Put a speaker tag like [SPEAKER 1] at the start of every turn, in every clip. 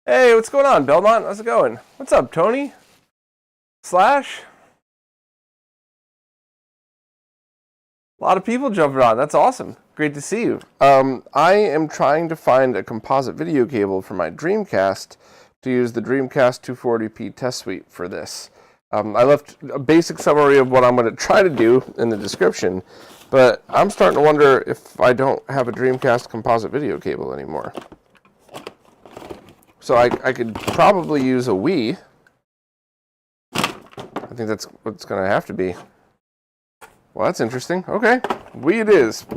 [SPEAKER 1] Hey, what's going on, Belmont? How's it going? What's up, Tony? Slash? A lot of people jumping on. That's awesome. Great to see you. I am trying to find a composite video cable for my Dreamcast to use the Dreamcast 240p test suite for this. I left a basic summary of what I'm going to try to do in the description, but I'm starting to wonder if I don't have a Dreamcast composite video cable anymore. So I could probably use a Wii. I think that's what it's going to have to be. Well, that's interesting. Okay, Wii it is.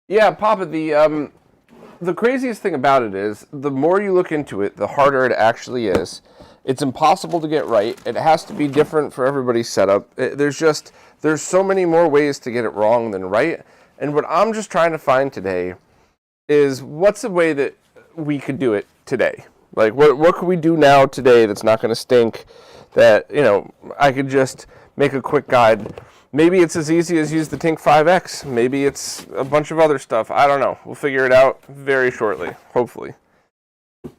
[SPEAKER 1] Yeah, Papa, the craziest thing about it is, the more you look into it, the harder it actually is. It's impossible to get right. It has to be different for everybody's setup. There's so many more ways to get it wrong than right. And what I'm just trying to find today is what's a way that we could do it today? Like, what could we do now today that's not going to stink, that, you know, I could just make a quick guide. Maybe it's as easy as use the TINK 5X. Maybe it's a bunch of other stuff. I don't know. We'll figure it out very shortly, hopefully. All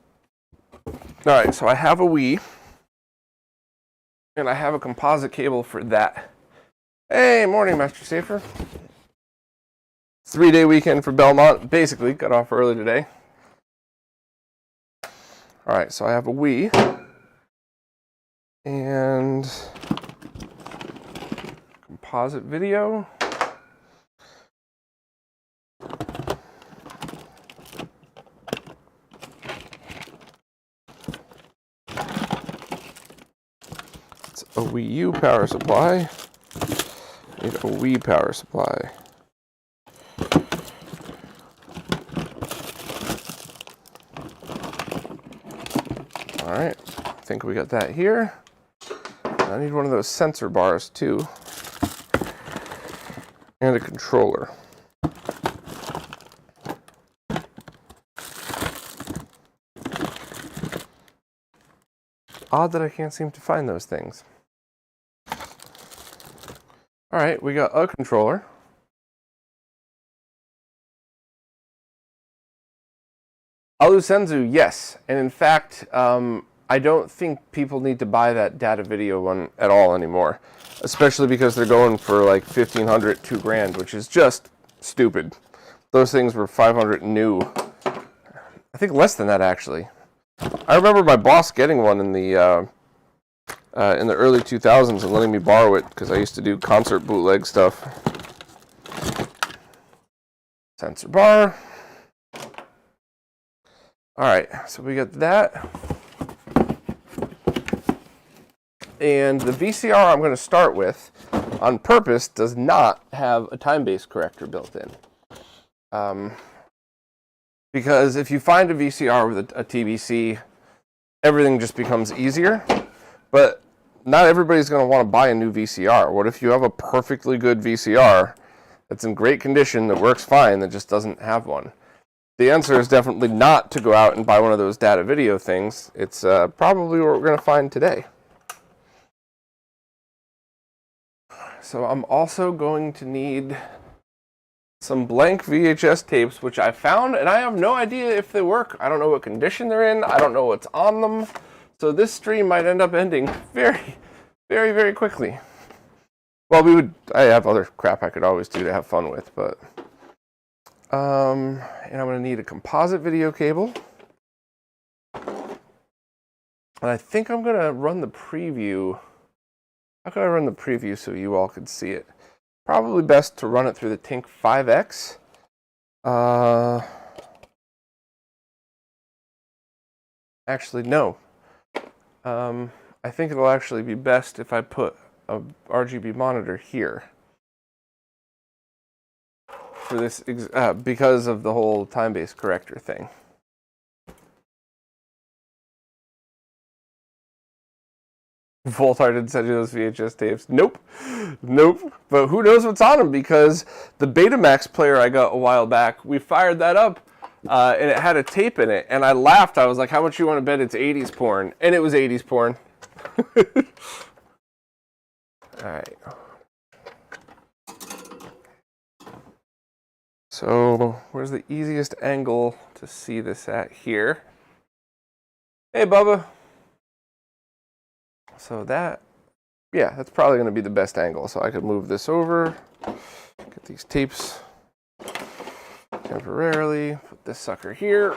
[SPEAKER 1] right, so I have a Wii, and I have a composite cable for that. Hey, morning, Master Safer. 3-day weekend for Belmont. Basically, got off early today. All right, so I have a Wii. And composite video. It's a Wii U power supply. Need a Wii power supply. All right, I think we got that here. I need one of those sensor bars too, and a controller. Odd that I can't seem to find those things. All right, we got a controller. Alusenzu, yes. And in fact, I don't think people need to buy that data video one at all anymore, especially because they're going for like $1,500, $2,000, which is just stupid. Those things were $500 new. I think less than that, actually. I remember my boss getting one in the early 2000s and letting me borrow it because I used to do concert bootleg stuff. Sensor bar. All right, so we got that. And the VCR I'm going to start with, on purpose, does not have a Time Base Corrector built in. Because if you find a VCR with a TBC, everything just becomes easier. But not everybody's going to want to buy a new VCR. What if you have a perfectly good VCR that's in great condition, that works fine, that just doesn't have one? The answer is definitely not to go out and buy one of those data video things. It's probably what we're going to find today. So I'm also going to need some blank VHS tapes, which I found, and I have no idea if they work. I don't know what condition they're in. I don't know what's on them. So this stream might end up ending very, very, very quickly. Well, I have other crap I could always do to have fun with, but... and I'm going to need a composite video cable. And I think I'm going to run the preview. How can I run the preview so you all could see it? Probably best to run it through the TINK 5X. Actually, no. I think it'll actually be best if I put a RGB monitor here. For this, because of the whole Time Base Corrector thing. Voltar didn't send you those VHS tapes. Nope. Nope. But who knows what's on them, because the Betamax player I got a while back, we fired that up, and it had a tape in it, and I laughed. I was like, how much you want to bet it's 80s porn? And it was 80s porn. All right. So where's the easiest angle to see this at here? Hey, Bubba. So that, yeah, that's probably going to be the best angle. So I could move this over, get these tapes temporarily, put this sucker here.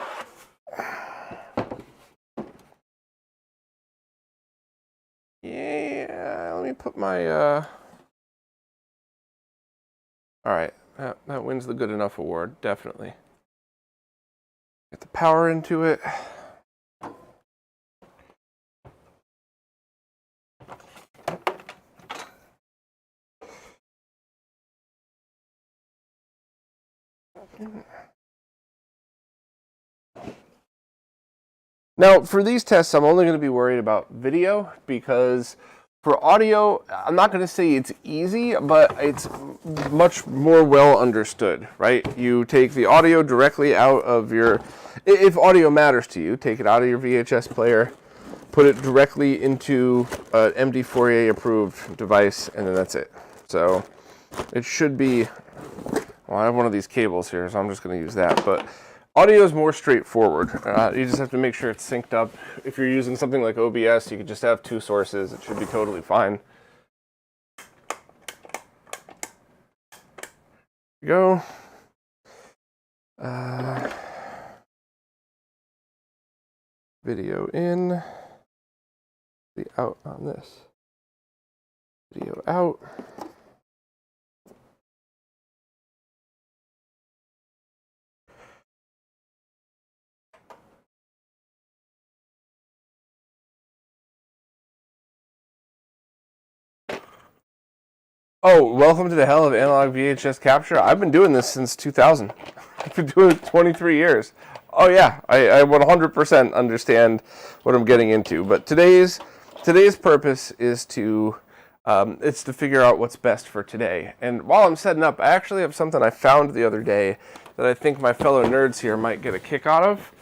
[SPEAKER 1] Yeah, let me put my, all right, that wins the good enough award, definitely. Get the power into it. Now, for these tests, I'm only going to be worried about video because for audio, I'm not going to say it's easy, but it's much more well understood, right? You take the audio directly out of your, if audio matters to you, take it out of your VHS player, put it directly into an MD4A approved device, and then that's it. So it should be, well, I have one of these cables here, so I'm just going to use that, but audio is more straightforward. You just have to make sure it's synced up. If you're using something like OBS, you could just have two sources. It should be totally fine. Go. Video in. The out on this. Video out. Oh, welcome to the hell of analog VHS capture. I've been doing this since 2000. I've been doing it 23 years. Oh yeah, I 100% understand what I'm getting into. But today's purpose is to it's to figure out what's best for today. And while I'm setting up, I actually have something I found the other day that I think my fellow nerds here might get a kick out of.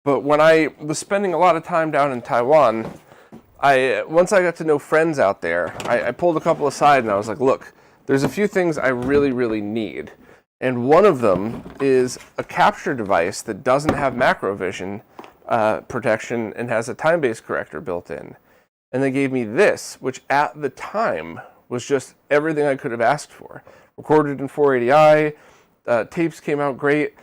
[SPEAKER 1] But when I was spending a lot of time down in Taiwan, once I got to know friends out there, I pulled a couple aside and I was like, look, there's a few things I really, really need. And one of them is a capture device that doesn't have macro vision protection and has a Time Base Corrector built in. And they gave me this, which at the time was just everything I could have asked for. Recorded in 480i, tapes came out great.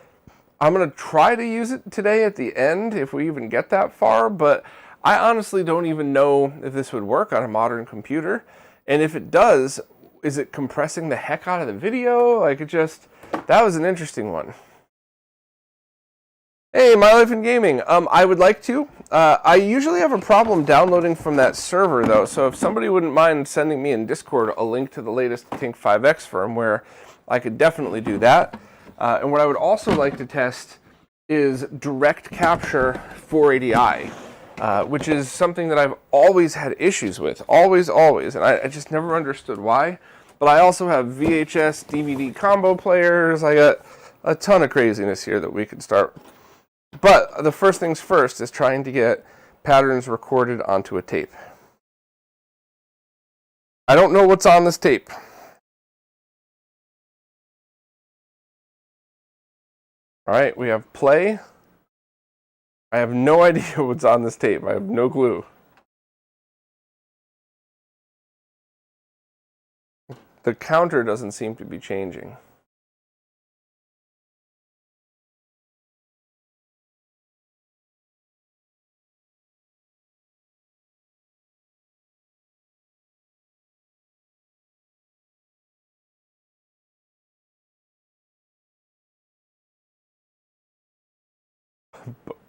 [SPEAKER 1] I'm going to try to use it today at the end if we even get that far, but I honestly don't even know if this would work on a modern computer. And if it does, is it compressing the heck out of the video? Like that was an interesting one. Hey, My Life in Gaming. I would like to. I usually have a problem downloading from that server though, so if somebody wouldn't mind sending me in Discord a link to the latest TINK 5X firmware, I could definitely do that. And what I would also like to test is direct capture 480i. Which is something that I've always had issues with, always, and I just never understood why. But I also have VHS, DVD combo players. I got a ton of craziness here that we could start. But the first things first is trying to get patterns recorded onto a tape. I don't know what's on this tape. All right, we have play. I have no idea what's on this tape. I have no clue. The counter doesn't seem to be changing.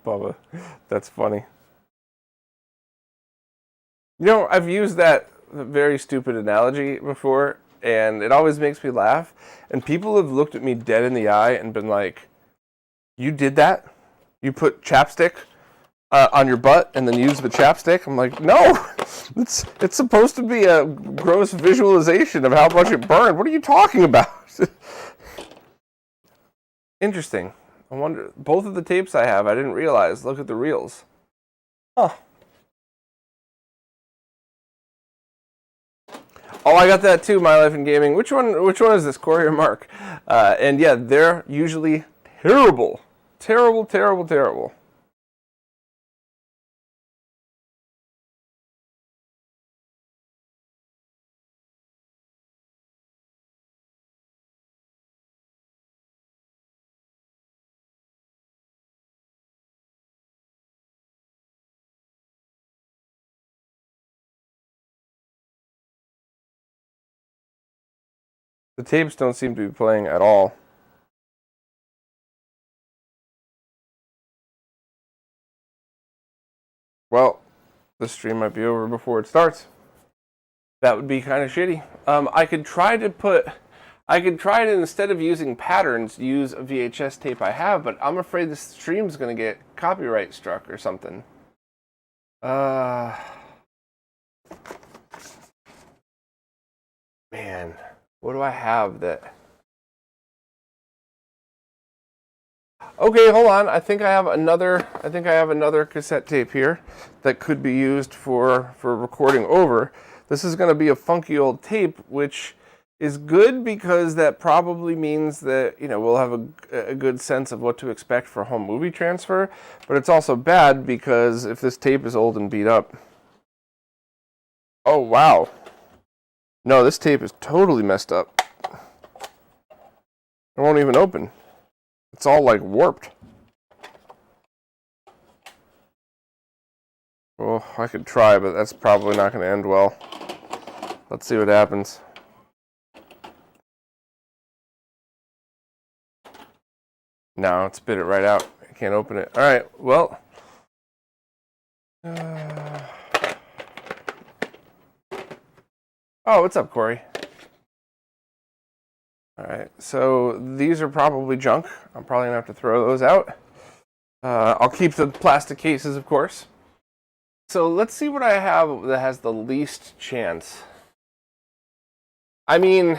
[SPEAKER 1] Bubba, that's funny. You know, I've used that very stupid analogy before, and it always makes me laugh. And people have looked at me dead in the eye and been like, you did that? You put chapstick on your butt and then use the chapstick? I'm like, no, it's supposed to be a gross visualization of how much it burned. What are you talking about? Interesting. I wonder, both of the tapes I have, I didn't realize. Look at the reels. Huh. Oh, I got that too, My Life in Gaming. Which one is this, Corey or Mark? And yeah, they're usually terrible. Terrible, terrible, terrible. The tapes don't seem to be playing at all. Well, the stream might be over before it starts. That would be kind of shitty. I could try to, instead of using patterns, use a VHS tape I have, but I'm afraid this stream's going to get copyright struck or something. Man, what do I have that... Okay, hold on. I think I have another cassette tape here that could be used for recording over. This is going to be a funky old tape, which is good because that probably means that, you know, we'll have a good sense of what to expect for home movie transfer. But it's also bad because if this tape is old and beat up... Oh, wow. No, this tape is totally messed up. It won't even open. It's all like warped. Well, I could try, but that's probably not going to end well. Let's see what happens. No, it spit it right out. I can't open it. All right, well. Oh, what's up, Corey? All right, so these are probably junk. I'm probably going to have to throw those out. I'll keep the plastic cases, of course. So let's see what I have that has the least chance. I mean,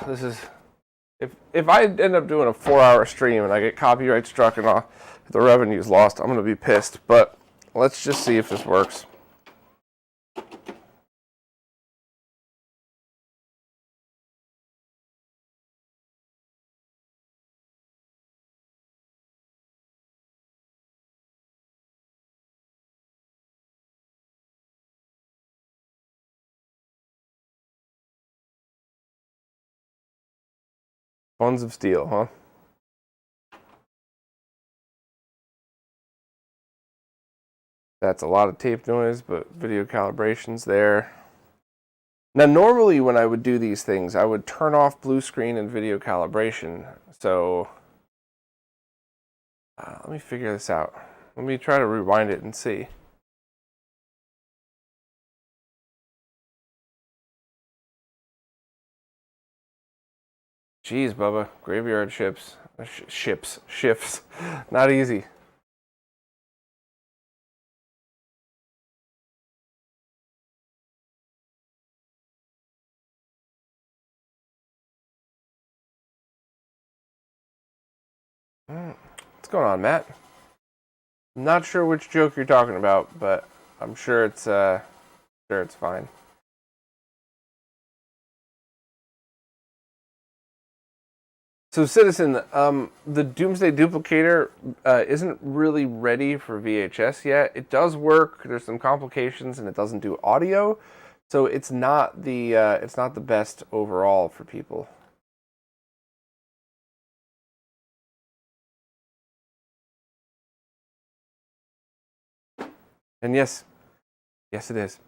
[SPEAKER 1] this is... If I end up doing a 4-hour stream and I get copyright struck and all, the revenue's lost, I'm going to be pissed. But let's just see if this works. Buns of steel, huh? That's a lot of tape noise, but video calibration's there. Now, normally when I would do these things, I would turn off blue screen and video calibration. So, let me figure this out. Let me try to rewind it and see. Jeez, Bubba, graveyard shifts. Not easy. What's going on, Matt? I'm not sure which joke you're talking about, but I'm sure it's fine. So, Citizen, the Doomsday Duplicator isn't really ready for VHS yet. It does work. There's some complications, and it doesn't do audio, so it's not the best overall for people. And yes, it is.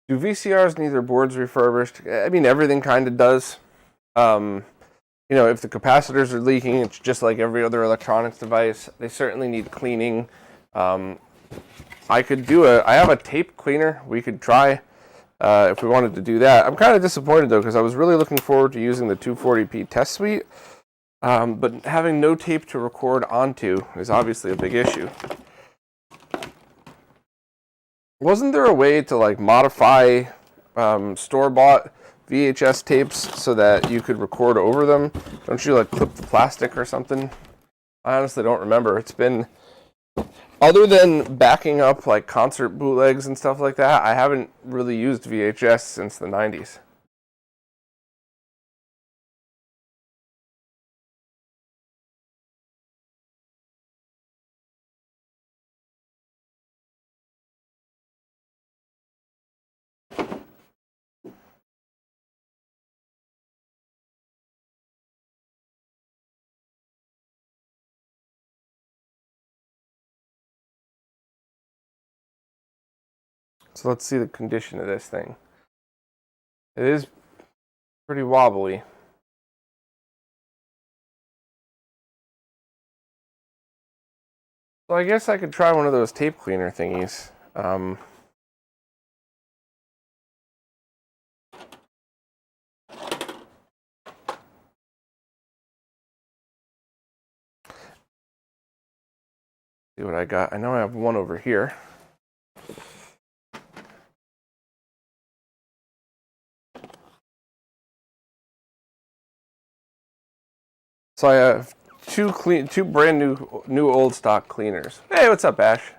[SPEAKER 1] Do VCRs need their boards refurbished? I mean, everything kind of does. You know, if the capacitors are leaking, it's just like every other electronics device. They certainly need cleaning. I have a tape cleaner we could try if we wanted to do that. I'm kind of disappointed, though, because I was really looking forward to using the 240p test suite. But having no tape to record onto is obviously a big issue. Wasn't there a way to like modify store-bought VHS tapes so that you could record over them? Don't you like clip the plastic or something? I honestly don't remember. It's been, other than backing up like concert bootlegs and stuff like that, I haven't really used VHS since the 90s. So let's see the condition of this thing. It is pretty wobbly. So I guess I could try one of those tape cleaner thingies. See what I got. I know I have one over here. So I have two brand new old stock cleaners. Hey, what's up, Ash?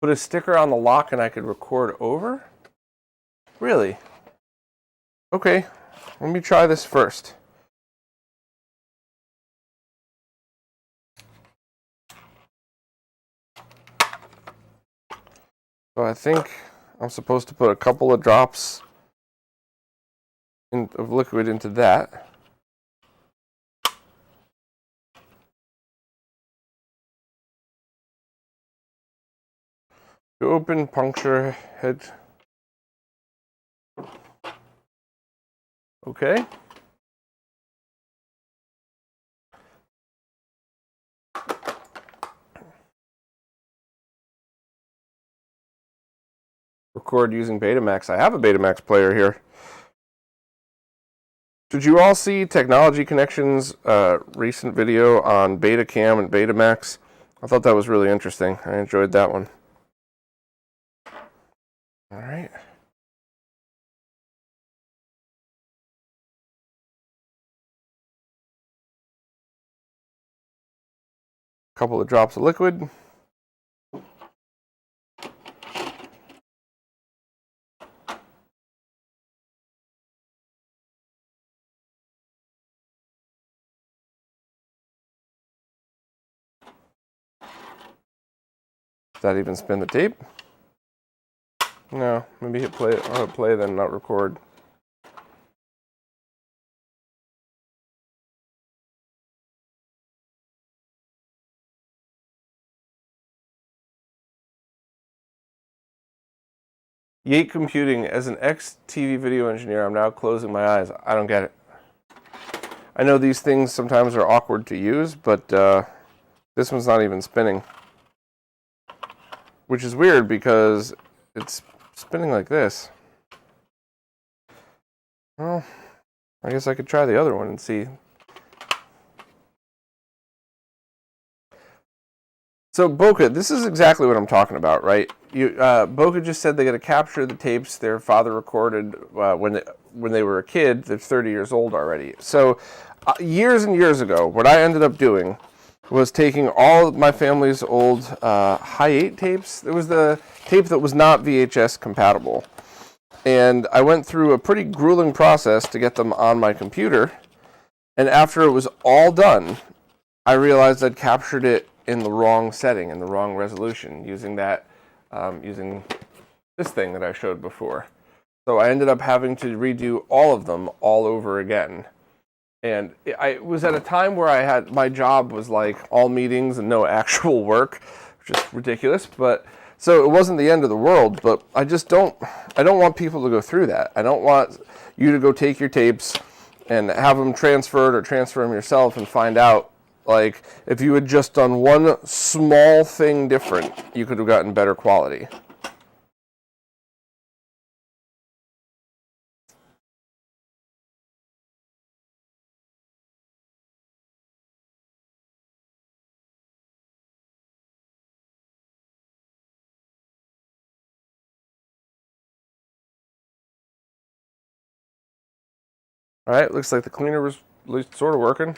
[SPEAKER 1] Put a sticker on the lock and I could record over? Really? Okay, let me try this first. So I think I'm supposed to put a couple of drops of liquid into that. To open, puncture head. Okay. Record using Betamax. I have a Betamax player here. Did you all see Technology Connections' recent video on Betacam and Betamax? I thought that was really interesting. I enjoyed that one. All right. Couple of drops of liquid. Does that even spin the tape? No, maybe hit play. I'll hit play then not record. Yate Computing, as an ex-TV video engineer, I'm now closing my eyes. I don't get it. I know these things sometimes are awkward to use, but this one's not even spinning. Which is weird because it's spinning like this. Well, I guess I could try the other one and see. So Bokeh, this is exactly what I'm talking about, right? Bokeh just said they got to capture the tapes their father recorded when they were a kid. They're 30 years old already. So years and years ago, what I ended up doing was taking all of my family's old Hi8 tapes. It was the tape that was not VHS compatible. And I went through a pretty grueling process to get them on my computer. And after it was all done, I realized I'd captured it in the wrong setting, in the wrong resolution, using using this thing that I showed before. So I ended up having to redo all of them all over again. And I was at a time where my job was like all meetings and no actual work, which is ridiculous. But so it wasn't the end of the world, but I don't want people to go through that. I don't want you to go take your tapes and have them transferred or transfer them yourself and find out, like, if you had just done one small thing different, you could have gotten better quality. All right, looks like the cleaner was at least sort of working.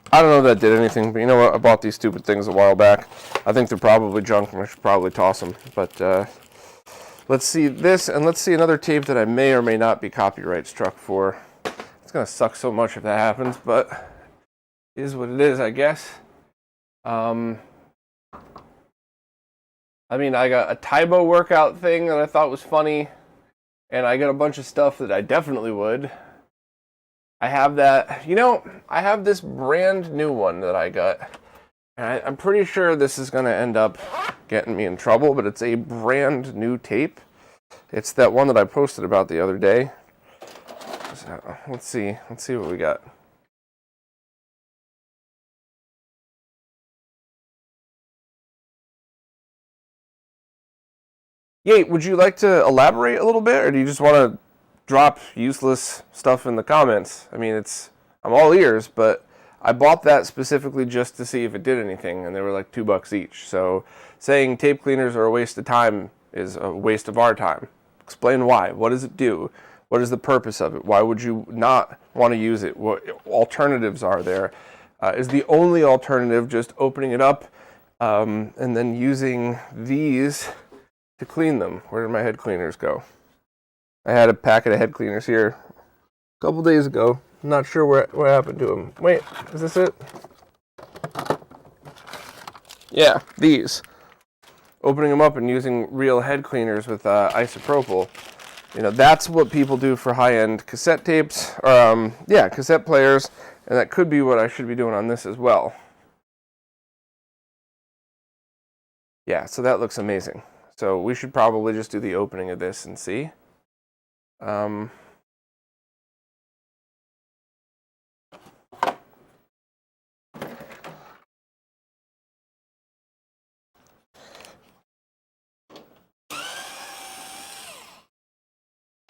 [SPEAKER 1] I don't know if that did anything, but you know what? I bought these stupid things a while back. I think they're probably junk, and I should probably toss them. But let's see this, and let's see another tape that I may or may not be copyright struck for. It's going to suck so much if that happens, but it is what it is, I guess. I mean, I got a Tybo workout thing that I thought was funny, and I got a bunch of stuff that I definitely would. I have that, you know, I have this brand new one that I got, and I'm pretty sure this is going to end up getting me in trouble, but it's a brand new tape. It's that one that I posted about the other day. So, let's see what we got. Yay, would you like to elaborate a little bit, or do you just want to drop useless stuff in the comments? I mean, I'm all ears, but I bought that specifically just to see if it did anything, and they were like $2 each. So saying tape cleaners are a waste of time is a waste of our time. Explain why. What does it do? What is the purpose of it? Why would you not want to use it? What alternatives are there? Is the only alternative just opening it up and then using these to clean them? Where did my head cleaners go? I had a packet of head cleaners here a couple days ago. I'm not sure what happened to them. Wait, is this it? Yeah, these. Opening them up and using real head cleaners with isopropyl. You know, that's what people do for high-end cassette tapes, or cassette players, and that could be what I should be doing on this as well. Yeah, so that looks amazing. So we should probably just do the opening of this and see.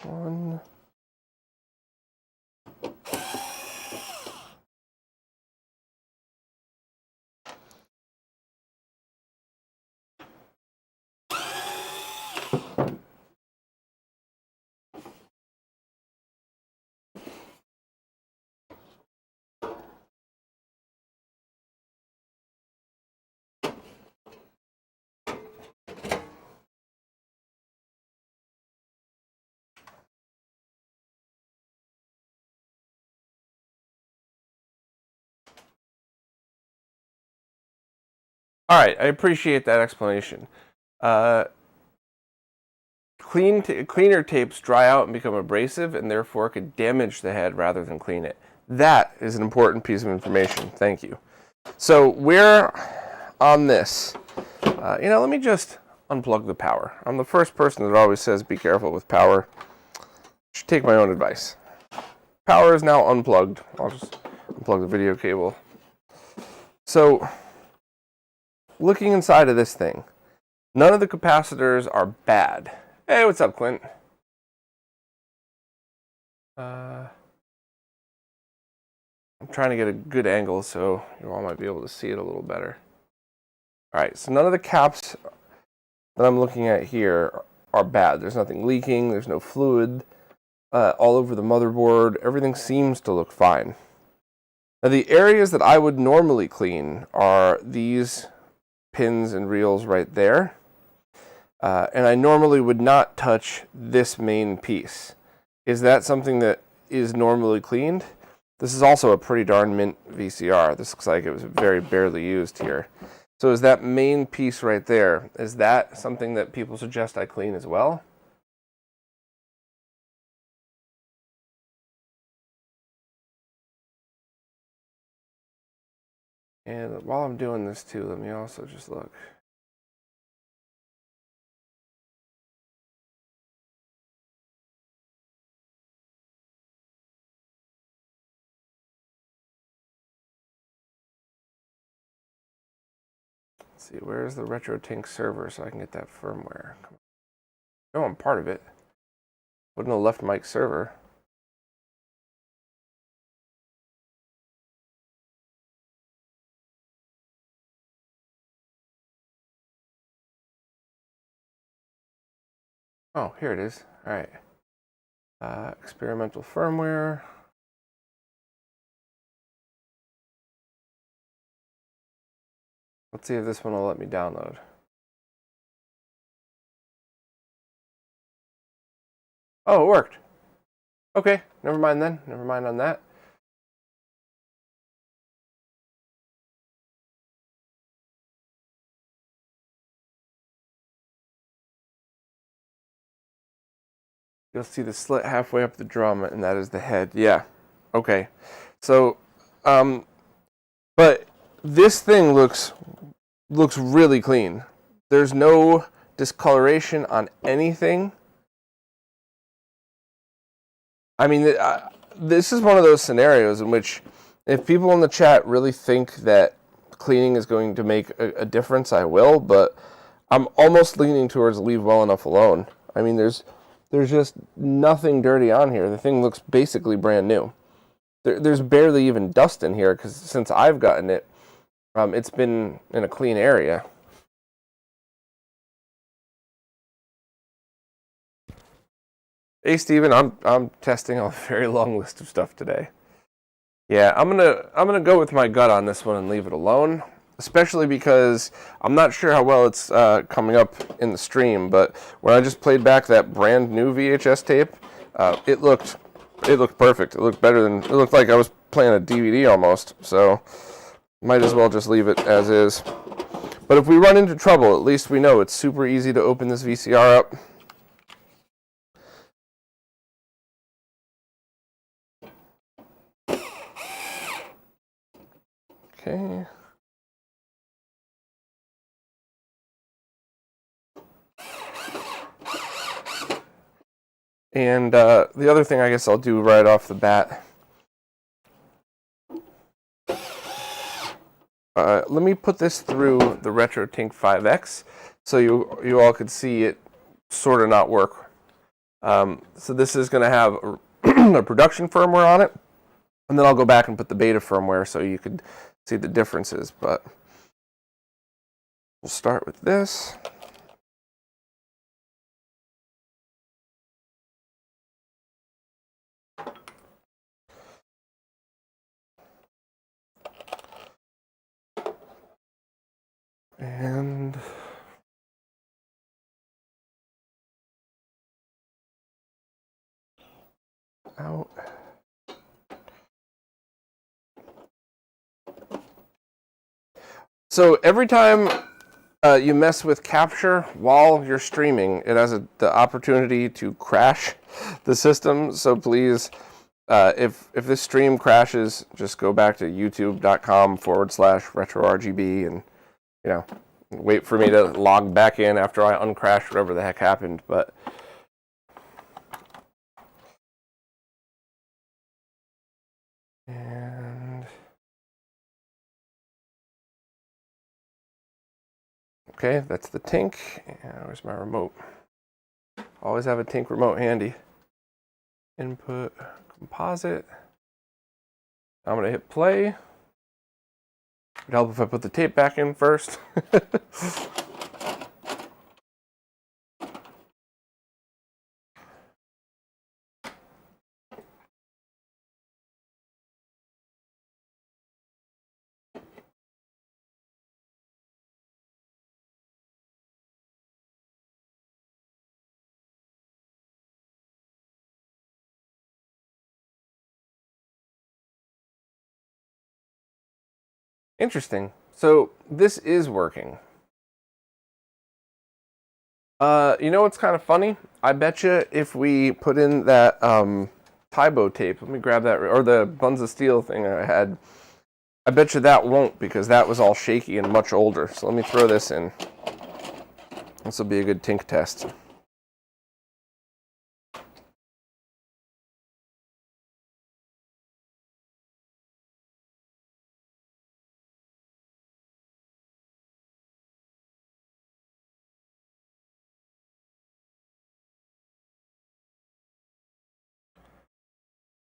[SPEAKER 1] One. All right, I appreciate that explanation. Cleaner tapes dry out and become abrasive, and therefore could damage the head rather than clean it. That is an important piece of information. Thank you. So we're on this. Let me just unplug the power. I'm the first person that always says be careful with power. Should take my own advice. Power is now unplugged. I'll just unplug the video cable. So, looking inside of this thing, none of the capacitors are bad. Hey, what's up, Clint? I'm trying to get a good angle so you all might be able to see it a little better. All right, so none of the caps that I'm looking at here are bad. There's nothing leaking. There's no fluid all over the motherboard. Everything seems to look fine. Now, the areas that I would normally clean are these pins and reels right there. And I normally would not touch this main piece. Is that something that is normally cleaned? This is also a pretty darn mint VCR. This looks like it was very barely used here. So is that main piece right there, is that something that people suggest I clean as well? And while I'm doing this too, let me also just look. Let's see, where's the RetroTINK server so I can get that firmware? Oh, I'm part of it. Wouldn't have left Mike's server. Oh, here it is. All right. Experimental firmware. Let's see if this one will let me download. Oh, it worked. Okay, never mind then. Never mind on that. You'll see the slit halfway up the drum, and that is the head. Yeah. Okay. So, but this thing looks really clean. There's no discoloration on anything. I mean, this is one of those scenarios in which if people in the chat really think that cleaning is going to make a difference, I will, but I'm almost leaning towards leave well enough alone. I mean, there's just nothing dirty on here. The thing looks basically brand new. There's barely even dust in here because since I've gotten it, it's been in a clean area. Hey Steven, I'm testing a very long list of stuff today. Yeah, I'm gonna go with my gut on this one and leave it alone, especially because I'm not sure how well it's coming up in the stream. But when I just played back that brand new VHS tape, it looked perfect. It looked better than it looked like I was playing a DVD almost. So might as well just leave it as is. But if we run into trouble, at least we know it's super easy to open this VCR up. Okay. And the other thing I guess I'll do right off the bat, let me put this through the RetroTINK 5X so you all could see it sort of not work. So this is going to have a production firmware on it, and then I'll go back and put the beta firmware so you could see the differences. But we'll start with this. And out. So every time you mess with capture while you're streaming, it has the opportunity to crash the system. So please, if this stream crashes, just go back to youtube.com/RetroRGB and wait for me to log back in after I uncrash whatever the heck happened. But okay, that's the Tink. Where's my remote? Always have a Tink remote handy. Input, composite. I'm going to hit play. It'd help if I put the tape back in first. Interesting. So this is working. You know what's kind of funny? I bet you if we put in that Tybo tape, let me grab that, or the Buns of Steel thing I had, I bet you that won't because that was all shaky and much older. So let me throw this in. This will be a good Tink test.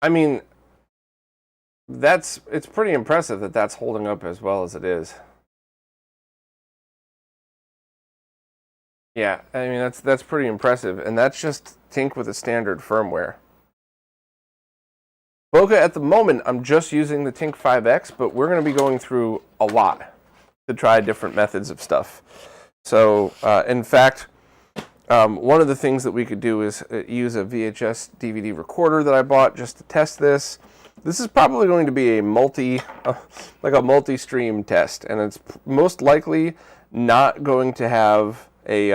[SPEAKER 1] I mean, it's pretty impressive that that's holding up as well as it is. Yeah, I mean that's pretty impressive, and that's just Tink with a standard firmware. Bokeh, at the moment, I'm just using the Tink 5X, but we're going to be going through a lot to try different methods of stuff. So, in fact, one of the things that we could do is use a VHS DVD recorder that I bought just to test this. This is probably going to be a multi-stream test, and it's most likely not going to have a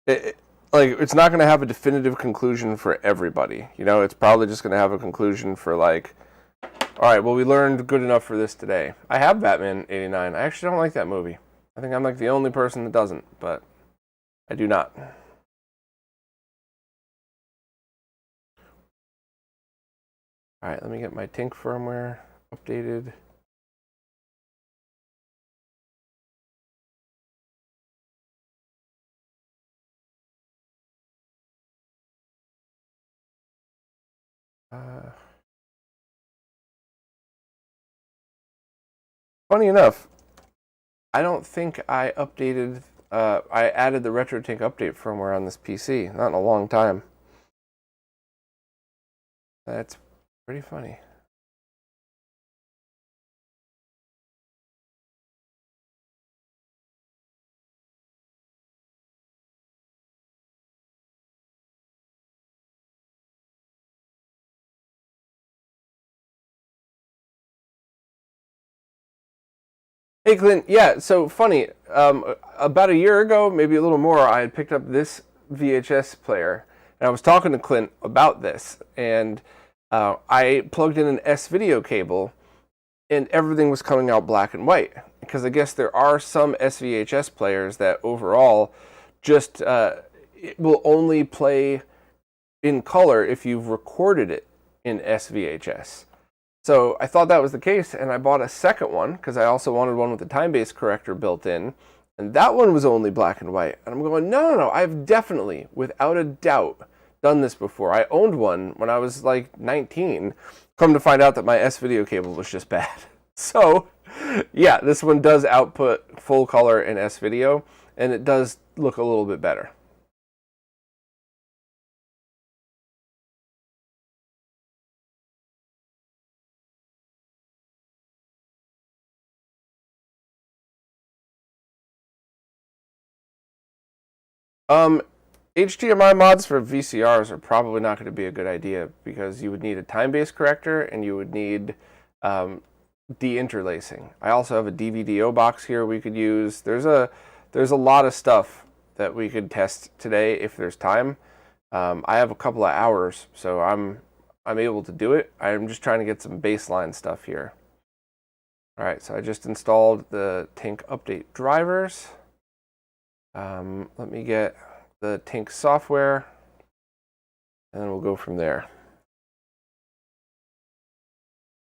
[SPEAKER 1] it's not going to have a definitive conclusion for everybody. You know, it's probably just going to have a conclusion for like, all right, well, we learned good enough for this today. I have Batman 89. I actually don't like that movie. I think I'm like the only person that doesn't, but I do not. All right, let me get my Tink firmware updated. Funny enough, I don't think I updated, I added the RetroTINK update firmware on this PC. Not in a long time. That's pretty funny. Hey Clint, yeah, so funny. About a year ago, maybe a little more, I had picked up this VHS player, and I was talking to Clint about this, and I plugged in an S-video cable, and everything was coming out black and white. Because I guess there are some SVHS players that overall just it will only play in color if you've recorded it in SVHS. So I thought that was the case, and I bought a second one because I also wanted one with the Time Base Corrector built in, and that one was only black and white. And I'm going, no, I've definitely, without a doubt, done this before. I owned one when I was like 19. Come to find out that my S-video cable was just bad. So, yeah, this one does output full color in S-video, and it does look a little bit better. HDMI mods for VCRs are probably not going to be a good idea because you would need a Time Base Corrector and you would need de-interlacing. I also have a DVDO box here we could use. There's a lot of stuff that we could test today if there's time. I have a couple of hours, so I'm able to do it. I'm just trying to get some baseline stuff here. All right, so I just installed the Tink update drivers. Let me get the Tink software, and then we'll go from there.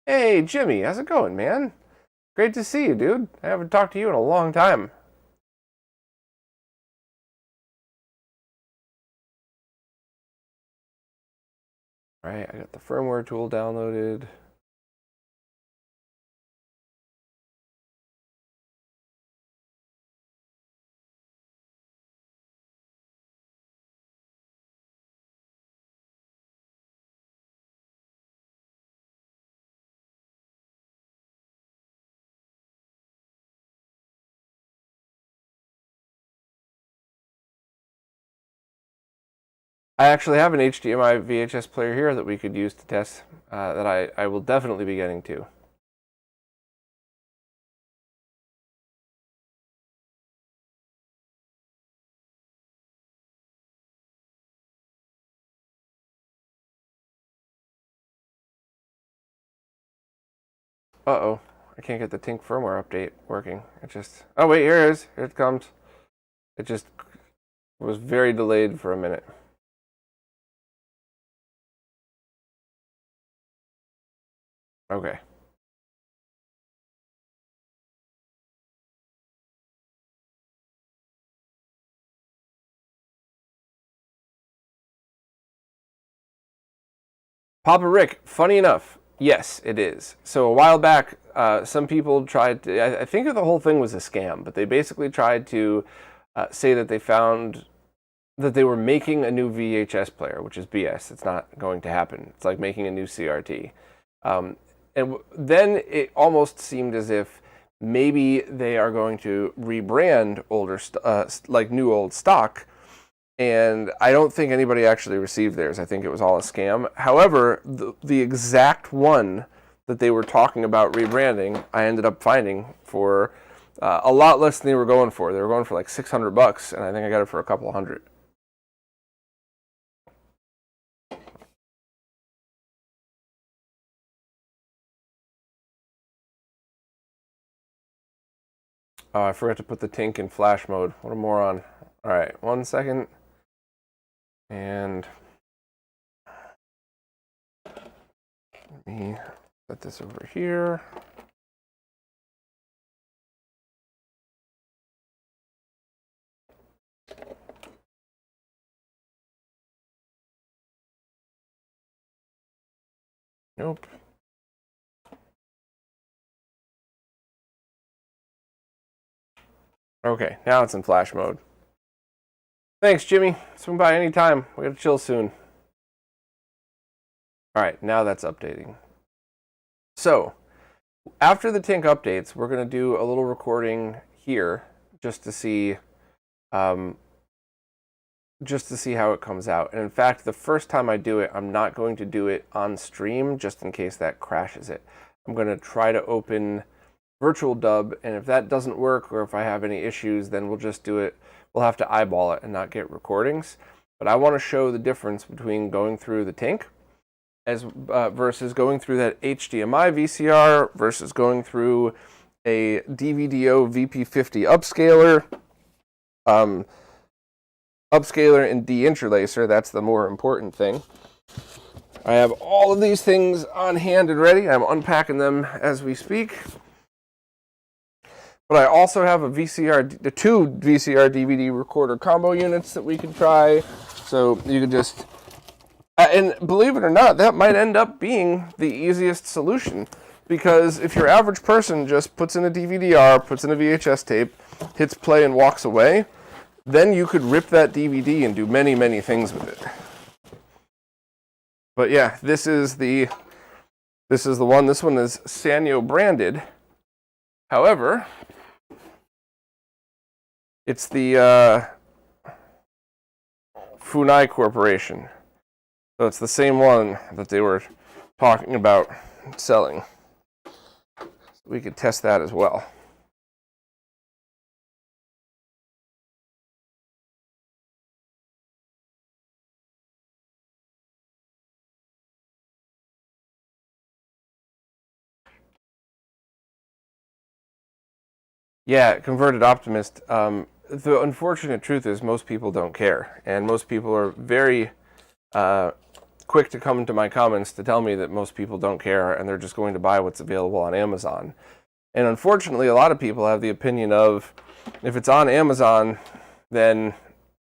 [SPEAKER 1] Hey, Jimmy, how's it going, man? Great to see you, dude. I haven't talked to you in a long time. All right, I got the firmware tool downloaded. I actually have an HDMI VHS player here that we could use to test that I will definitely be getting to. Uh-oh, I can't get the Tink firmware update working. It just, oh wait, here it is. Here it comes. It just was very delayed for a minute. Okay. Papa Rick, funny enough, yes, it is. So a while back, some people tried to, I think the whole thing was a scam, but they basically tried to say that they found that they were making a new VHS player, which is BS. It's not going to happen. It's like making a new CRT. And then it almost seemed as if maybe they are going to rebrand older, like new old stock. And I don't think anybody actually received theirs. I think it was all a scam. However, the exact one that they were talking about rebranding, I ended up finding for a lot less than they were going for. They were going for like $600, and I think I got it for a couple hundred. Oh, I forgot to put the Tink in flash mode. What a moron. All right, 1 second. And let me put this over here. Nope. Okay, now it's in flash mode. Thanks, Jimmy. Swing by anytime. We gotta chill soon. All right, now that's updating. So, after the Tink updates, we're gonna do a little recording here just to see how it comes out. And in fact, the first time I do it, I'm not going to do it on stream just in case that crashes it. I'm gonna try to open Virtual Dub, and if that doesn't work or if I have any issues, then we'll just do it. We'll have to eyeball it and not get recordings. But I want to show the difference between going through the Tink versus going through that HDMI VCR versus going through a DVDO VP50 upscaler, upscaler and de-interlacer. That's the more important thing. I have all of these things on hand and ready. I'm unpacking them as we speak. But I also have the two VCR DVD recorder combo units that we could try. So you could just, and believe it or not, that might end up being the easiest solution. Because if your average person just puts in a DVD-R, puts in a VHS tape, hits play and walks away, then you could rip that DVD and do many, many things with it. But yeah, this is the one. This one is Sanyo branded. However, it's the Funai Corporation. So it's the same one that they were talking about selling. So we could test that as well. Yeah, converted optimist. The unfortunate truth is most people don't care, and most people are very quick to come into my comments to tell me that most people don't care and they're just going to buy what's available on Amazon. And unfortunately, a lot of people have the opinion of if it's on Amazon, then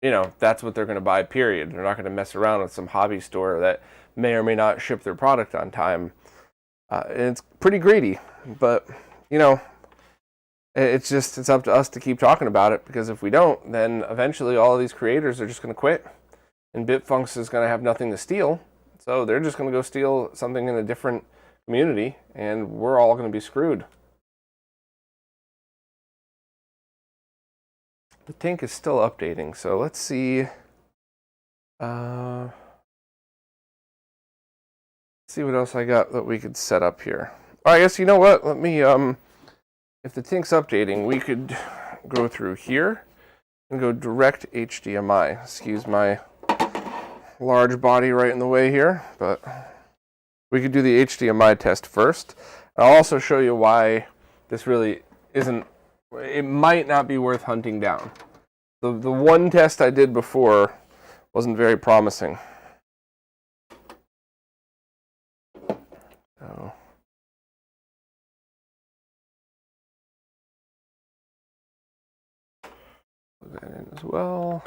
[SPEAKER 1] that's what they're going to buy, period. They're not going to mess around with some hobby store that may or may not ship their product on time. And it's pretty greedy, but it's up to us to keep talking about it, because if we don't, then eventually all of these creators are just going to quit, and Bitfunks is going to have nothing to steal, so they're just going to go steal something in a different community, and we're all going to be screwed. The Tink is still updating, so let's see. See what else I got that we could set up here. I guess you know what? Let me if the Tink's updating, we could go through here and go direct HDMI. Excuse my large body right in the way here, but we could do the HDMI test first. I'll also show you why this really isn't, it might not be worth hunting down. The one test I did before wasn't very promising. So. Plug that in as well.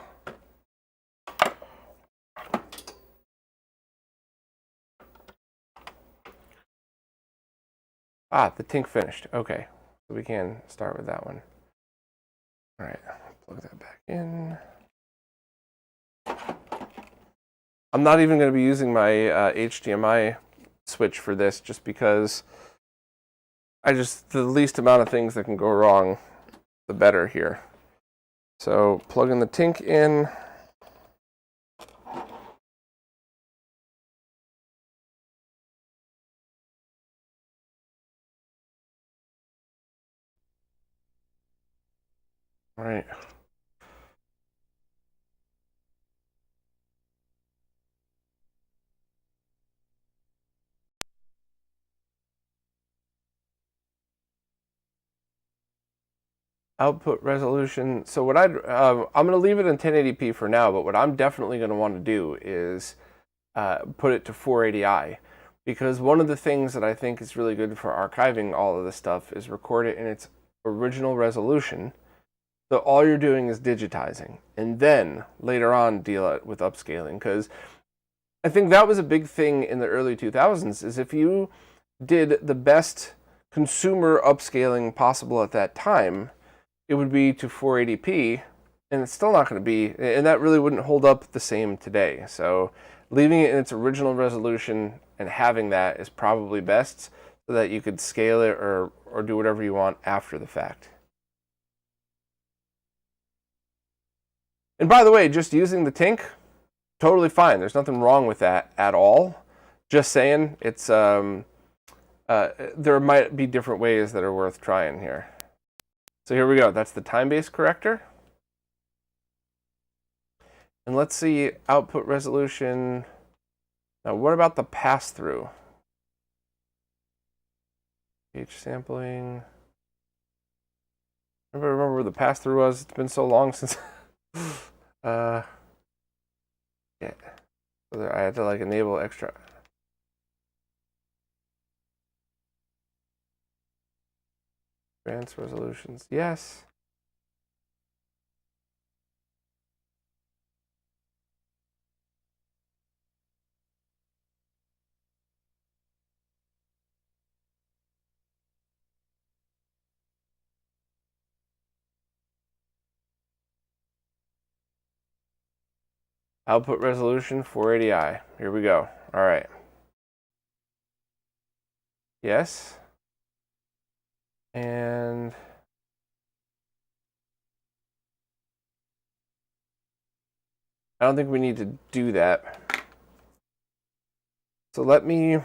[SPEAKER 1] The Tink finished. Okay, so we can start with that one. All right, plug that back in. I'm not even going to be using my HDMI switch for this, just because the least amount of things that can go wrong, the better here. So plugging the TINK in. All right. Output resolution. So what I'm going to leave it in 1080p for now, but what I'm definitely going to want to do is put it to 480i, because one of the things that I think is really good for archiving all of this stuff is record it in its original resolution. So all you're doing is digitizing, and then later on deal with upscaling, because I think that was a big thing in the early 2000s, is if you did the best consumer upscaling possible at that time, it would be to 480p, and it's still not going to be, and that really wouldn't hold up the same today. So leaving it in its original resolution and having that is probably best, so that you could scale it or do whatever you want after the fact. And by the way, just using the TINK, totally fine. There's nothing wrong with that at all. Just saying, it's there might be different ways that are worth trying here. So here we go. That's the Time Base Corrector. And let's see output resolution. Now, what about the pass-through? Page sampling. Remember where the pass-through was? It's been so long since. Yeah. So I had to like enable extra. Advanced resolutions, yes. Output resolution 480i. Here we go. All right. Yes. And I don't think we need to do that. So let me all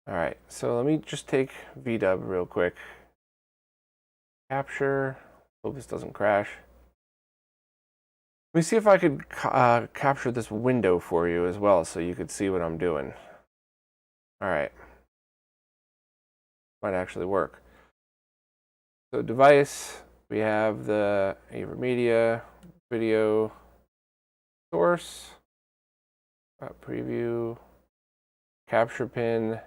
[SPEAKER 1] right, so let me just take VDub real quick. Capture. Hope this doesn't crash. Let me see if I could capture this window for you as well, so you could see what I'm doing. All right. Might actually work. So device, we have the AverMedia video source, preview, capture pin,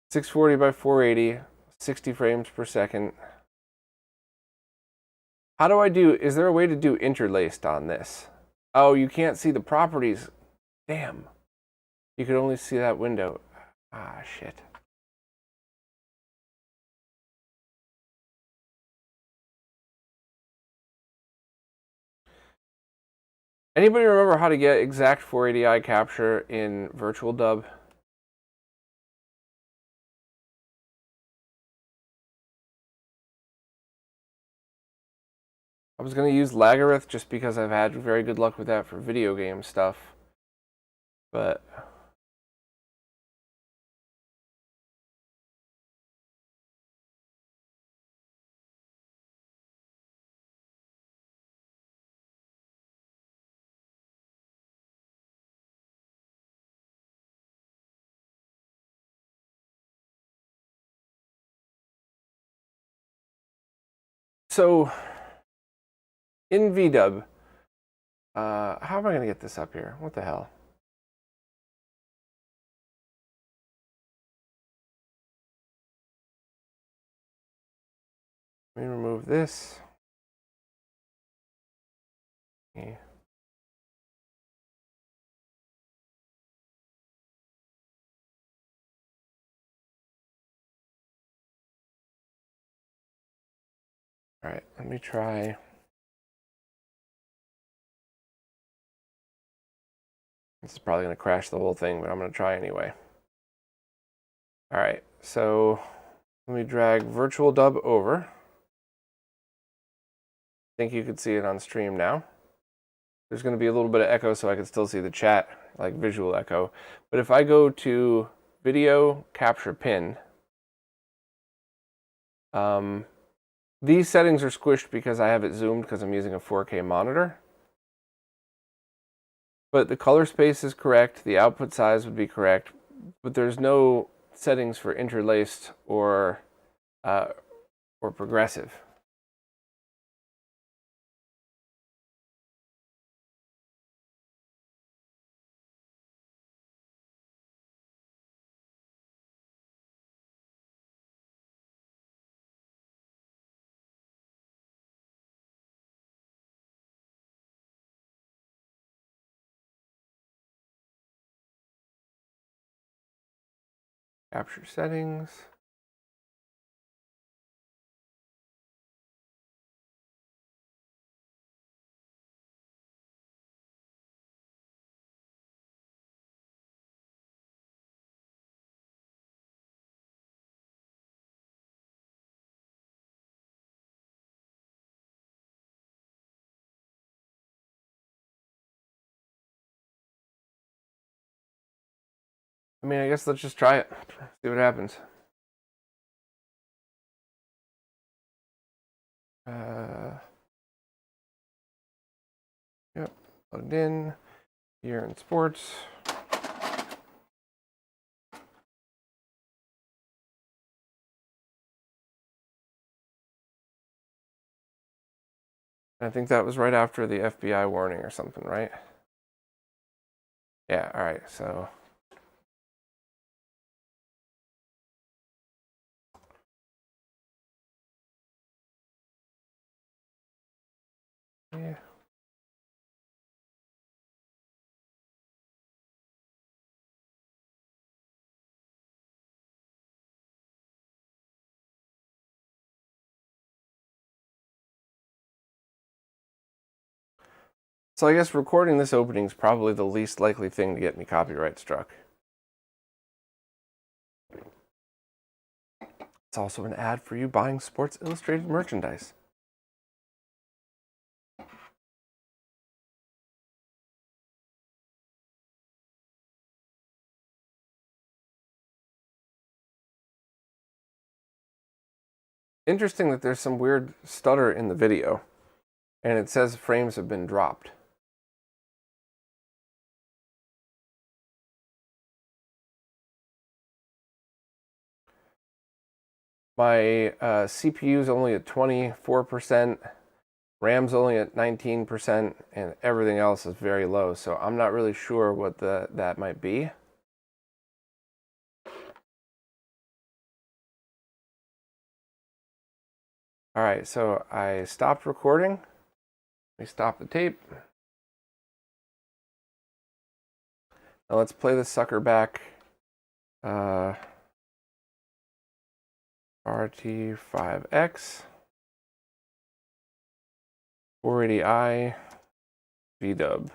[SPEAKER 1] 640 by 480, 60 frames per second. How do I do, is there a way to do interlaced on this? Oh, you can't see the properties. Damn. You could only see that window. Ah, shit. Anybody remember how to get exact 480i capture in VirtualDub? I was going to use Lagarith just because I've had very good luck with that for video game stuff. But so in VDub, how am I going to get this up here? What the hell? Let me remove this. Okay. All right, let me try. This is probably going to crash the whole thing, but I'm going to try anyway. All right, so let me drag virtual dub over. I think you can see it on stream now. There's going to be a little bit of echo, so I can still see the chat, like visual echo. But if I go to video capture pin, these settings are squished because I have it zoomed because I'm using a 4K monitor. But the color space is correct, the output size would be correct, but there's no settings for interlaced or progressive. Capture settings. I mean, I guess let's just try it, see what happens. Yep, plugged in, here in sports. I think that was right after the FBI warning or something, right? Yeah, all right, so. Yeah. So I guess recording this opening is probably the least likely thing to get me copyright struck. It's also an ad for you buying Sports Illustrated merchandise. Interesting that there's some weird stutter in the video, and it says frames have been dropped. My CPU is only at 24%, RAM's only at 19%, and everything else is very low, so I'm not really sure what that might be. All right, so I stopped recording. Let me stop the tape. Now let's play this sucker back. RT5X 480i VDub.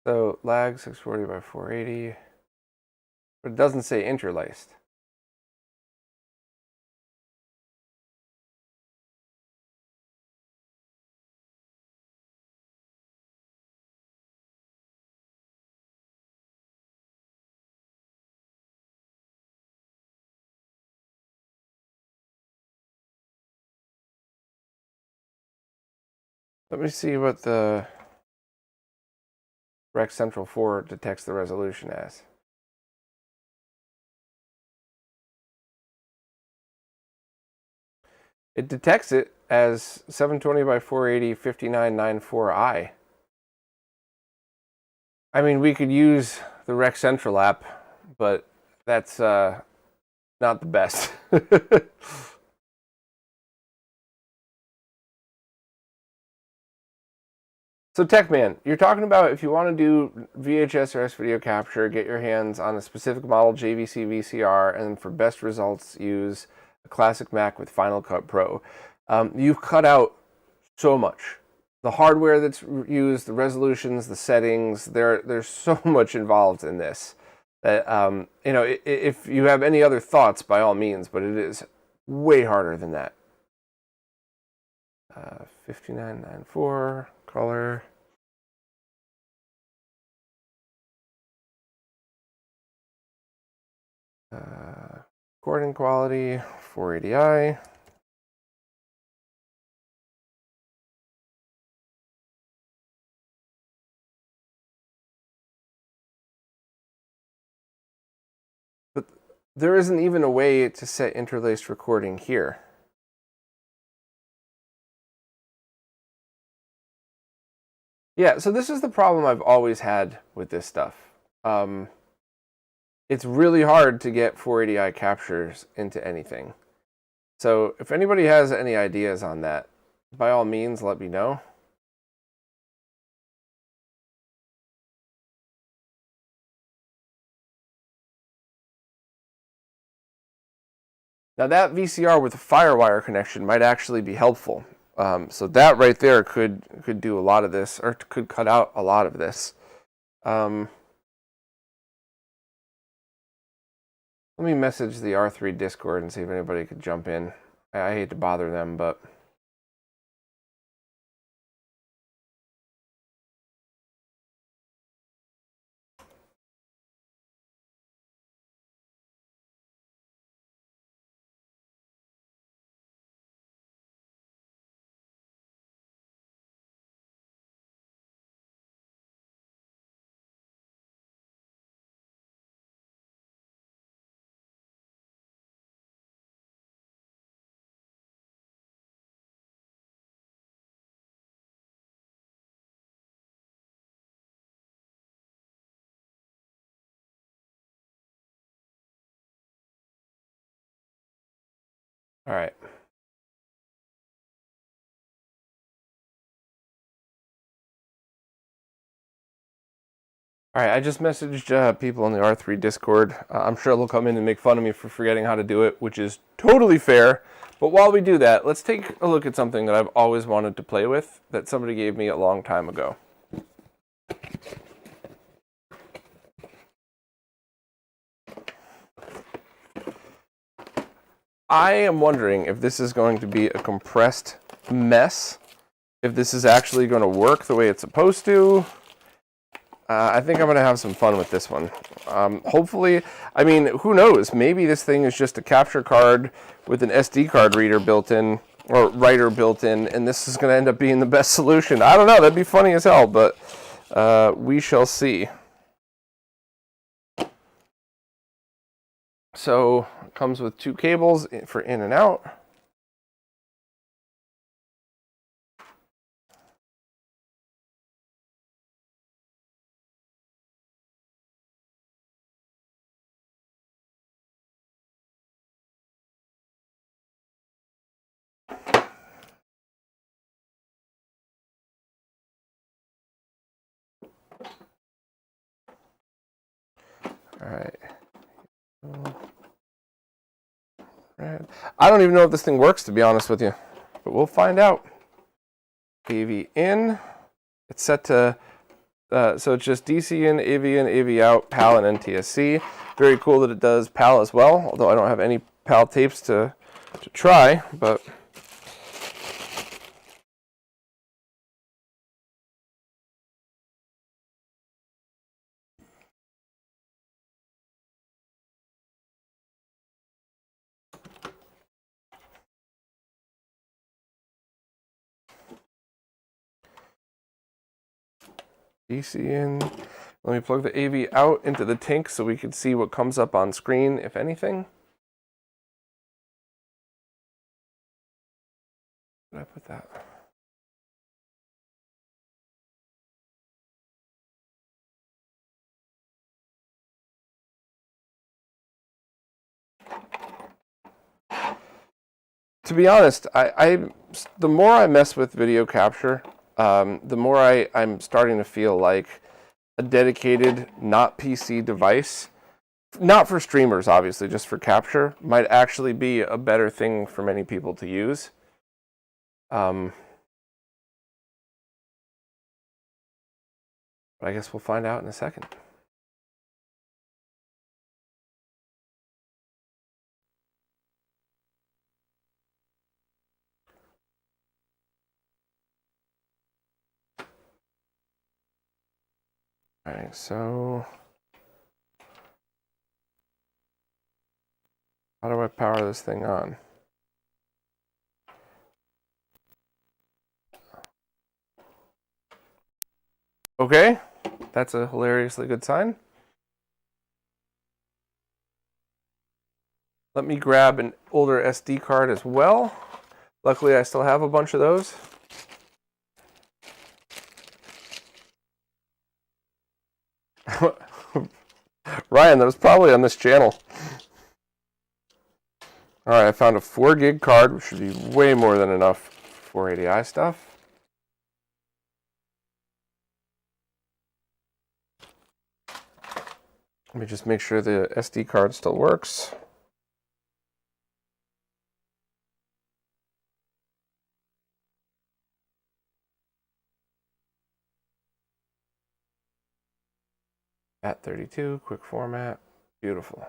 [SPEAKER 1] So lag 640 by 480, but it doesn't say interlaced. Let me see what the Rec Central 4 detects the resolution as. It detects it as 720 by 480 5994i. I mean, we could use the Rec Central app, but that's not the best. So TechMan, you're talking about if you want to do VHS or S video capture, get your hands on a specific model JVC VCR, and for best results, use a classic Mac with Final Cut Pro. You've cut out so much. The hardware that's used, the resolutions, the settings, there's so much involved in this that, you know, if you have any other thoughts, by all means, but it is way harder than that. 5994 color. Recording quality 480i. But there isn't even a way to set interlaced recording here. Yeah, so this is the problem I've always had with this stuff. It's really hard to get 480i captures into anything. So if anybody has any ideas on that, by all means, let me know. Now that VCR with a FireWire connection might actually be helpful. So that right there could do a lot of this, or could cut out a lot of this. Let me message the R3 Discord and see if anybody could jump in. I hate to bother them, but... All right. All right, I just messaged people on the R3 Discord. I'm sure they'll come in and make fun of me for forgetting how to do it, which is totally fair. But while we do that, let's take a look at something that I've always wanted to play with that somebody gave me a long time ago. I am wondering if this is going to be a compressed mess, if this is actually going to work the way it's supposed to. I think I'm going to have some fun with this one. Hopefully, I mean, who knows? Maybe this thing is just a capture card with an SD card reader built in, or writer built in, and this is going to end up being the best solution. I don't know. That'd be funny as hell, but we shall see. So, it comes with 2 cables for in and out. All right. I don't even know if this thing works, to be honest with you, but we'll find out. AV in. It's set to, so it's just DC in, AV out, PAL, and NTSC. Very cool that it does PAL as well, although I don't have any PAL tapes to try, but... DC in. Let me plug the AV out into the TINK so we can see what comes up on screen, if anything. To be honest, the more I mess with video capture, the more I'm starting to feel like a dedicated, not PC device, not for streamers, obviously, just for capture, might actually be a better thing for many people to use. But I guess we'll find out in a second. All right, so how do I power this thing on? Okay, that's a hilariously good sign. Let me grab an older SD card as well. Luckily, I still have a bunch of those. Ryan, that was probably on this channel. All right, I found a 4 gig card, which should be way more than enough for 480i stuff. Let me just make sure the SD card still works. FAT32, quick format, beautiful.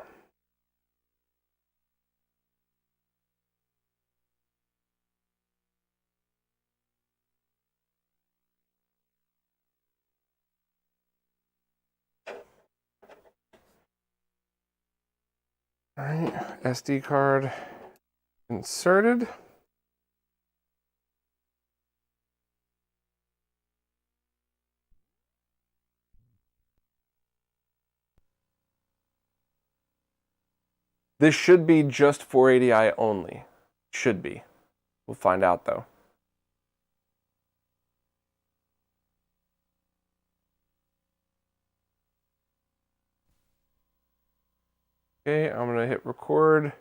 [SPEAKER 1] All right, SD card inserted. This should be just 480i only. Should be. We'll find out though. Okay, I'm going to hit record as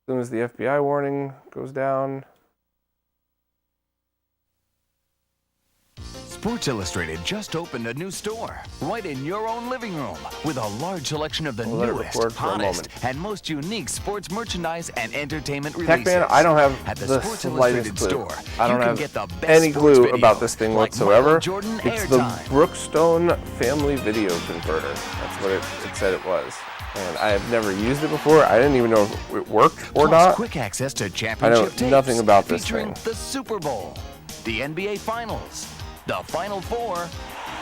[SPEAKER 1] soon as the FBI warning goes down.
[SPEAKER 2] Sports Illustrated just opened a new store right in your own living room with a large selection of the newest, hottest, and most unique sports merchandise and entertainment releases.
[SPEAKER 1] Techman, I don't have
[SPEAKER 2] at the
[SPEAKER 1] the
[SPEAKER 2] Sports
[SPEAKER 1] slightest clue.
[SPEAKER 2] Store,
[SPEAKER 1] I don't have
[SPEAKER 2] get the best
[SPEAKER 1] any clue
[SPEAKER 2] video,
[SPEAKER 1] about this thing
[SPEAKER 2] like
[SPEAKER 1] whatsoever.
[SPEAKER 2] Jordan
[SPEAKER 1] It's
[SPEAKER 2] Airtime.
[SPEAKER 1] the Brookstone Family Video Converter. That's what it said it was. And I have never used it before. I didn't even know if it worked or
[SPEAKER 2] Plus,
[SPEAKER 1] not.
[SPEAKER 2] quick access to
[SPEAKER 1] I
[SPEAKER 2] championship
[SPEAKER 1] know
[SPEAKER 2] tapes
[SPEAKER 1] nothing about this
[SPEAKER 2] featuring
[SPEAKER 1] thing.
[SPEAKER 2] the Super Bowl, the NBA Finals, the Final Four,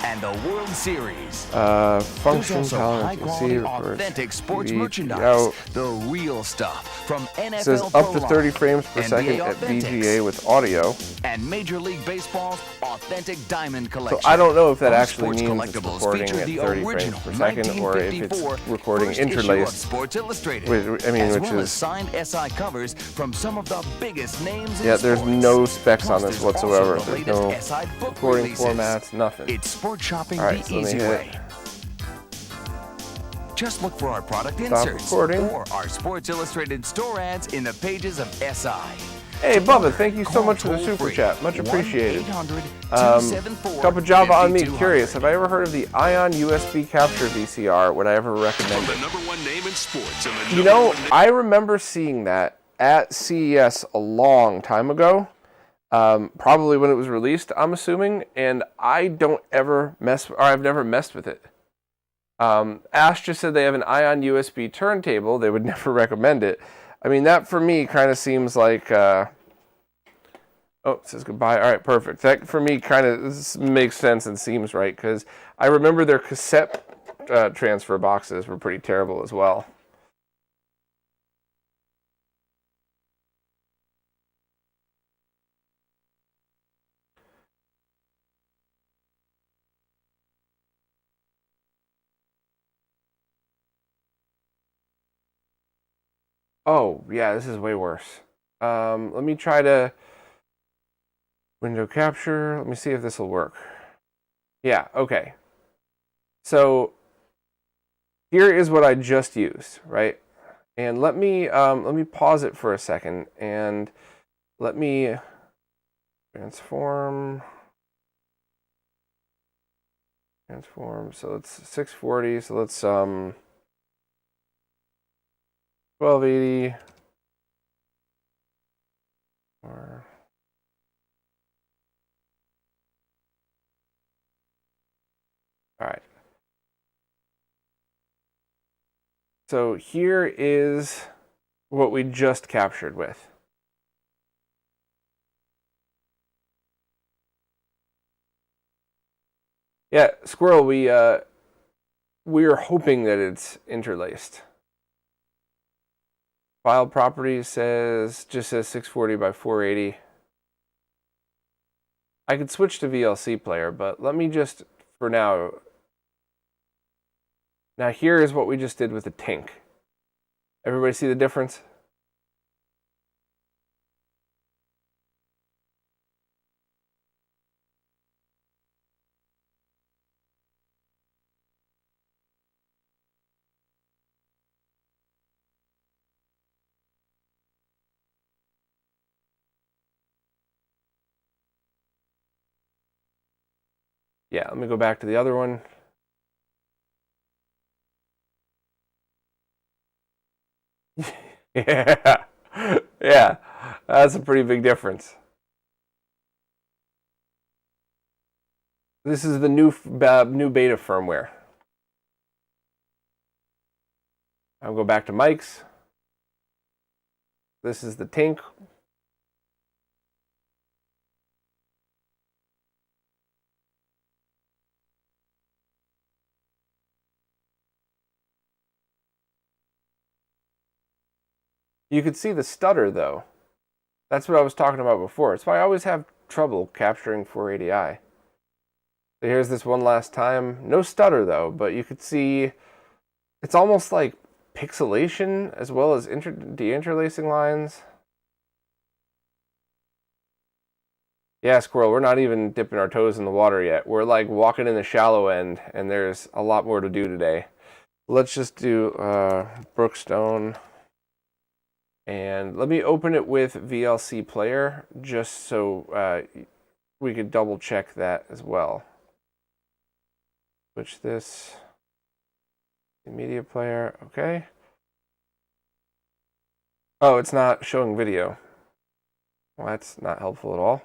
[SPEAKER 2] and the World Series.
[SPEAKER 1] Function
[SPEAKER 2] There's also
[SPEAKER 1] tolerance.
[SPEAKER 2] high-quality, authentic sports
[SPEAKER 1] TV,
[SPEAKER 2] merchandise. The real stuff from NFL
[SPEAKER 1] It says up to
[SPEAKER 2] Pro
[SPEAKER 1] 30
[SPEAKER 2] Line,
[SPEAKER 1] frames per second
[SPEAKER 2] NBA
[SPEAKER 1] at
[SPEAKER 2] Authentics,
[SPEAKER 1] VGA with audio.
[SPEAKER 2] and Major League Baseball's authentic diamond
[SPEAKER 1] So
[SPEAKER 2] collection.
[SPEAKER 1] I don't know if that
[SPEAKER 2] All
[SPEAKER 1] actually
[SPEAKER 2] sports
[SPEAKER 1] means it's
[SPEAKER 2] collectibles
[SPEAKER 1] recording
[SPEAKER 2] feature
[SPEAKER 1] at
[SPEAKER 2] the
[SPEAKER 1] 30 frames
[SPEAKER 2] original
[SPEAKER 1] per second or if it's
[SPEAKER 2] 1954
[SPEAKER 1] recording
[SPEAKER 2] first issue of
[SPEAKER 1] interlaced.
[SPEAKER 2] Sports Illustrated,
[SPEAKER 1] Which, I mean,
[SPEAKER 2] as
[SPEAKER 1] which
[SPEAKER 2] well as
[SPEAKER 1] is
[SPEAKER 2] signed SI covers from some of the biggest names in
[SPEAKER 1] yeah. There's
[SPEAKER 2] sports.
[SPEAKER 1] no specs
[SPEAKER 2] Plus,
[SPEAKER 1] on this
[SPEAKER 2] there's also
[SPEAKER 1] whatsoever.
[SPEAKER 2] the
[SPEAKER 1] There's
[SPEAKER 2] latest
[SPEAKER 1] no
[SPEAKER 2] SI book
[SPEAKER 1] recording
[SPEAKER 2] releases.
[SPEAKER 1] formats. Nothing.
[SPEAKER 2] It's sports shopping
[SPEAKER 1] All right,
[SPEAKER 2] the
[SPEAKER 1] so let me
[SPEAKER 2] easy
[SPEAKER 1] hit
[SPEAKER 2] way. Just look for our product
[SPEAKER 1] Stop
[SPEAKER 2] inserts
[SPEAKER 1] recording.
[SPEAKER 2] or our Sports Illustrated store ads in the pages of SI.
[SPEAKER 1] Hey, Bubba, thank you so
[SPEAKER 2] Call
[SPEAKER 1] much for the super
[SPEAKER 2] toll-free
[SPEAKER 1] chat. Much appreciated.
[SPEAKER 2] 1-800-274-5200.
[SPEAKER 1] Cup of Java on me. Curious, have I ever heard of the Ion USB Capture VCR? Would I ever recommend
[SPEAKER 3] The
[SPEAKER 1] it?
[SPEAKER 3] #1 name in sports and the
[SPEAKER 1] You know, I remember seeing that at CES a long time ago. Probably when it was released, I'm assuming, and I don't ever I've never messed with it. Ash just said they have an Ion USB turntable. They would never recommend it. I mean, that for me kind of seems like, oh, it says goodbye. All right, perfect. That for me kind of makes sense and seems right, because I remember their cassette transfer boxes were pretty terrible as well. Oh, yeah, this is way worse. Let me try to window capture. Let me see if this will work. Yeah, okay. So here is what I just used, right? And let me pause it for a second and let me transform. So it's 640. So let's 1280. Or all right. So here is what we just captured with. Yeah, Squirrel, we are hoping that it's interlaced. File properties just says 640 by 480. I could switch to VLC player, but let me just, for now. Now here is what we just did with the TINK. Everybody see the difference? Yeah, let me go back to the other one. Yeah, yeah, that's a pretty big difference. This is the new beta firmware. I'll go back to mics. This is the TINK. You could see the stutter though. That's what I was talking about before. It's why I always have trouble capturing 480i. So here's this one last time. No stutter though, but you could see it's almost like pixelation as well as deinterlacing lines. Yeah, Squirrel, we're not even dipping our toes in the water yet. We're like walking in the shallow end, and there's a lot more to do today. Let's just do Brookstone. And let me open it with VLC Player, just so we could double check that as well. Switch this to media player, okay. Oh, it's not showing video. Well, that's not helpful at all.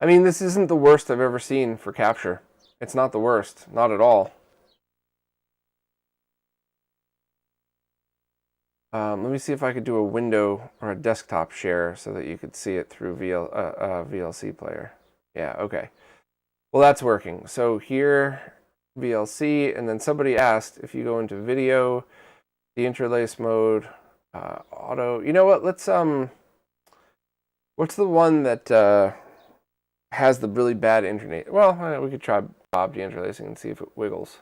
[SPEAKER 1] I mean, this isn't the worst I've ever seen for capture. It's not the worst, not at all. Let me see if I could do a window or a desktop share so that you could see it through VLC player. Yeah, okay. Well, that's working. So here, VLC, and then somebody asked if you go into video, the interlace mode, auto. You know what? Let's what's the one that has the really bad internet? Well, we could try Bob deinterlacing and see if it wiggles.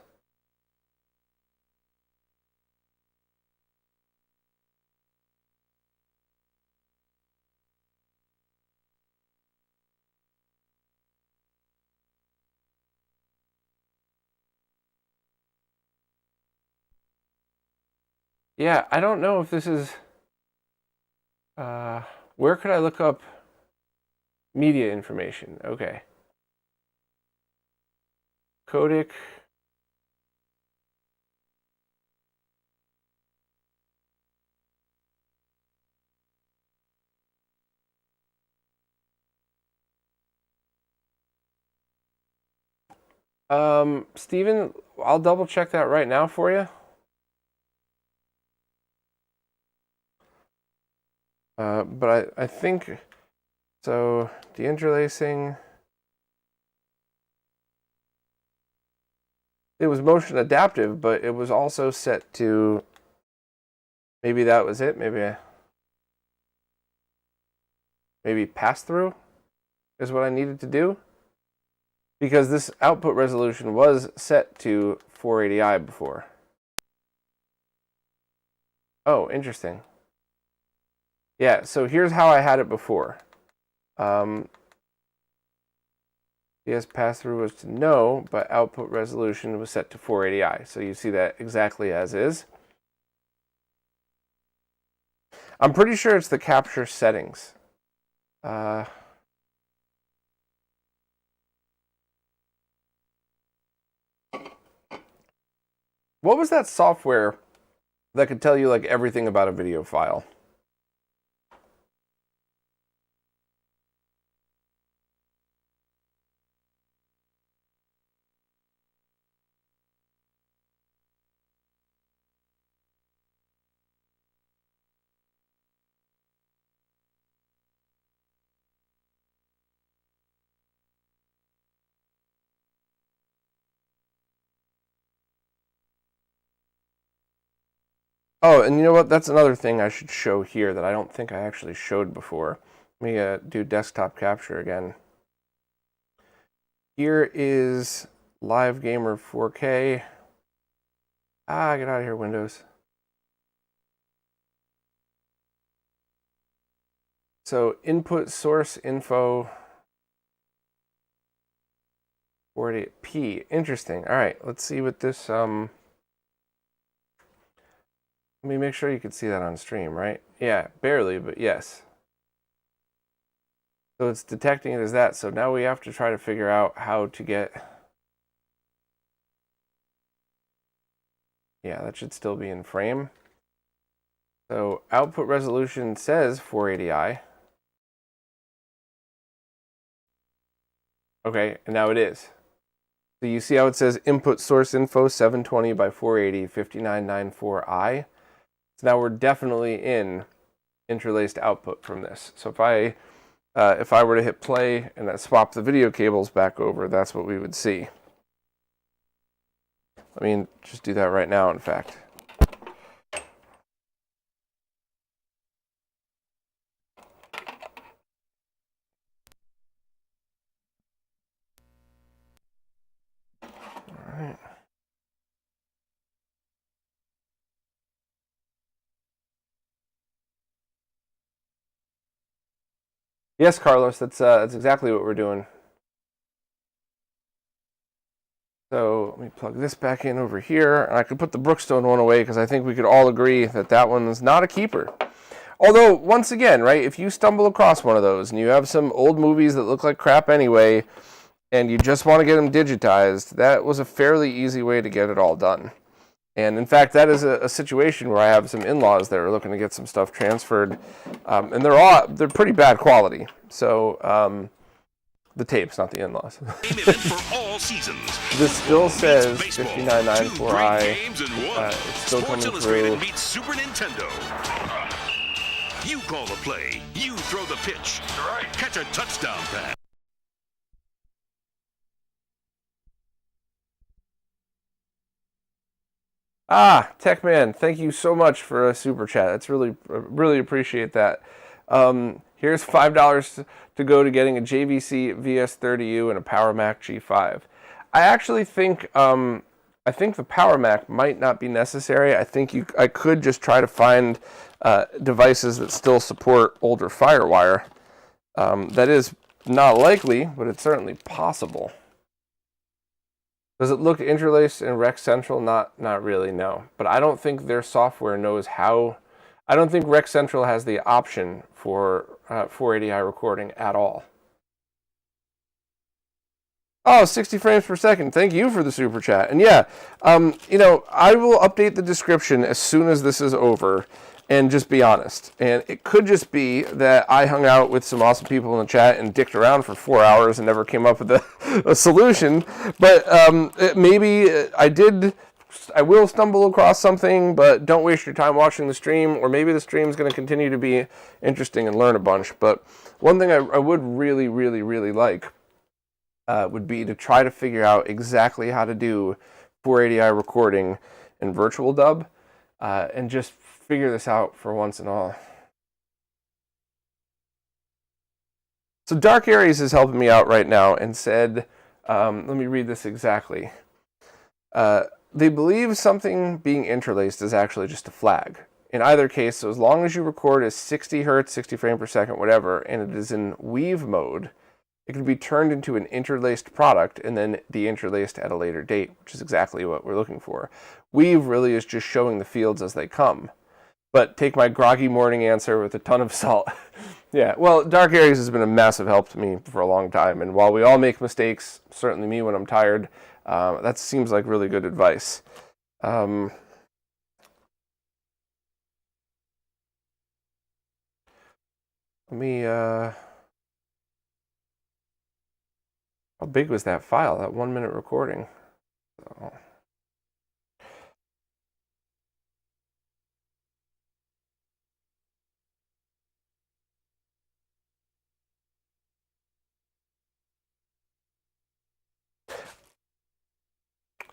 [SPEAKER 1] Yeah, I don't know if this is. Where could I look up media information? Okay. Codec. Steven, I'll double check that right now for you. But I think, so deinterlacing, it was motion adaptive, but it was also set to, maybe that was it, maybe pass through is what I needed to do. Because this output resolution was set to 480i before. Oh, interesting. Yeah, so here's how I had it before. PS pass-through was to no, but output resolution was set to 480i. So you see that exactly as is. I'm pretty sure it's the capture settings. What was that software that could tell you like everything about a video file? Oh, and you know what? That's another thing I should show here that I don't think I actually showed before. Let me do desktop capture again. Here is Live Gamer 4K. Get out of here, Windows. So input source info 48p. Interesting. All right, let's see what this let me make sure you can see that on stream, right? Yeah, barely, but yes. So it's detecting it as that. So now we have to try to figure out how to get... Yeah, that should still be in frame. So output resolution says 480i. Okay, and now it is. So you see how it says input source info 720 by 480 5994i. So now we're definitely in interlaced output from this. So if I were to hit play and I swap the video cables back over, that's what we would see. Let me just do that right now, in fact. All right. Yes, Carlos, that's exactly what we're doing. So let me plug this back in over here. And I could put the Brookstone one away because I think we could all agree that that one's not a keeper. Although, once again, right, if you stumble across one of those and you have some old movies that look like crap anyway, and you just want to get them digitized, that was a fairly easy way to get it all done. And in fact, that is a situation where I have some in-laws that are looking to get some stuff transferred, and they're pretty bad quality. So the tapes, not the in-laws.
[SPEAKER 3] For all seasons.
[SPEAKER 1] This still says 5994i. It's still coming through.
[SPEAKER 3] Meets Super Nintendo. You call the play. You throw the pitch. Right. Catch a touchdown pass.
[SPEAKER 1] TechMan, thank you so much for a super chat. That's really appreciate that. Here's $5 to go to getting a JVC VS30U and a Power Mac G5. I actually think the Power Mac might not be necessary. I think I could just try to find devices that still support older FireWire. That is not likely, but it's certainly possible. Does it look interlaced in Rec Central? Not really, no. But I don't think their software knows how. I don't think Rec Central has the option for 480i recording at all. Oh, 60 frames per second. Thank you for the super chat. And yeah, you know, I will update the description as soon as this is over. And just be honest. And it could just be that I hung out with some awesome people in the chat and dicked around for 4 hours and never came up with a solution. But maybe I will stumble across something, but don't waste your time watching the stream. Or maybe the stream is going to continue to be interesting and learn a bunch. But one thing I would really like would be to try to figure out exactly how to do 480i recording in Virtual Dub and just figure this out for once and all. So Dark Aries is helping me out right now and said, let me read this exactly. They believe something being interlaced is actually just a flag. in either case, so as long as you record as 60 hertz, 60 frames per second, whatever, and it is in weave mode, it can be turned into an interlaced product and then deinterlaced at a later date, which is exactly what we're looking for. Weave really is just showing the fields as they come. But take my groggy morning answer with a ton of salt. Yeah, well, Dark Areas has been a massive help to me for a long time, and while we all make mistakes, certainly me when I'm tired, that seems like really good advice. Let me, how big was that file, that 1 minute recording? So.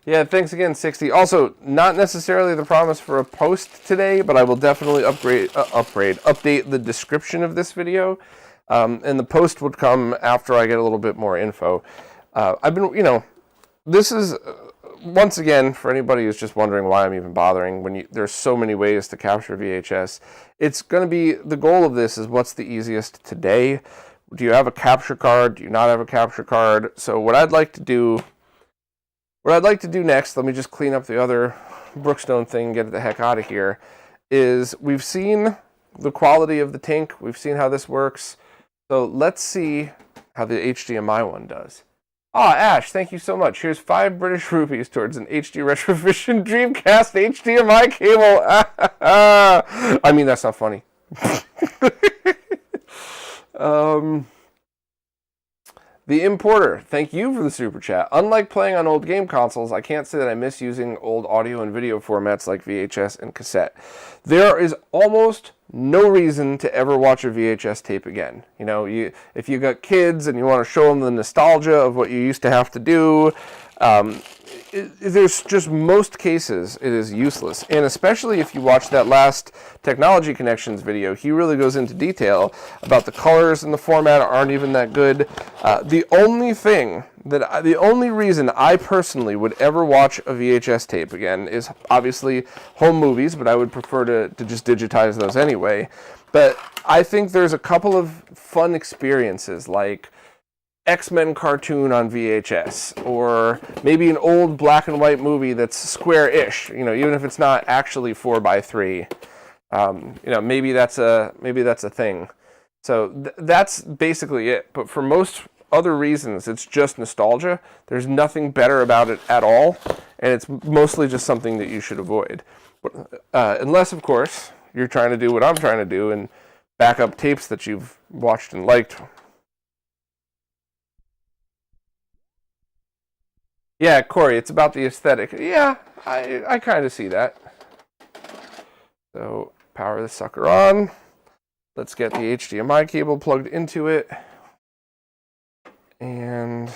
[SPEAKER 1] Yeah, thanks again, 60. Also, not necessarily the promise for a post today, but I will definitely update the description of this video. And the post would come after I get a little bit more info. I've been, this is, once again, for anybody who's just wondering why I'm even bothering, there's so many ways to capture VHS, it's going to be, the goal of this is what's the easiest today. Do you have a capture card? Do you not have a capture card? So what I'd like to do next, let me just clean up the other Brookstone thing and get the heck out of here, is we've seen the quality of the Tink. We've seen how this works. So let's see how the HDMI one does. Ah, Ash, thank you so much. Here's 5 British rupees towards an HD Retrovision Dreamcast HDMI cable. I mean, that's not funny. The Importer, thank you for the super chat. Unlike playing on old game consoles, I can't say that I miss using old audio and video formats like VHS and cassette. There is almost no reason to ever watch a VHS tape again. If you got kids and you want to show them the nostalgia of what you used to have to do, there's just most cases it is useless. And especially if you watch that last Technology Connections video, he really goes into detail about the colors and the format aren't even that good. The only reason I personally would ever watch a VHS tape again is obviously home movies, but I would prefer to just digitize those anyway. But I think there's a couple of fun experiences, like X-Men cartoon on VHS, or maybe an old black and white movie that's square-ish, even if it's not actually 4:3. Maybe that's a thing. So that's basically it. But for most other reasons, it's just nostalgia. There's nothing better about it at all, and it's mostly just something that you should avoid. Unless, of course, you're trying to do what I'm trying to do and back up tapes that you've watched and liked. Yeah, Corey, it's about the aesthetic. Yeah, I kind of see that. So, power this sucker on. Let's get the HDMI cable plugged into it. And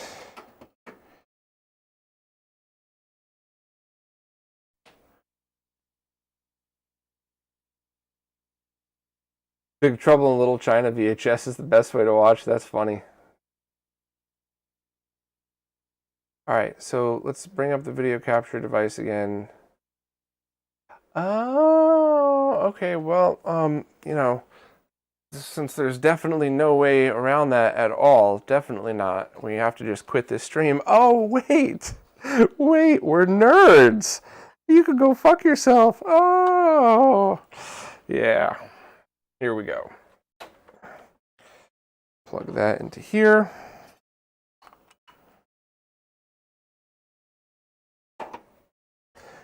[SPEAKER 1] Big Trouble in Little China VHS is the best way to watch. That's funny. Alright, so let's bring up the video capture device again. Oh, okay, well, since there's definitely no way around that at all, definitely not. We have to just quit this stream. Oh, wait, we're nerds. You could go fuck yourself. Oh, yeah. Here we go. Plug that into here.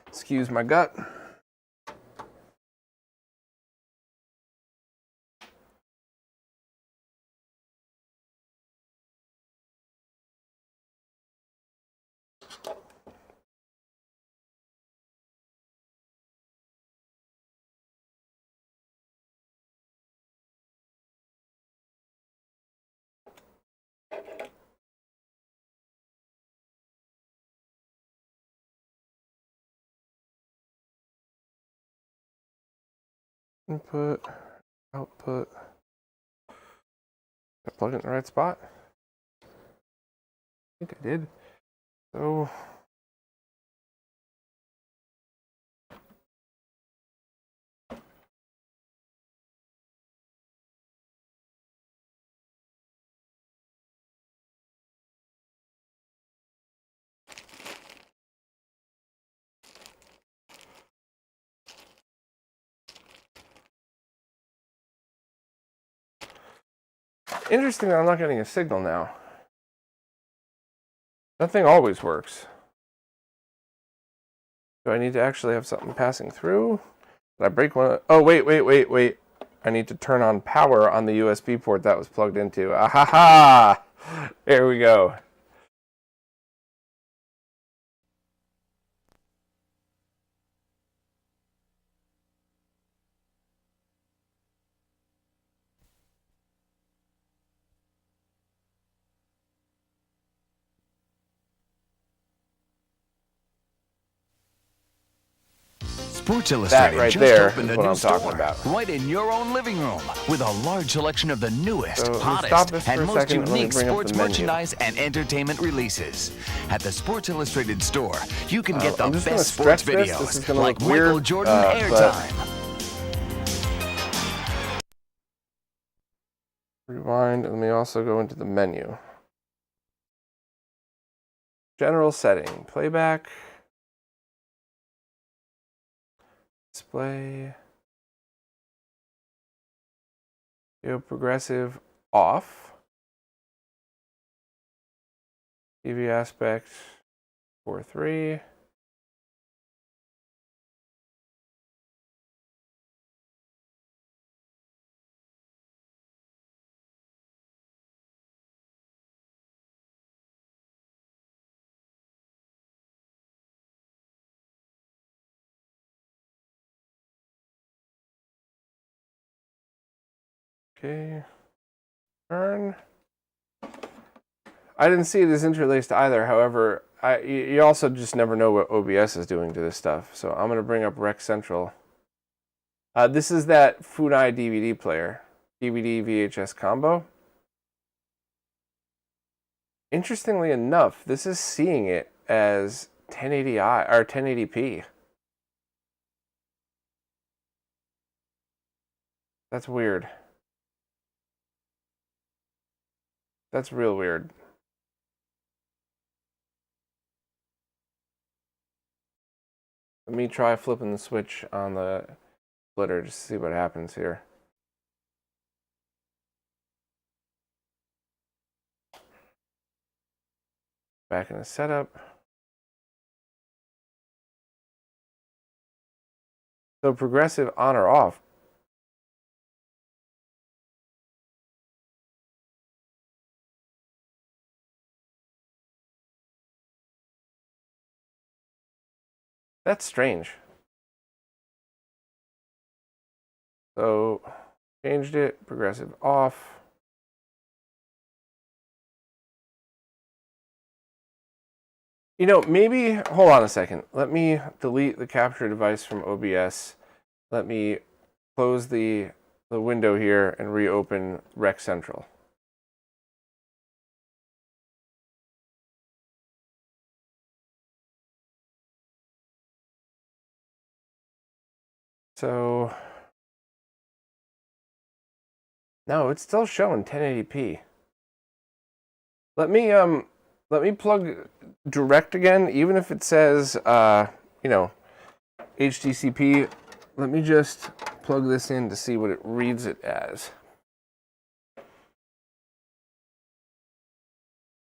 [SPEAKER 1] Excuse my gut. Input, output. Did I plug it in the right spot? I think I did. So Interesting that I'm not getting a signal now. That thing always works. Do I need to actually have something passing through? Did I break one? Oh, wait. I need to turn on power on the USB port that was plugged into. Ahaha! There we go.
[SPEAKER 2] Sports Illustrated
[SPEAKER 1] right
[SPEAKER 2] just
[SPEAKER 1] there
[SPEAKER 2] opened
[SPEAKER 1] is
[SPEAKER 2] a
[SPEAKER 1] what
[SPEAKER 2] new
[SPEAKER 1] I'm talking
[SPEAKER 2] store
[SPEAKER 1] about.
[SPEAKER 2] right in your own living room with a large selection of the newest,
[SPEAKER 1] So,
[SPEAKER 2] hottest, and most unique sports merchandise and entertainment releases. At the Sports Illustrated store, you can get the best sports videos like Michael Jordan Airtime.
[SPEAKER 1] Rewind, and let me also go into the menu. General setting, playback. Display, progressive off, TV aspect 4:3, okay, turn. I didn't see it as interlaced either. However, you also just never know what OBS is doing to this stuff. So I'm going to bring up Rec Central. This is that Funai DVD player, DVD VHS combo. Interestingly enough, this is seeing it as 1080i or 1080p. That's weird. That's real weird. Let me try flipping the switch on the splitter just to see what happens here. Back in the setup. So progressive on or off. That's strange. So changed it, progressive off. You know, maybe, hold on a second. Let me delete the capture device from OBS. Let me close the window here and reopen Rec Central. So, no, it's still showing 1080p. Let me plug direct again, even if it says, you know, HDCP. Let me just plug this in to see what it reads it as.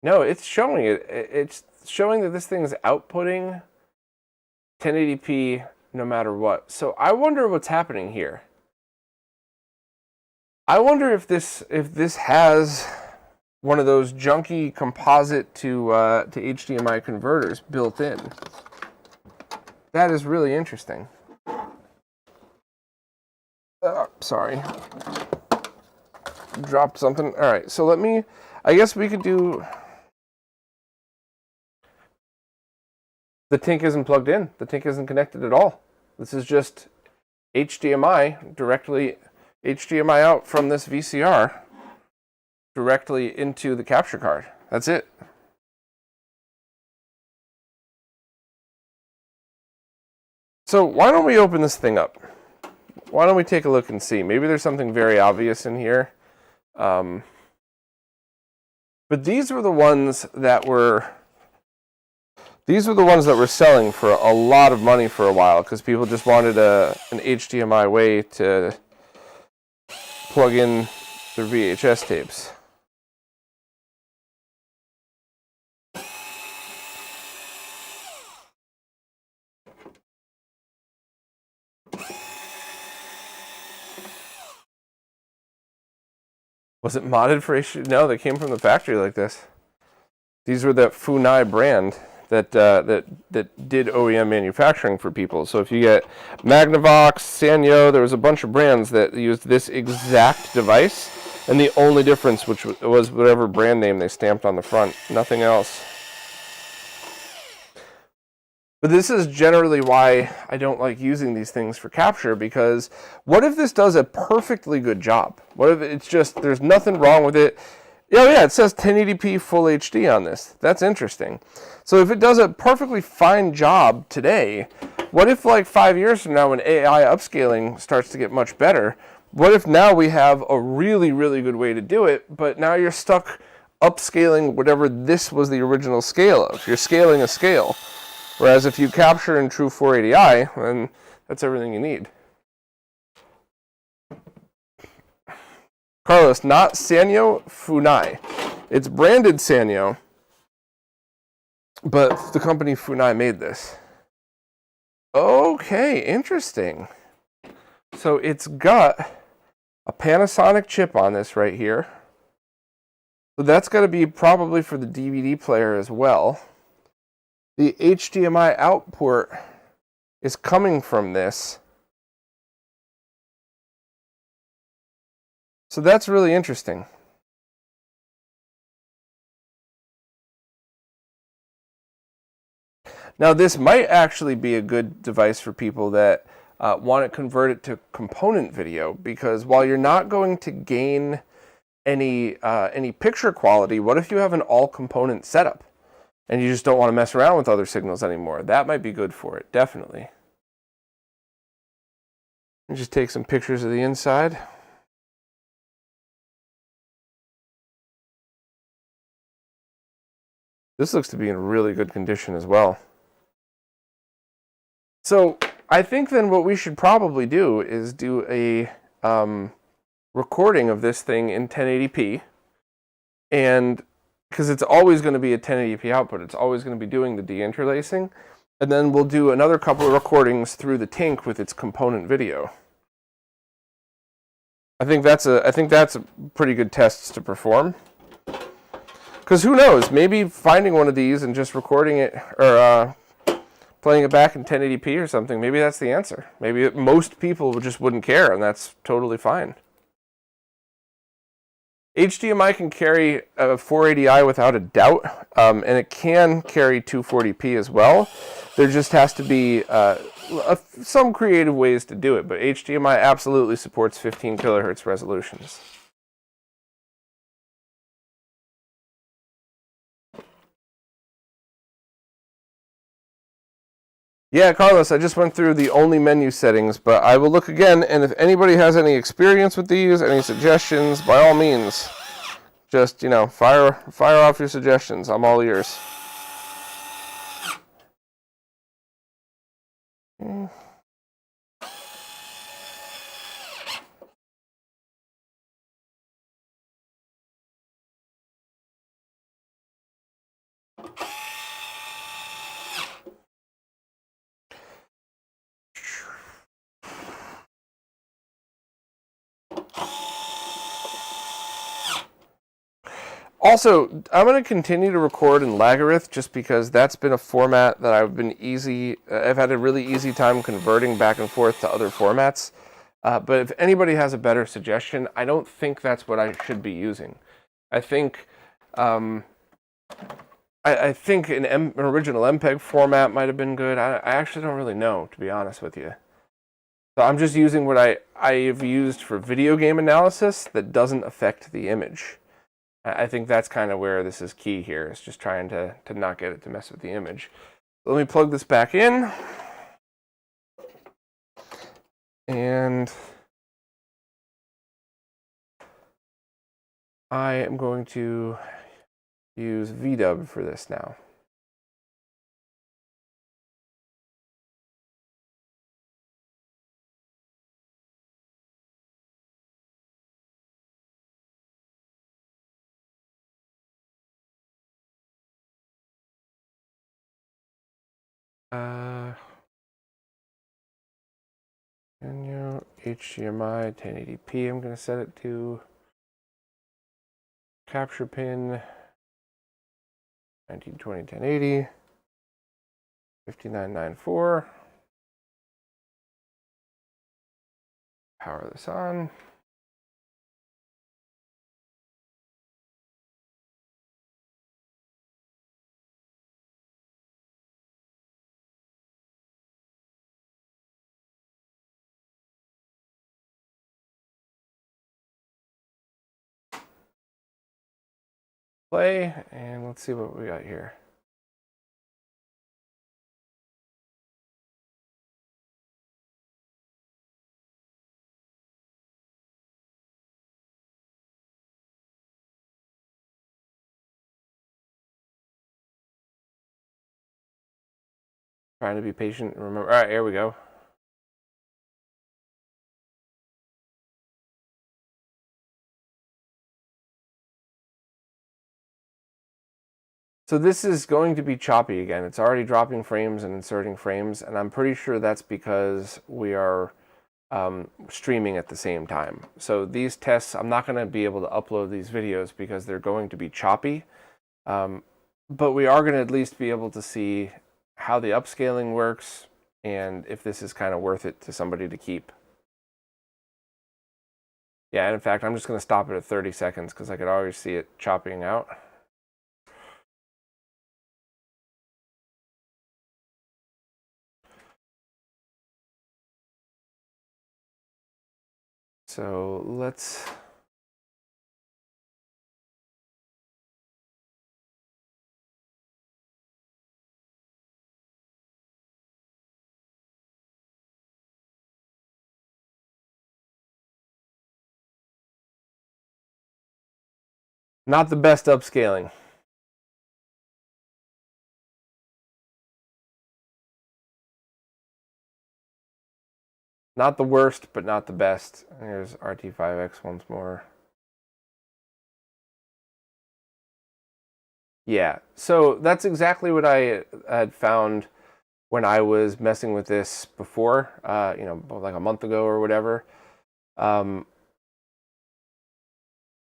[SPEAKER 1] No, it's showing it. It's showing that this thing is outputting 1080p no matter what. So I wonder what's happening here. I wonder if this has one of those junky composite to HDMI converters built in. That is really interesting. Sorry. Dropped something. All right, so let me, I guess we could do, the TINK isn't plugged in. The TINK isn't connected at all. This is just HDMI, directly HDMI out from this VCR directly into the capture card. That's it. So why don't we open this thing up? Why don't we take a look and see? Maybe there's something very obvious in here. But these were the ones that were selling for a lot of money for a while because people just wanted an HDMI way to plug in their VHS tapes. Was it modded for HD? No, they came from the factory like this. These were the Funai brand that did OEM manufacturing for people. So if you get Magnavox, Sanyo, there was a bunch of brands that used this exact device, and the only difference which was whatever brand name they stamped on the front, nothing else. But this is generally why I don't like using these things for capture, because what if this does a perfectly good job? What if it's just, there's nothing wrong with it? Oh yeah, it says 1080p full HD on this. That's interesting. So if it does a perfectly fine job today, what if like 5 years from now when AI upscaling starts to get much better, what if now we have a really, really good way to do it, but now you're stuck upscaling whatever this was the original scale of. You're scaling a scale. Whereas if you capture in true 480i, then that's everything you need. Carlos, not Sanyo, Funai. It's branded Sanyo, but the company Funai made this. Okay, interesting. So it's got a Panasonic chip on this right here. So that's got to be probably for the DVD player as well. The HDMI out port is coming from this. So that's really interesting. Now this might actually be a good device for people that want to convert it to component video, because while you're not going to gain any picture quality, what if you have an all component setup and you just don't want to mess around with other signals anymore? That might be good for it, definitely. And just take some pictures of the inside. This looks to be in really good condition as well. So I think then what we should probably do is do a recording of this thing in 1080p, and because it's always going to be a 1080p output, it's always going to be doing the deinterlacing, and then we'll do another couple of recordings through the TINK with its component video. I think that's a pretty good test to perform. Because who knows, maybe finding one of these and just recording it, or playing it back in 1080p or something, maybe that's the answer. Maybe most people just wouldn't care, and that's totally fine. HDMI can carry a 480i without a doubt, and it can carry 240p as well. There just has to be some creative ways to do it, but HDMI absolutely supports 15 kilohertz resolutions. Yeah, Carlos, I just went through the only menu settings, but I will look again, and if anybody has any experience with these, any suggestions, by all means, just, you know, fire off your suggestions. I'm all ears. Also, I'm going to continue to record in Lagarith just because that's been a format that I've had a really easy time converting back and forth to other formats. But if anybody has a better suggestion, I don't think that's what I should be using. I think I think an original MPEG format might have been good. I actually don't really know, to be honest with you. So I'm just using what I've used for video game analysis that doesn't affect the image. I think that's kind of where this is key here. It's just trying to not get it to mess with the image. So let me plug this back in. And I am going to use VDub for this now. HDMI 1080p I'm going to set it to. capture pin, 1920 1080, 5994. Power this on. Play, and let's see what we got here. Trying to be patient and remember. All right, here we go. So this is going to be choppy again. It's already dropping frames and inserting frames, and I'm pretty sure that's because we are streaming at the same time. So these tests, I'm not going to be able to upload these videos because they're going to be choppy, but we are going to at least be able to see how the upscaling works and if this is kind of worth it to somebody to keep. Yeah, and in fact, I'm just going to stop it at 30 seconds because I could already see it chopping out. So let's not the best upscaling. Not the worst, but not the best. Here's RT5X once more. Yeah, so that's exactly what I had found when I was messing with this before, you know, like a month ago or whatever.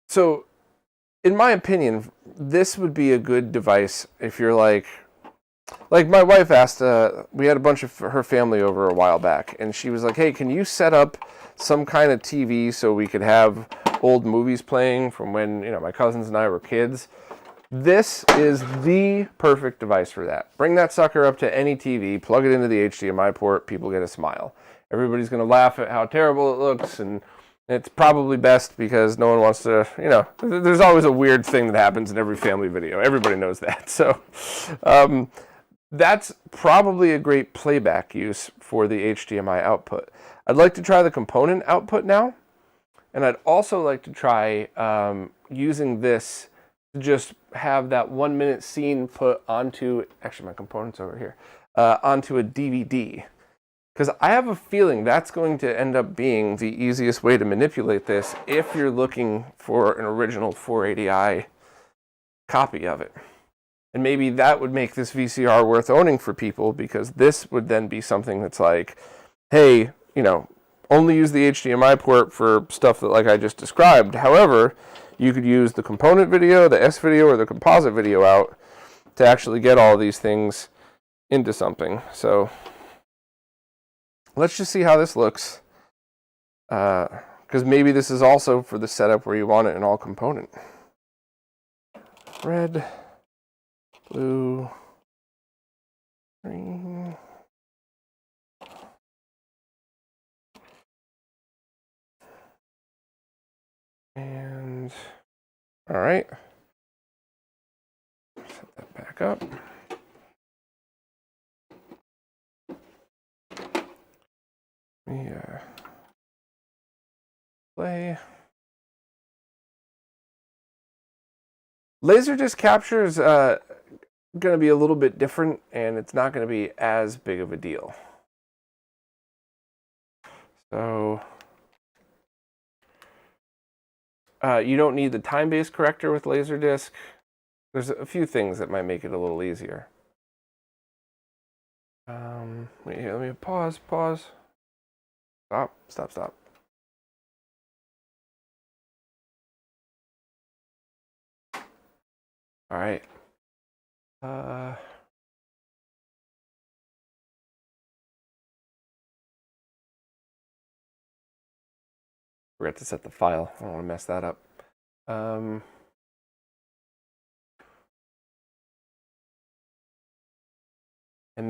[SPEAKER 1] So, in my opinion, this would be a good device if you're like my wife asked, we had a bunch of her family over a while back, and she was like, hey, can you set up some kind of TV so we could have old movies playing from when, you know, my cousins and I were kids? This is the perfect device for that. Bring that sucker up to any TV, plug it into the HDMI port, people get a smile. Everybody's going to laugh at how terrible it looks, and it's probably best because no one wants to, you know, there's always a weird thing that happens in every family video. Everybody knows that. So that's probably a great playback use for the HDMI output. I'd like to try the component output now, and I'd also like to try using this to just have that 1 minute scene put onto, actually my component's over here, onto a DVD. Because I have a feeling that's going to end up being the easiest way to manipulate this if you're looking for an original 480i copy of it. And maybe that would make this VCR worth owning for people, because this would then be something that's like, hey, you know, only use the HDMI port for stuff that like I just described. However, you could use the component video, the S video, or the composite video out to actually get all these things into something. So let's just see how this looks. Because maybe this is also for the setup where you want it in all component. Red, blue, green. And all right, set that back up. Play. Laserdisc capture is going to be a little bit different, and it's not going to be as big of a deal. So you don't need the Time Base Corrector with Laserdisc. There's a few things that might make it a little easier. Wait here, let me pause. Stop. All right. Forgot to set the file. I don't want to mess that up. And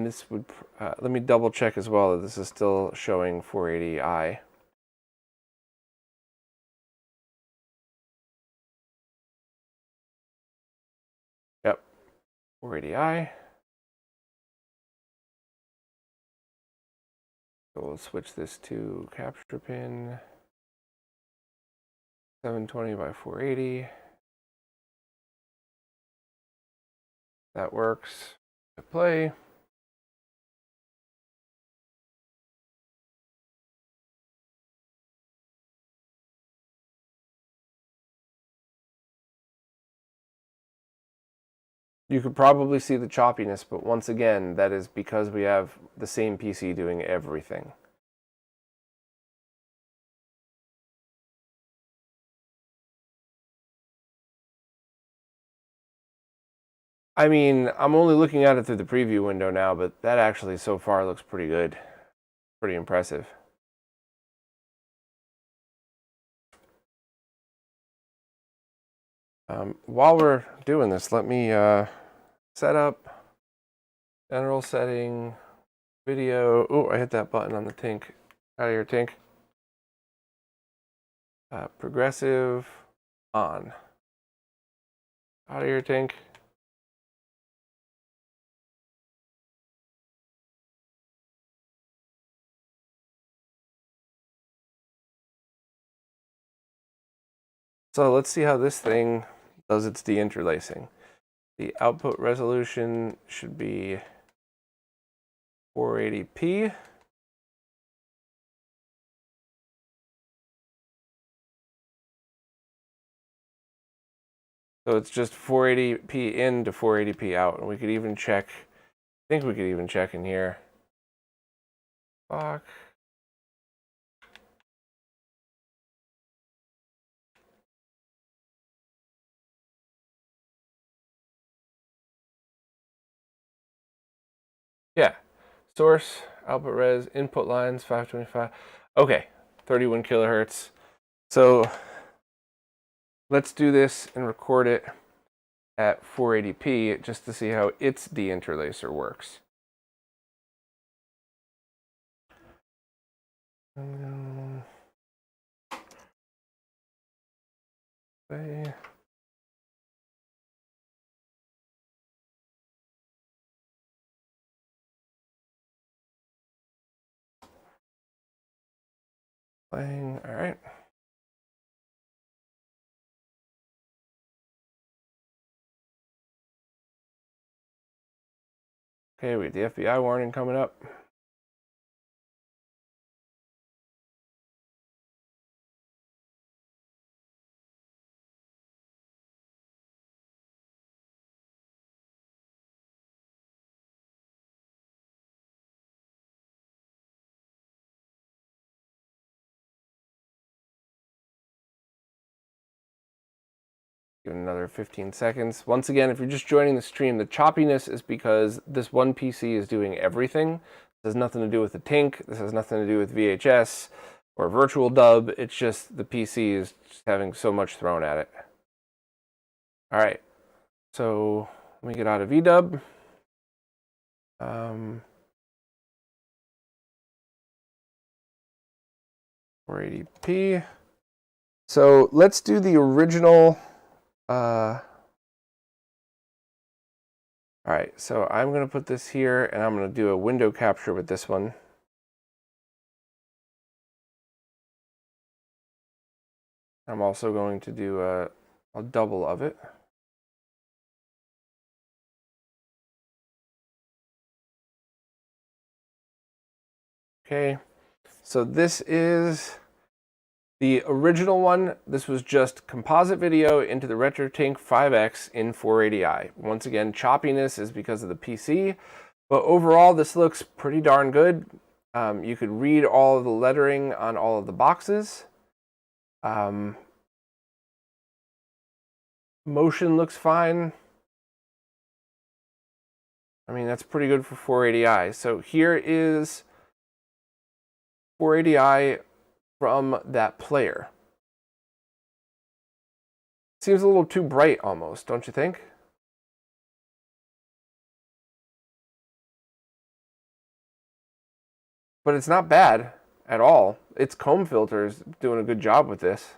[SPEAKER 1] this would, let me double check as well that this is still showing 480i. Yep, 480i. So we'll switch this to capture pin 720 by 480. That works. Play. You could probably see the choppiness, but once again, that is because we have the same PC doing everything. I mean, I'm only looking at it through the preview window now, but that actually so far looks pretty good. Pretty impressive. While we're doing this, let me set up general setting, video. Oh, I hit that button on the Tink. Out of here, Tink. Progressive on. Out of here, Tink. So let's see how this thing does its deinterlacing. The output resolution should be 480p. So it's just 480p in to 480p out. And we could even check, I think we could even check in here. Fuck. Yeah, source, output res, input lines, 525. Okay, 31 kilohertz. So let's do this and record it at 480p just to see how its deinterlacer works. Play. Playing, all right. Okay, we have the FBI warning coming up. Give it another 15 seconds. Once again, if you're just joining the stream, the choppiness is because this one PC is doing everything. This has nothing to do with the Tink. This has nothing to do with VHS or virtual dub. It's just the PC is just having so much thrown at it. All right, so let me get out of VDub. 480p. So let's do the original. All right, so I'm going to put this here, and I'm going to do a window capture with this one. I'm also going to do a double of it. Okay, so this is the original one. This was just composite video into the RetroTINK 5X in 480i. Once again, choppiness is because of the PC, but overall this looks pretty darn good. You could read all of the lettering on all of the boxes. Motion looks fine. I mean, that's pretty good for 480i. So here is 480i from that player. Seems a little too bright almost, don't you think? But it's not bad at all. Its comb filter is doing a good job with this.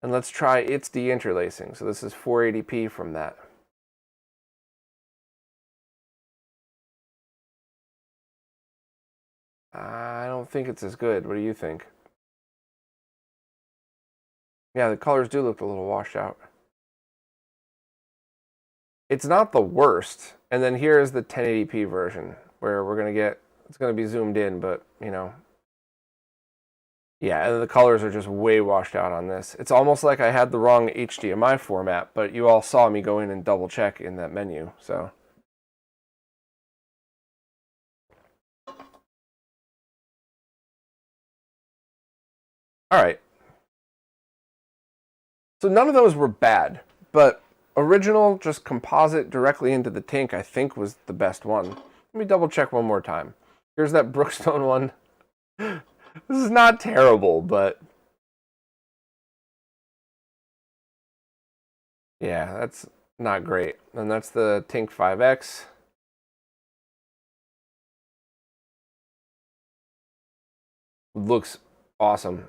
[SPEAKER 1] And let's try its de-interlacing. So this is 480p from that. I don't think it's as good. What do you think? Yeah, the colors do look a little washed out. It's not the worst. And then here is the 1080p version, where we're going to get, it's going to be zoomed in, but, you know. Yeah, and the colors are just way washed out on this. It's almost like I had the wrong HDMI format, but you all saw me go in and double check in that menu, so. All right. So none of those were bad, but original, just composite directly into the Tink, I think was the best one. Let me double check one more time. Here's that Brookstone one. This is not terrible, but yeah, that's not great. And that's the Tink 5X. Looks awesome.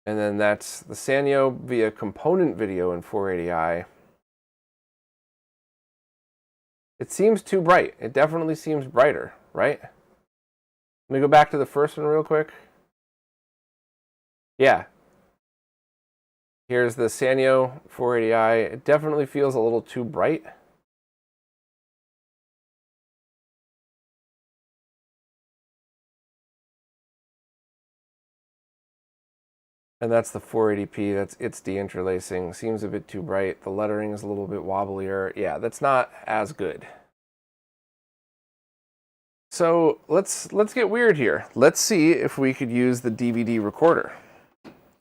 [SPEAKER 1] And then that's the Sanyo via component video in 480i. It seems too bright. It definitely seems brighter, right? Let me go back to the first one real quick. Yeah. Here's the Sanyo 480i. It definitely feels a little too bright. And that's the 480p. That's its de-interlacing. Seems a bit too bright. The lettering is a little bit wobblier. Yeah, that's not as good. So let's get weird here. Let's see if we could use the DVD recorder.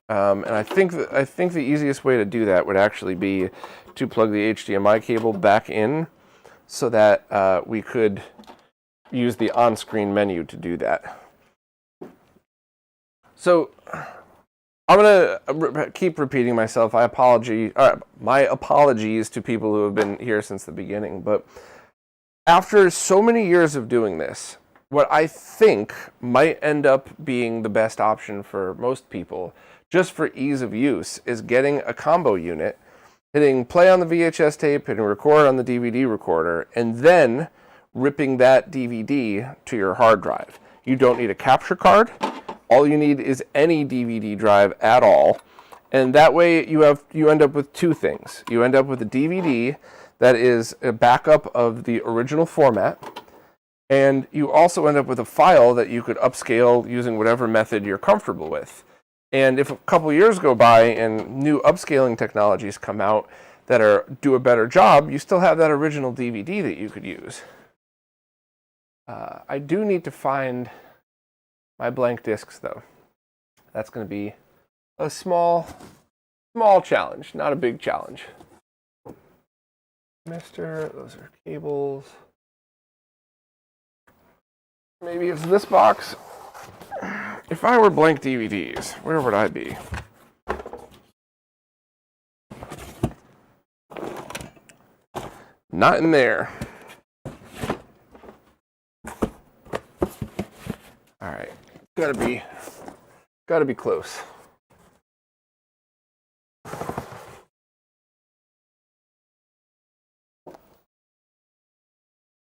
[SPEAKER 1] And I think the easiest way to do that would actually be to plug the HDMI cable back in, so that we could use the on-screen menu to do that. So I'm gonna keep repeating myself. My apologies to people who have been here since the beginning, but after so many years of doing this, what I think might end up being the best option for most people, just for ease of use, is getting a combo unit, hitting play on the VHS tape, hitting record on the DVD recorder, and then ripping that DVD to your hard drive. You don't need a capture card. All you need is any DVD drive at all. And that way you end up with two things. You end up with a DVD that is a backup of the original format, and you also end up with a file that you could upscale using whatever method you're comfortable with. And if a couple years go by and new upscaling technologies come out that do a better job, you still have that original DVD that you could use. I do need to find my blank discs, though. That's going to be a small challenge, not a big challenge. Those are cables. Maybe it's this box. If I were blank DVDs, where would I be? Not in there. All right, gotta be close.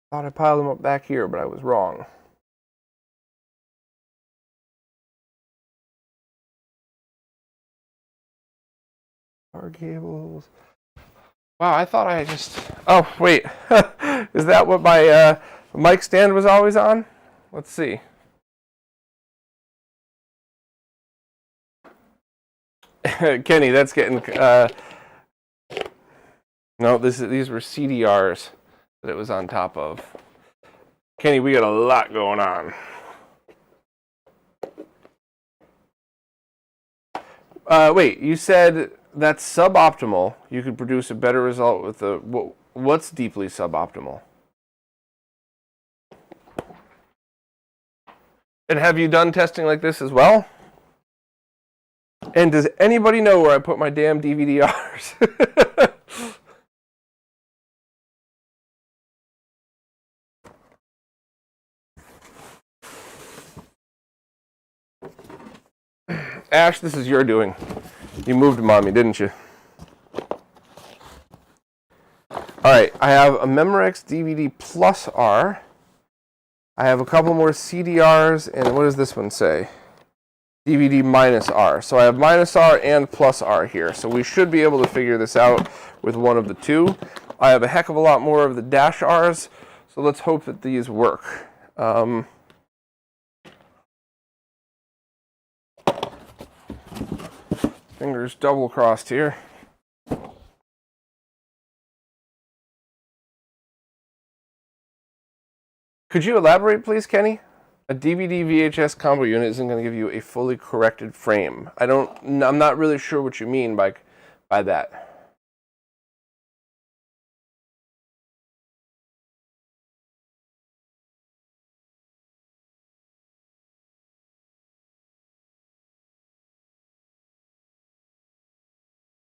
[SPEAKER 1] Thought I piled them up back here, but I was wrong. Power cables. Wow, I thought I just... Oh, wait. Is that what my mic stand was always on? Let's see. Kenny, that's getting... No, these were CDRs that it was on top of. Kenny, we got a lot going on. Wait, you said that's suboptimal. You could produce a better result with the... What What's deeply suboptimal? And have you done testing like this as well? And does anybody know where I put my damn DVD-Rs? Ash, this is your doing. You moved them on me, didn't you? Alright, I have a Memorex DVD plus R. I have a couple more CDRs, and what does this one say? DVD minus R. So I have minus R and plus R here. So we should be able to figure this out with one of the two. I have a heck of a lot more of the dash Rs, so let's hope that these work. Fingers double crossed here. Could you elaborate, please, Kenny? A DVD VHS combo unit isn't going to give you a fully corrected frame. I'm not really sure what you mean by that.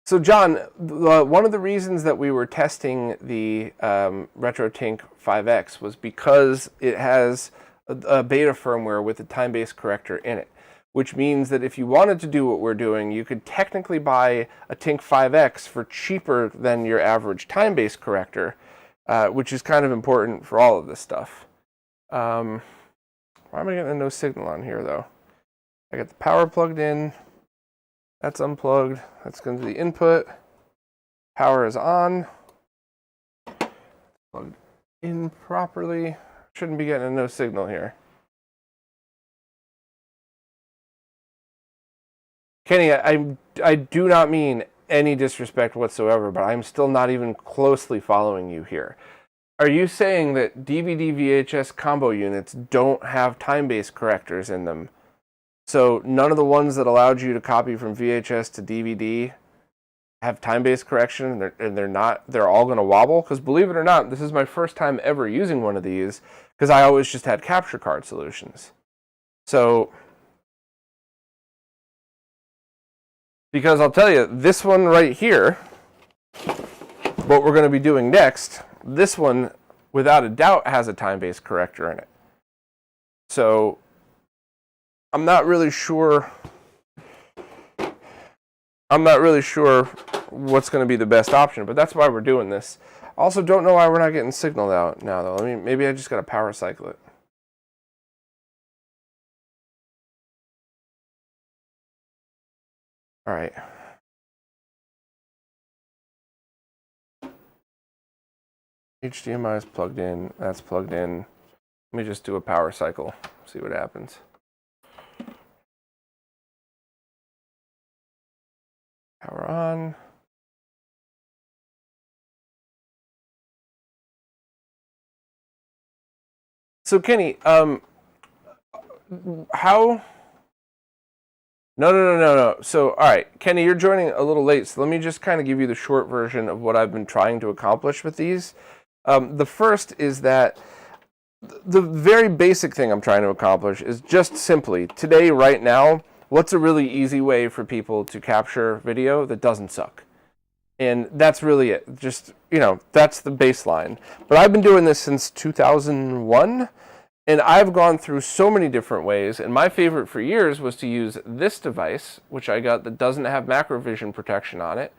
[SPEAKER 1] So John, one of the reasons that we were testing the RetroTINK 5X was because it has a beta firmware with a Time Base Corrector in it, which means that if you wanted to do what we're doing, you could technically buy a TINK 5X for cheaper than your average Time Base Corrector, which is kind of important for all of this stuff. Why am I getting a no signal on here, though? I got the power plugged in. That's unplugged. That's going to the input. Power is on. Plugged in properly. Shouldn't be getting a no signal here. Kenny, I do not mean any disrespect whatsoever, but I'm still not even closely following you here. Are you saying that DVD VHS combo units don't have time base correctors in them? So none of the ones that allowed you to copy from VHS to DVD have time-based correction, and they're all going to wobble? Because believe it or not, this is my first time ever using one of these, because I always just had capture card solutions. So, because I'll tell you, this one right here, what we're going to be doing next, this one, without a doubt, has a time-based corrector in it. So I'm not really sure what's going to be the best option, but that's why we're doing this. I also don't know why we're not getting signal out now, though. I mean, maybe I just got to power cycle it. All right. HDMI is plugged in. That's plugged in. Let me just do a power cycle, see what happens. Power on. So Kenny, how? No. So, all right, Kenny, you're joining a little late, so let me just kind of give you the short version of what I've been trying to accomplish with these. The first is that the very basic thing I'm trying to accomplish is just simply, today, right now, what's a really easy way for people to capture video that doesn't suck? And that's really it. Just, that's the baseline. But I've been doing this since 2001, and I've gone through so many different ways, and my favorite for years was to use this device, which I got that doesn't have macrovision protection on it.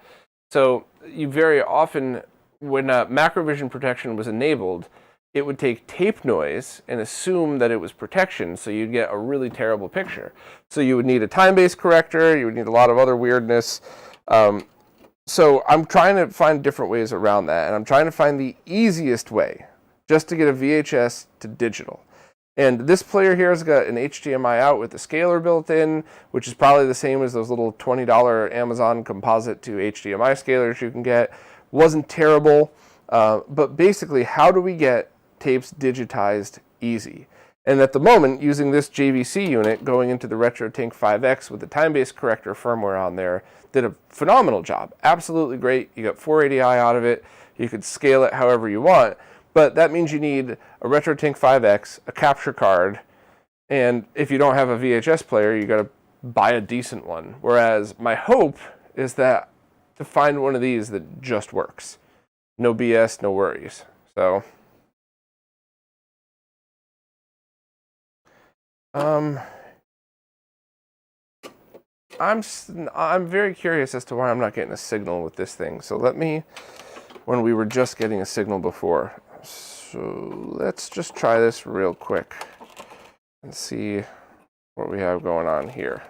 [SPEAKER 1] So you very often, when macrovision protection was enabled, it would take tape noise and assume that it was protection, so you'd get a really terrible picture. So you would need a time-based corrector, you would need a lot of other weirdness. So I'm trying to find different ways around that, and I'm trying to find the easiest way just to get a VHS to digital. And this player here has got an HDMI out with a scaler built in, which is probably the same as those little $20 Amazon composite to HDMI scalers you can get. Wasn't terrible, but basically, how do we get tapes digitized easy? And at the moment, using this JVC unit going into the RetroTINK 5X with the time-based corrector firmware on there, did a phenomenal job. Absolutely great. You got 480i out of it. You could scale it however you want, but that means you need a RetroTINK 5X, a capture card, and if you don't have a VHS player, you got to buy a decent one. Whereas my hope is that to find one of these that just works. No BS, no worries. So, I'm very curious as to why I'm not getting a signal with this thing. So let me, when we were just getting a signal before. So let's just try this real quick and see what we have going on here.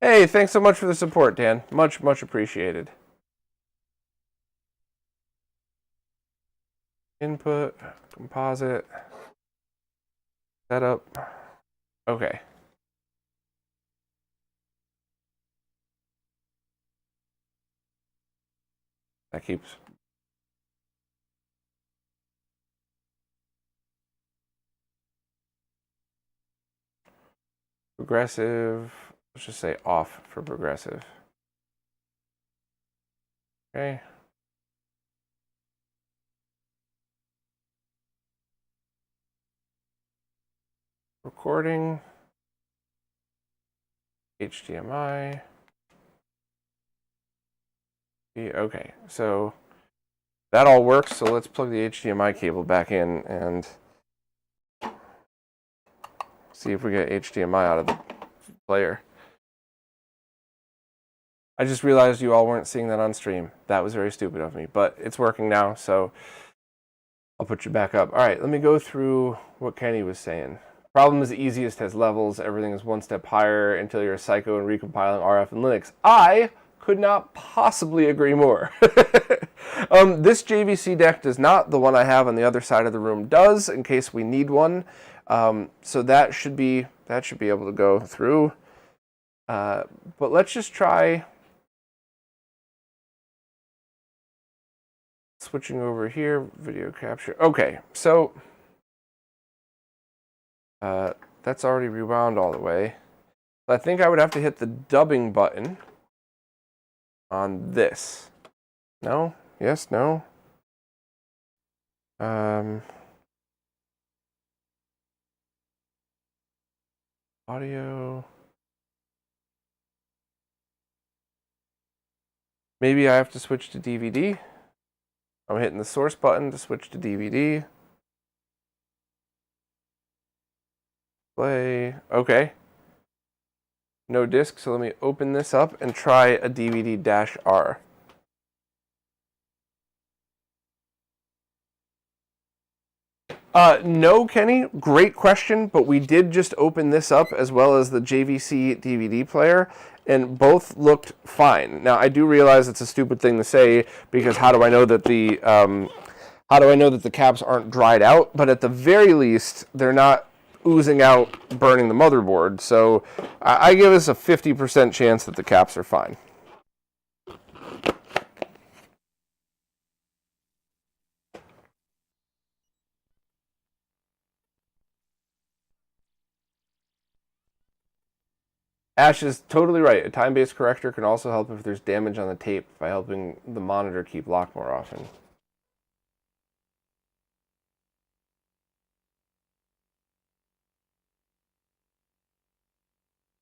[SPEAKER 1] Hey, thanks so much for the support, Dan. Much, much appreciated. Input, composite, setup. Okay. That keeps. Progressive. Let's just say off for progressive. Okay. Recording. HDMI. Okay, so that all works. So let's plug the HDMI cable back in and see if we get HDMI out of the player. I just realized you all weren't seeing that on stream. That was very stupid of me, but it's working now, so I'll put you back up. All right, let me go through what Kenny was saying. Problem is the easiest has levels. Everything is one step higher until you're a psycho and recompiling RF and Linux. I could not possibly agree more. This JVC deck does not. The one I have on the other side of the room does, in case we need one. So that should be able to go through. But let's just try switching over here. Video capture. Okay, so that's already rewound all the way. I think I would have to hit the dubbing button on this. No? Yes? No? Audio. Maybe I have to switch to DVD. I'm hitting the source button to switch to DVD. Play. Okay. No disc, so let me open this up and try a DVD-R. No, Kenny, great question, but we did just open this up as well as the JVC DVD player, and both looked fine. Now, I do realize it's a stupid thing to say, because how do I know that the caps aren't dried out? But at the very least, they're not oozing out, burning the motherboard. So I give us a 50% chance that the caps are fine. Ash is totally right. A Time Base Corrector can also help if there's damage on the tape by helping the monitor keep lock more often.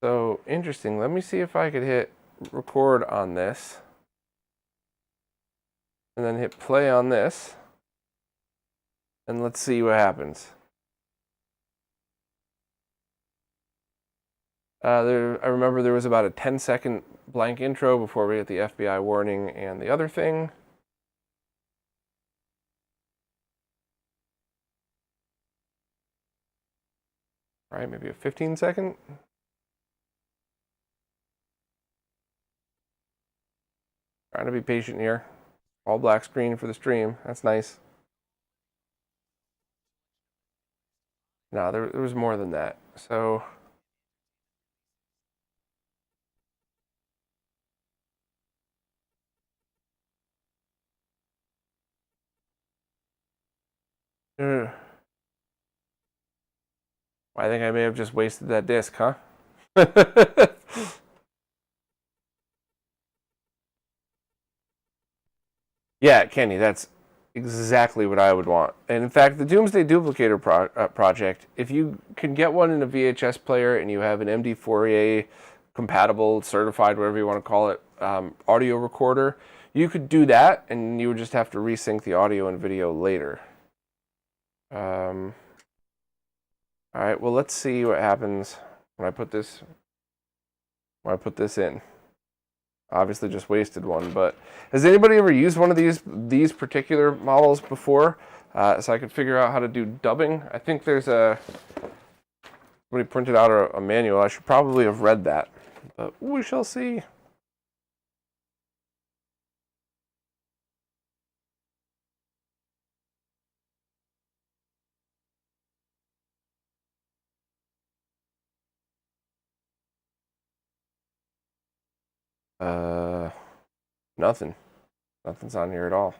[SPEAKER 1] So, interesting. Let me see if I could hit record on this. And then hit play on this. And let's see what happens. I remember there was about a 10-second blank intro before we get the FBI warning and the other thing. All right, maybe a 15-second. Trying to be patient here. All black screen for the stream. That's nice. No, there was more than that. So I think I may have just wasted that disc, huh? Yeah, Kenny, that's exactly what I would want. And in fact, the Doomsday Duplicator project, if you can get one in a VHS player and you have an MD4A compatible, certified, whatever you want to call it, audio recorder, you could do that, and you would just have to resync the audio and video later. All right, well, let's see what happens when I put this in. Obviously just wasted one, but has anybody ever used one of these particular models before? So I could figure out how to do dubbing. I think there's somebody printed out a manual. I should probably have read that, but we shall see. Nothing. Nothing's on here at all.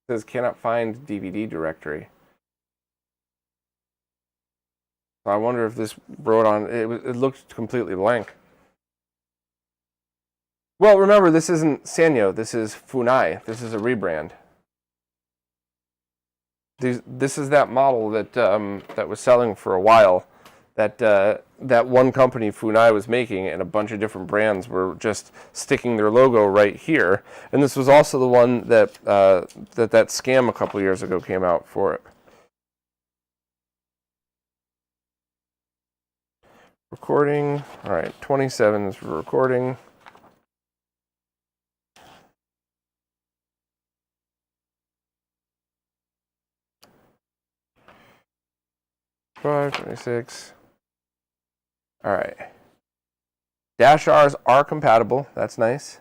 [SPEAKER 1] It says cannot find DVD directory. So I wonder if this wrote on it looked completely blank. Well, remember, this isn't Sanyo. This is Funai. This is a rebrand. This is that model that that was selling for a while. That one company, Funai, was making, and a bunch of different brands were just sticking their logo right here. And this was also the one that that scam a couple years ago came out for it. Recording. All right, 27 is for recording. 26. All right. Dash Rs are compatible. That's nice.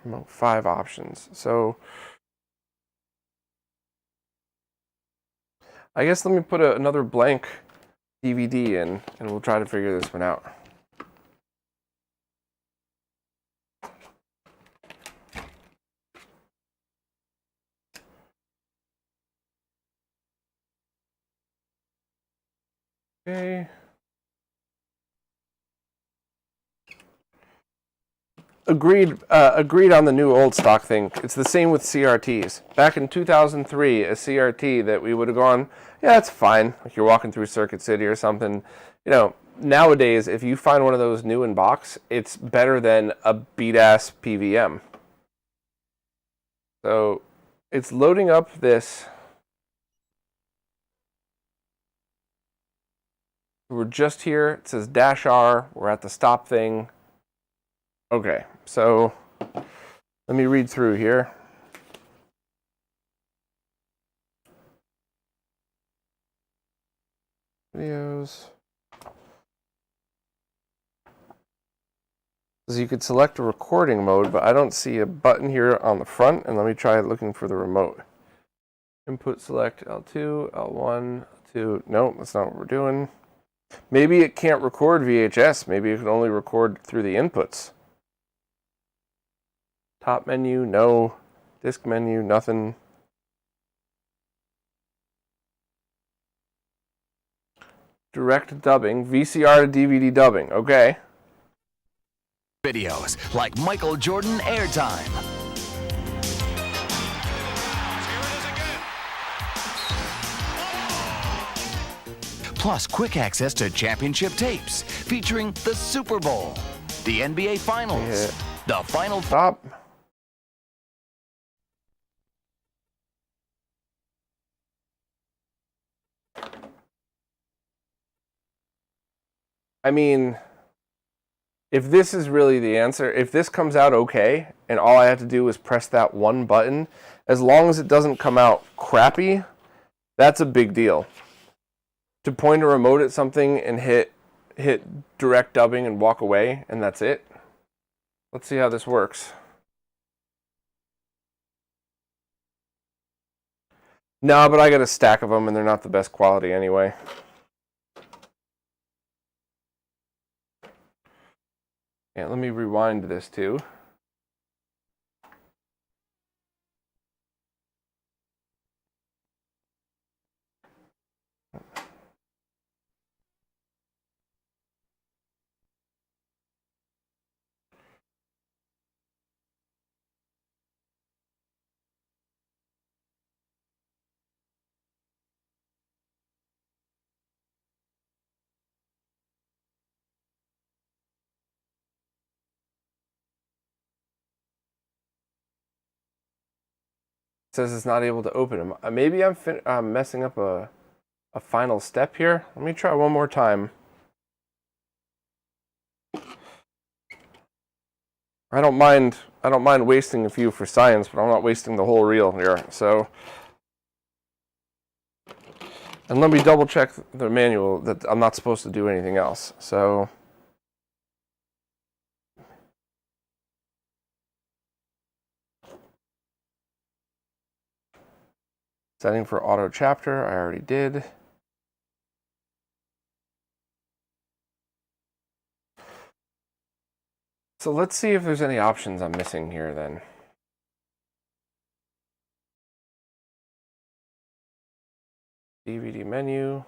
[SPEAKER 1] Remote 5 options. So I guess let me put another blank DVD in, and we'll try to figure this one out. Okay. Agreed on the new old stock thing. It's the same with CRTs. Back in 2003, a CRT that we would have gone, yeah, that's fine. Like you're walking through Circuit City or something. You know, nowadays, if you find one of those new in box, it's better than a beat-ass PVM. So it's loading up this. We're just here. It says dash R. We're at the stop thing. Okay, so let me read through here. Videos. So you could select a recording mode, but I don't see a button here on the front. And let me try looking for the remote. Input select L2, L1, L2. Nope, that's not what we're doing. Maybe it can't record VHS. Maybe it can only record through the inputs. Top menu, no. Disk menu, nothing. Direct dubbing, VCR to DVD dubbing, okay.
[SPEAKER 2] Videos like Michael Jordan Airtime. Plus quick access to championship tapes featuring the Super Bowl, the NBA Finals, the Final
[SPEAKER 1] Stop. I mean, if this is really the answer, if this comes out okay, and all I have to do is press that one button, as long as it doesn't come out crappy, that's a big deal. To point a remote at something and hit direct dubbing and walk away, and that's it. Let's see how this works. No, but I got a stack of them, and they're not the best quality anyway. Yeah, let me rewind this too. It says it's not able to open them. Maybe I'm messing up a final step here. Let me try one more time. I don't mind wasting a few for science, but I'm not wasting the whole reel here. So, and let me double check the manual that I'm not supposed to do anything else. So, setting for auto chapter, I already did. So let's see if there's any options I'm missing here then. DVD menu.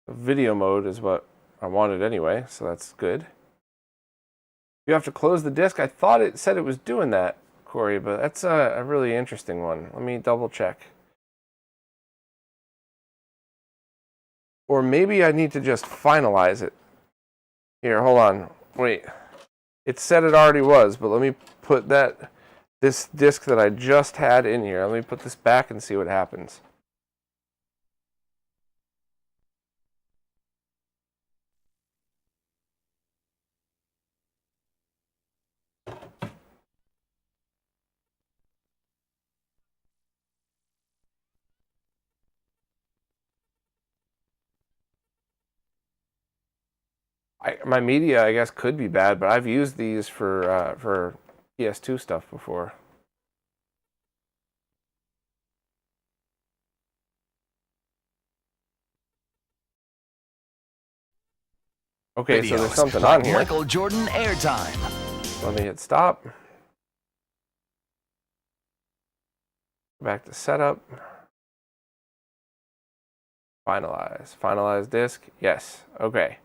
[SPEAKER 1] Video mode is what I wanted anyway, so that's good. You have to close the disk. I thought it said it was doing that, Corey, but that's a really interesting one. Let me double check. Or maybe I need to just finalize it. Here, hold on. Wait. It said it already was, but let me put this disk that I just had in here. Let me put this back and see what happens. My media, I guess, could be bad, but I've used these for PS2 stuff before. Okay, so there's something on here.
[SPEAKER 2] Michael Jordan airtime.
[SPEAKER 1] Let me hit stop. Back to setup. Finalize. Finalize disk. Yes. Okay.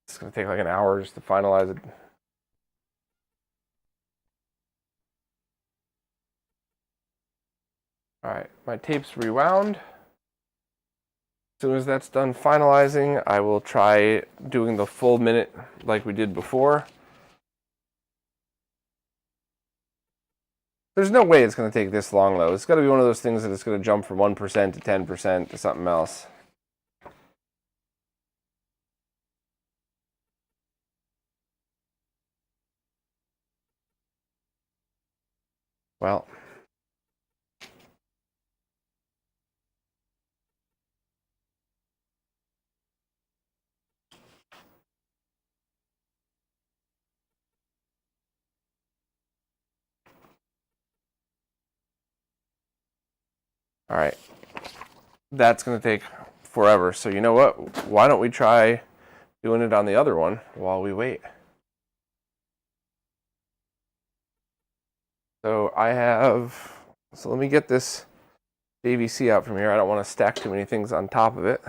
[SPEAKER 1] It's going to take like an hour just to finalize it. All right, my tape's rewound. As soon as that's done finalizing, I will try doing the full minute like we did before. There's no way it's going to take this long, though. It's got to be one of those things that it's going to jump from 1% to 10% to something else. Well, all right. That's going to take forever. So you know what? Why don't we try doing it on the other one while we wait? So so let me get this AVC out from here. I don't want to stack too many things on top of it.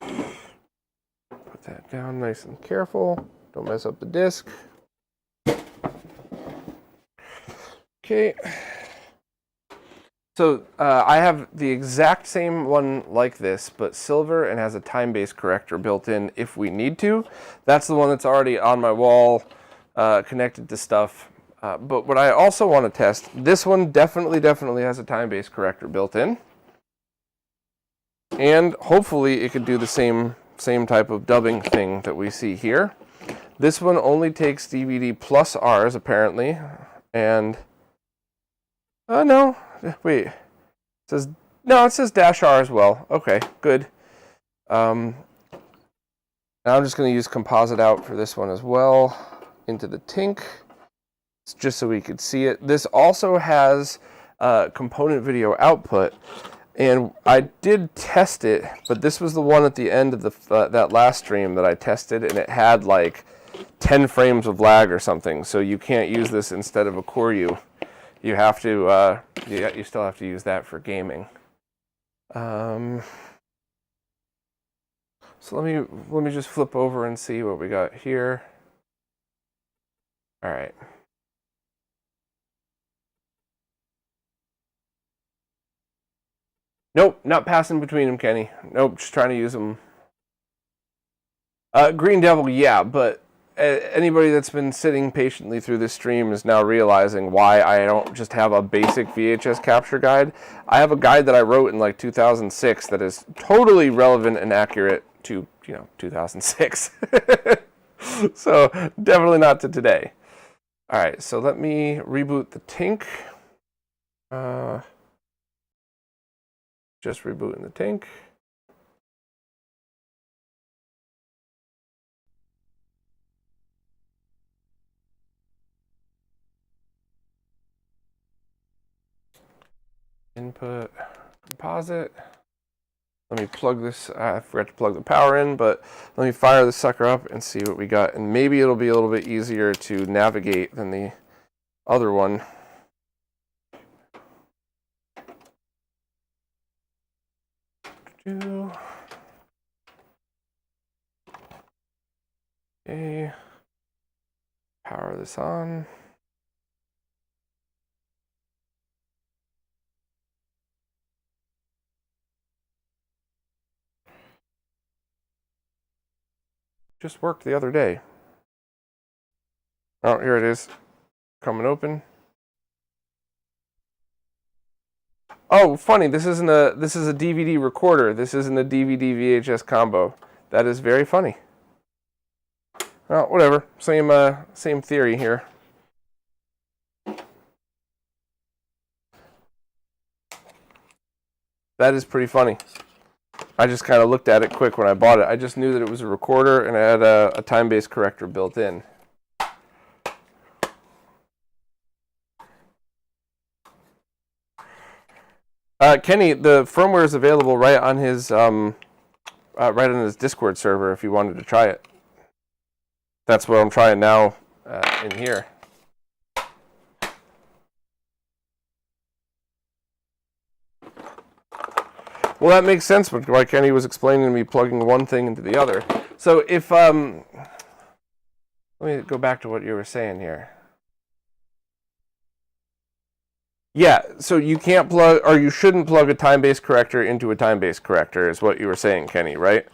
[SPEAKER 1] Put that down nice and careful. Don't mess up the disc. Okay. So I have the exact same one like this, but silver, and has a Time Base Corrector built in if we need to. That's the one that's already on my wall, connected to stuff. But what I also want to test, this one definitely has a Time Base Corrector built in. And hopefully it could do the same type of dubbing thing that we see here. This one only takes DVD plus Rs apparently, And no, wait. It says no. It says -R as well. Okay, good. Now I'm just going to use composite out for this one as well into the TINK, just so we could see it. This also has component video output, and I did test it, but this was the one at the end of the that last stream that I tested, and it had like 10 frames of lag or something. So you can't use this instead of a Koryu. You have to you still have to use that for gaming. So let me just flip over and see what we got here. All right. Nope, not passing between them, Kenny. Nope, just trying to use them. Green Devil, yeah, but anybody that's been sitting patiently through this stream is now realizing why I don't just have a basic VHS capture guide. I have a guide that I wrote in like 2006 that is totally relevant and accurate to, 2006. So definitely not to today. All right, so let me reboot the TINK. Just rebooting the TINK. Input composite. Let me plug this. I forgot to plug the power in, but let me fire this sucker up and see what we got. And maybe it'll be a little bit easier to navigate than the other one. Okay. Power this on. Just worked the other day. Oh, here it is. Coming open. Oh, funny. This is a DVD recorder. This isn't a DVD VHS combo. That is very funny. Well, whatever. Same theory here. That is pretty funny. I just kind of looked at it quick when I bought it. I just knew that it was a recorder and it had a Time Base Corrector built in. Kenny, the firmware is available right on his Discord server if you wanted to try it. That's what I'm trying now in here. Well, that makes sense, but why Kenny was explaining to me plugging one thing into the other. So if, let me go back to what you were saying here. Yeah, so you can't plug, or you shouldn't plug a Time Base Corrector into a Time Base Corrector, is what you were saying, Kenny, right?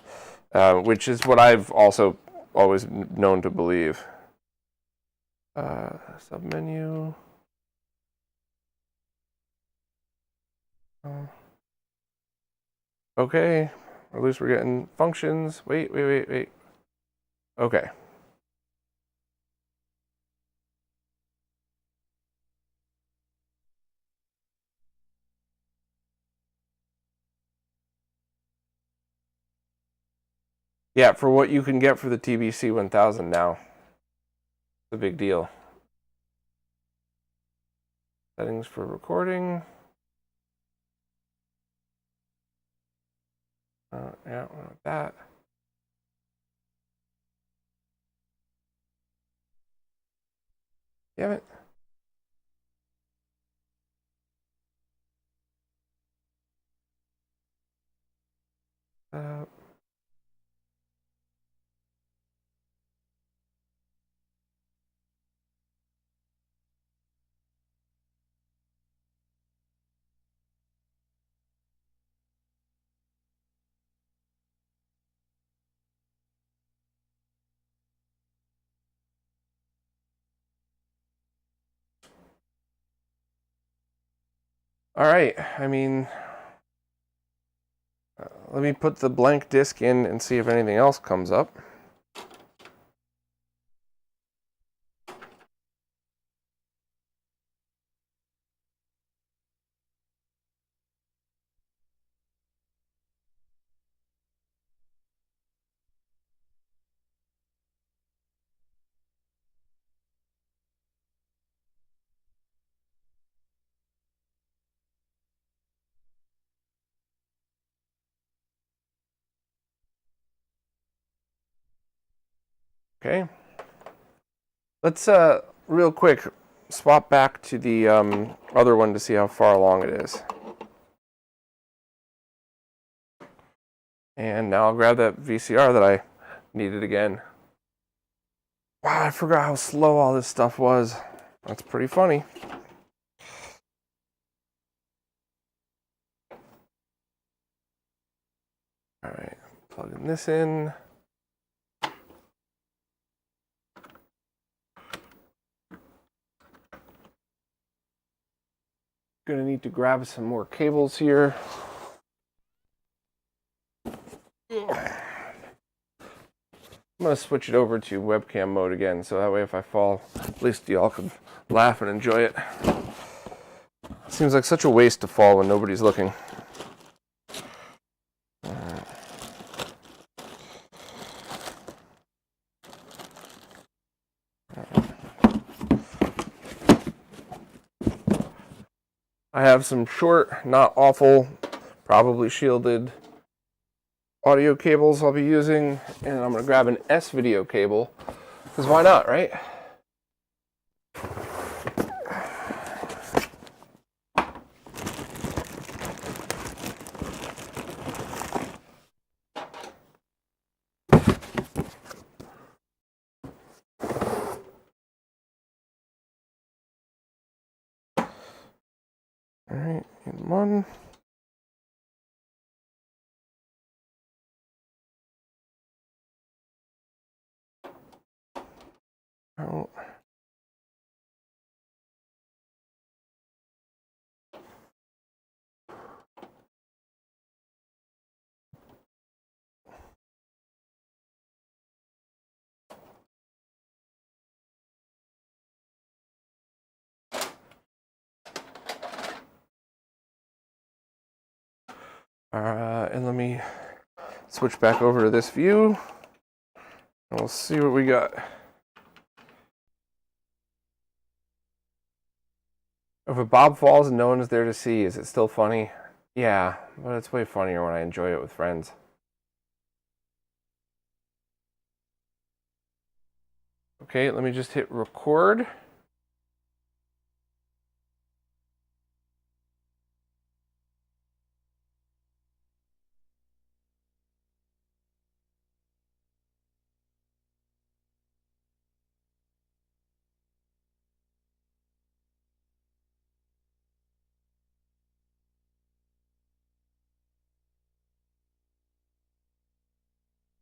[SPEAKER 1] Which is what I've also always known to believe. Submenu. Okay, or at least we're getting functions. Wait. Okay. Yeah, for what you can get for the TBC 1000 now. It's a big deal. Settings for recording. Yeah, like that. Damn it. All right, I mean, let me put the blank disk in and see if anything else comes up. Okay. Let's real quick swap back to the other one to see how far along it is. And now I'll grab that VCR that I needed again. Wow, I forgot how slow all this stuff was. That's pretty funny. All right, plugging this in. Gonna need to grab some more cables here. I'm going to switch it over to webcam mode again, so that way if I fall, at least y'all can laugh and enjoy it. Seems like such a waste to fall when nobody's looking. I have some short, not awful, probably shielded audio cables I'll be using, and I'm going to grab an S-video cable, because why not, right? All right, in one. Oh. And let me switch back over to this view, and we'll see what we got. If a Bob falls and no one is there to see, is it still funny? Yeah, but it's way funnier when I enjoy it with friends. Okay, let me just hit record.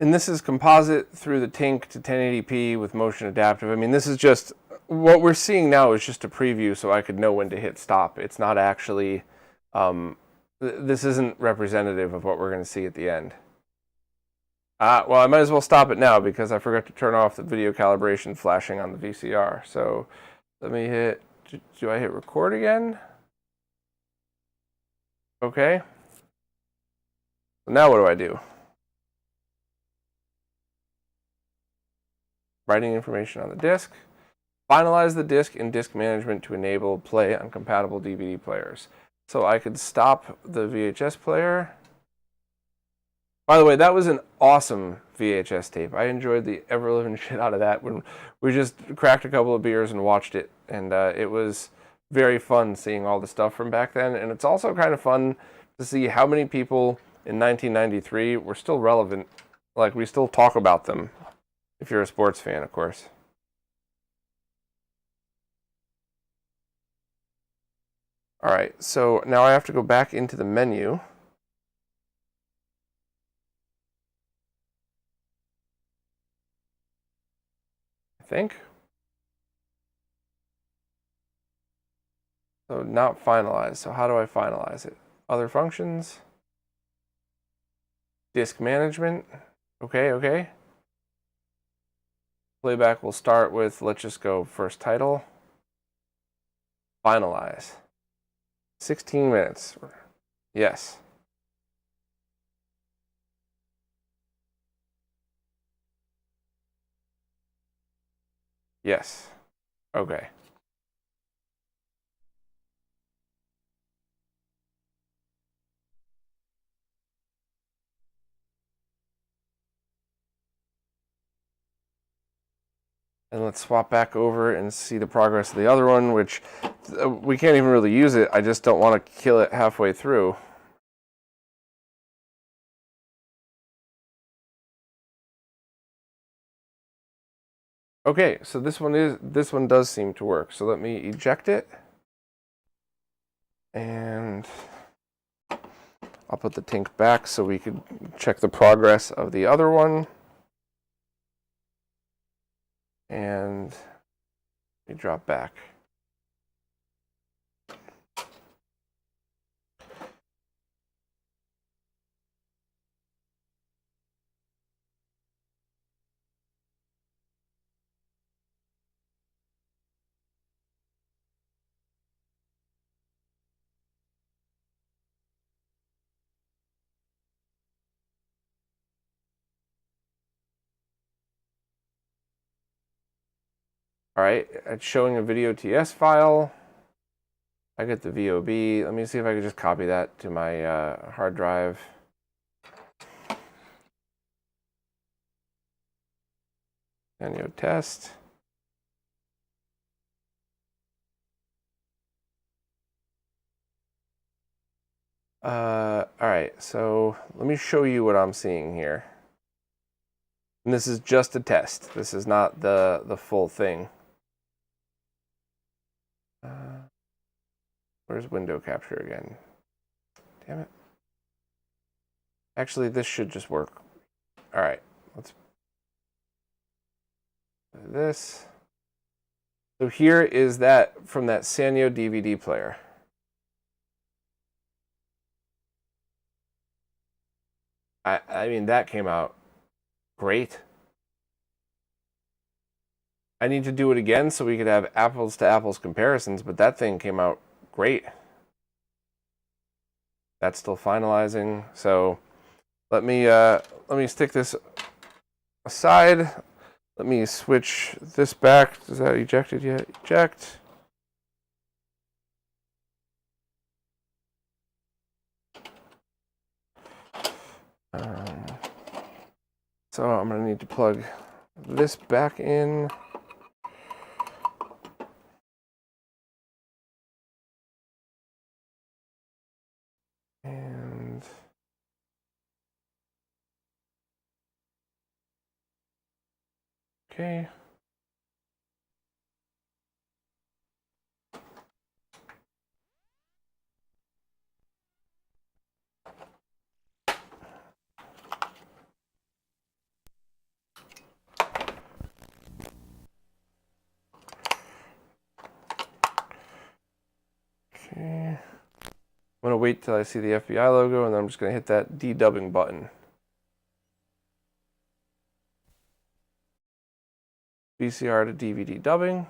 [SPEAKER 1] And this is composite through the TINK to 1080p with motion adaptive. I mean, this is just, what we're seeing now is just a preview so I could know when to hit stop. It's not actually, this isn't representative of what we're going to see at the end. Well, I might as well stop it now because I forgot to turn off the video calibration flashing on the VCR. So let me hit, do I hit record again? Okay. Now what do I do? Writing information on the disk. Finalize the disk in disk management to enable play on compatible DVD players. So I could stop the VHS player. By the way, that was an awesome VHS tape. I enjoyed the ever-living shit out of that when we just cracked a couple of beers and watched it. And it was very fun seeing all the stuff from back then. And it's also kind of fun to see how many people in 1993 were still relevant. Like, we still talk about them. If you're a sports fan, of course. All right, so now I have to go back into the menu. I think. So not finalize. So how do I finalize it? Other functions. Disk management. Okay. Playback will start with, let's just go first title. Finalize. 16 minutes. Yes. Yes. Okay. And let's swap back over and see the progress of the other one, which we can't even really use it. I just don't want to kill it halfway through. Okay, so this one does seem to work. So let me eject it. And I'll put the tink back so we could check the progress of the other one. And we drop back. All right, it's showing a video TS file. I get the VOB. Let me see if I can just copy that to my hard drive. And test. All right, so let me show you what I'm seeing here. And this is just a test. This is not the full thing. Where's window capture again? Damn it. Actually, this should just work. All right, let's do this. So here is that from that Sanyo DVD player. I mean, that came out great. I need to do it again so we could have apples to apples comparisons, but that thing came out great. That's still finalizing. So let me stick this aside. Let me switch this back. Is that ejected yet? Eject. So I'm going to need to plug this back in. And okay. Okay. I'm going to wait till I see the FBI logo, and then I'm just going to hit that dedubbing button. VCR to DVD dubbing.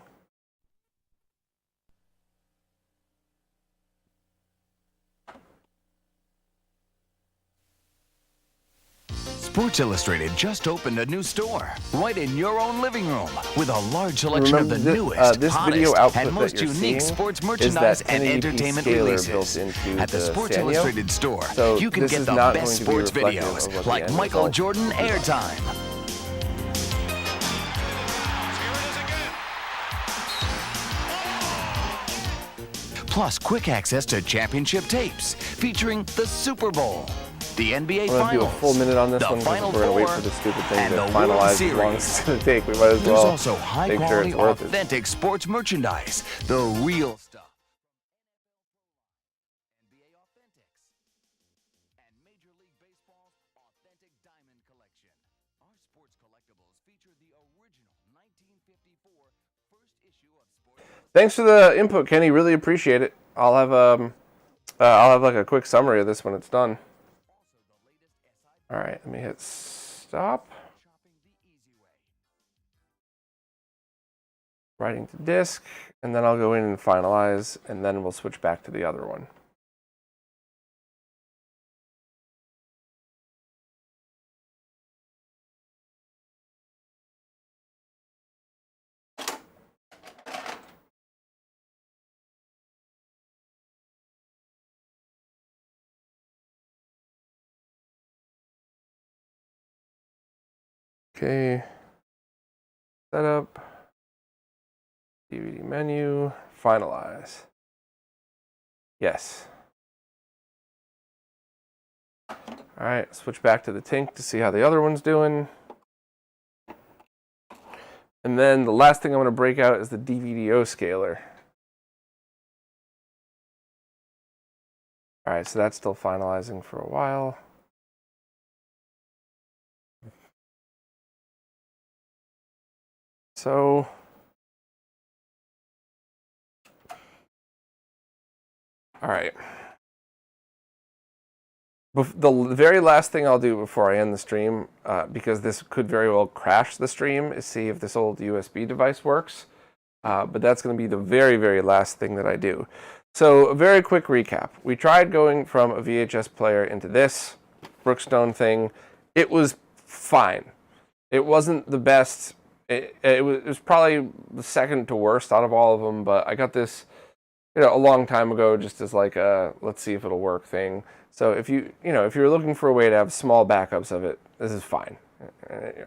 [SPEAKER 2] Sports Illustrated just opened a new store right in your own living room with a large selection of the newest, hottest, and most unique sports merchandise and entertainment releases. At the Sports Illustrated store, you can get the best sports videos like Michael Jordan Airtime. Plus quick access to championship tapes featuring the Super Bowl, the NBA Finals,
[SPEAKER 1] do a full minute on this one because we're going to wait for the stupid thing to finalize as long as it's going to take. We might as well.
[SPEAKER 2] There's also high-quality, authentic sports merchandise, the real stuff. NBA Authentics and Major League Baseball's Authentic Diamond Collection. Our sports collectibles feature the original 1954 first issue of Sports.
[SPEAKER 1] Thanks for the input, Kenny. Really appreciate it. I'll have like a quick summary of this when it's done. All right, let me hit stop. Writing to disk, and then I'll go in and finalize, and then we'll switch back to the other one. Okay, setup. DVD menu, finalize. Yes. All right, switch back to the TINK to see how the other one's doing. And then the last thing I'm going to break out is the DVDO scaler. All right, so that's still finalizing for a while. So, all right. The very last thing I'll do before I end the stream, because this could very well crash the stream, is see if this old USB device works. But that's going to be the very, very last thing that I do. So a very quick recap. We tried going from a VHS player into this Brookstone thing. It was fine. It wasn't the best. It was probably the second to worst out of all of them, but I got this a long time ago just as like a let's see if it'll work thing. So if if you're looking for a way to have small backups of it, this is fine.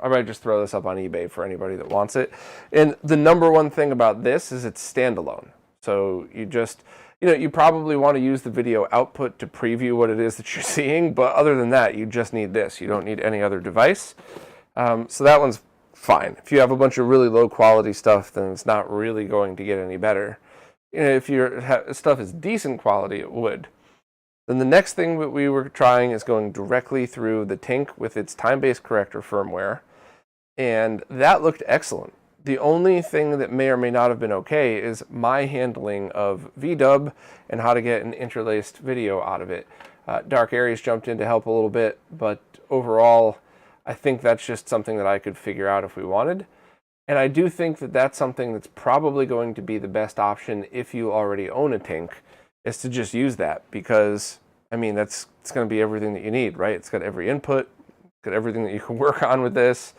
[SPEAKER 1] I might just throw this up on eBay for anybody that wants it. And the number one thing about this is it's standalone. So you just, you probably want to use the video output to preview what it is that you're seeing, but other than that, you just need this. You don't need any other device. So that one's fine. If you have a bunch of really low quality stuff, then it's not really going to get any better. If your stuff is decent quality, it would. Then the next thing that we were trying is going directly through the TINK with its Time Base Corrector firmware, and that looked excellent. The only thing that may or may not have been okay is my handling of VDub and how to get an interlaced video out of it. Dark Aries jumped in to help a little bit, but overall, I think that's just something that I could figure out if we wanted. And I do think that that's something that's probably going to be the best option if you already own a TINK, is to just use that, because it's going to be everything that you need, right? It's got every input, it's got everything that you can work on with this.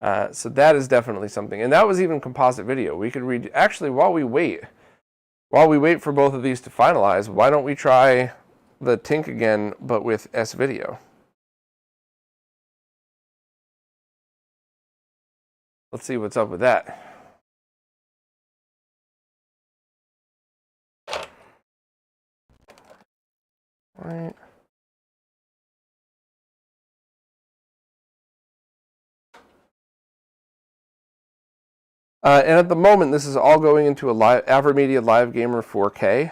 [SPEAKER 1] So that is definitely something. And that was even composite video. We could read, actually, while we wait for both of these to finalize, why don't we try the TINK again, but with S-Video? Let's see what's up with that. Right. And at the moment, this is all going into a AverMedia Live Gamer 4K,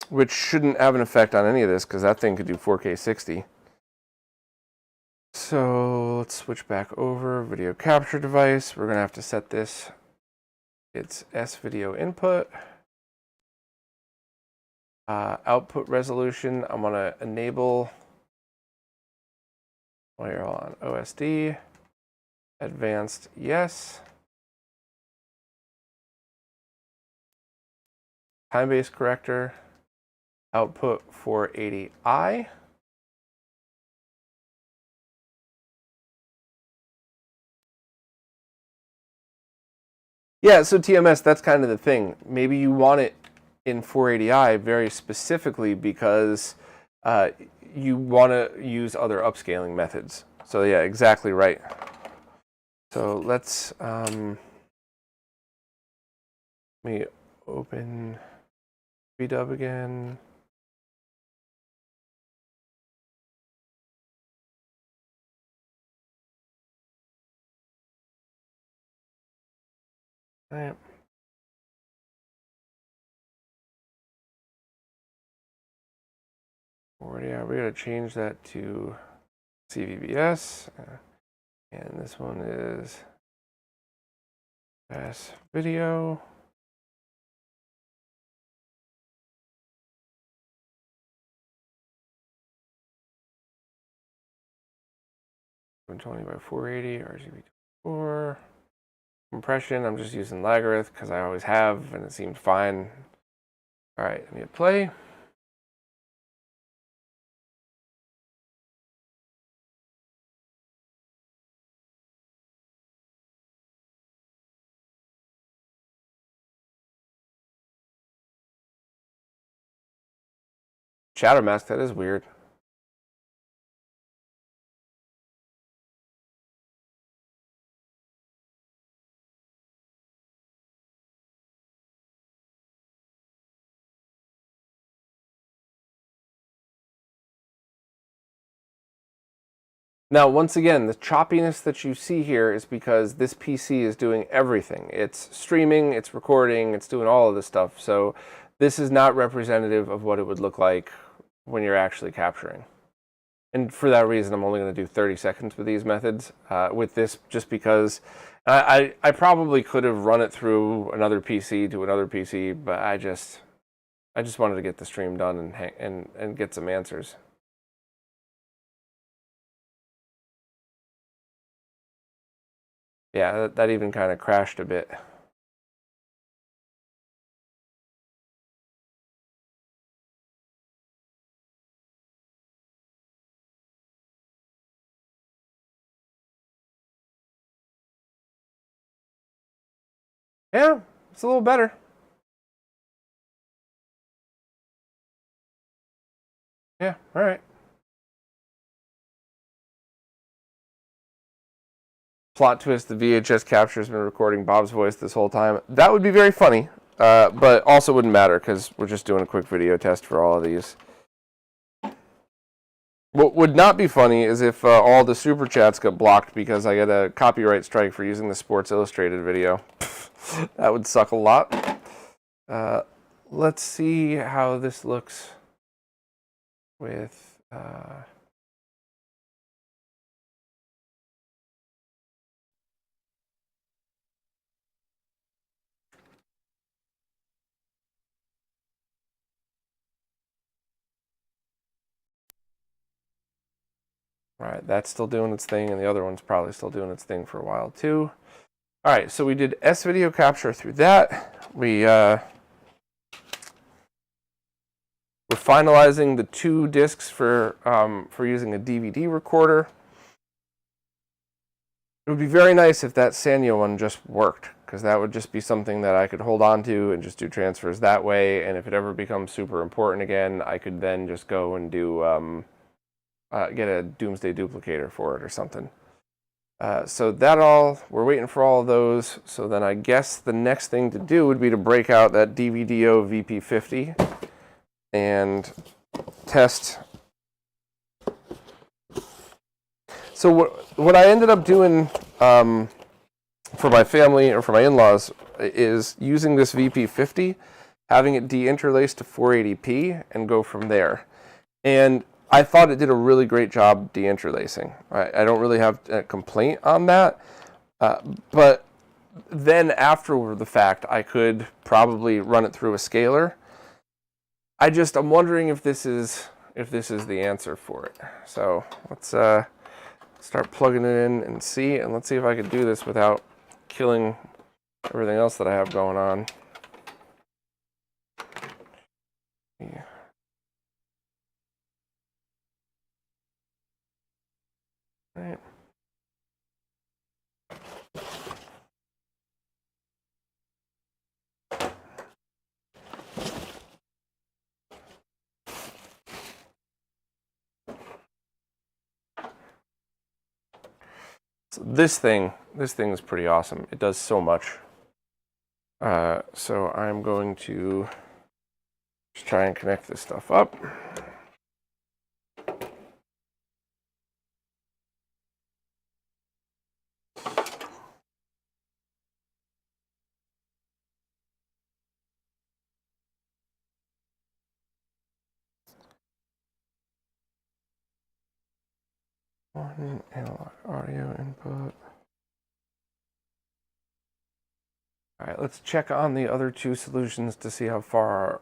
[SPEAKER 1] which shouldn't have an effect on any of this because that thing could do 4K 60. So let's switch back over. Video capture device. We're going to have to set this. It's S-Video input. Output resolution, I'm going to enable, while you're on OSD, advanced, yes. Time Base Corrector, output 480i. Yeah, so TMS, that's kind of the thing. Maybe you want it in 480i very specifically because you want to use other upscaling methods. So yeah, exactly right. So let's let me open VDub again. All right. Yeah, we're going to change that to CVBS. And this one is S-Video. $120 by 480, RGB 4. Compression, I'm just using Lagarith because I always have, and it seemed fine. All right, let me hit play. Shadow mask, that is weird. Now, once again, the choppiness that you see here is because this PC is doing everything. It's streaming, it's recording, it's doing all of this stuff. So this is not representative of what it would look like when you're actually capturing. And for that reason, I'm only going to do 30 seconds with these methods. With this, just because I probably could have run it through another PC to another PC, but I just wanted to get the stream done and get some answers. Yeah, that even kind of crashed a bit. Yeah, it's a little better. Yeah, all right. Plot twist, the VHS capture has been recording Bob's voice this whole time. That would be very funny, but also wouldn't matter because we're just doing a quick video test for all of these. What would not be funny is if all the super chats got blocked because I get a copyright strike for using the Sports Illustrated video. That would suck a lot. Let's see how this looks with... All right, that's still doing its thing, and the other one's probably still doing its thing for a while too. All right, so we did S-video capture through that. We're finalizing the 2 discs for using a DVD recorder. It would be very nice if that Sanyo one just worked, because that would just be something that I could hold on to and just do transfers that way. And if it ever becomes super important again, I could then just go and do get a Doomsday duplicator for it or something. So that all, we're waiting for all of those. So then I guess the next thing to do would be to break out that DVDO VP50 and test. So what I ended up doing for my family or for my in-laws is using this VP50, having it de-interlaced to 480p and go from there. And I thought it did a really great job de-interlacing. I don't really have a complaint on that, but then after the fact, I could probably run it through a scaler. I'm wondering if this is the answer for it. So let's start plugging it in and see, and let's see if I can do this without killing everything else that I have going on. Yeah. Right. So this thing is pretty awesome. It does so much. So I'm going to just try and connect this stuff up. One analog audio input. All right, let's check on the other 2 solutions to see how far.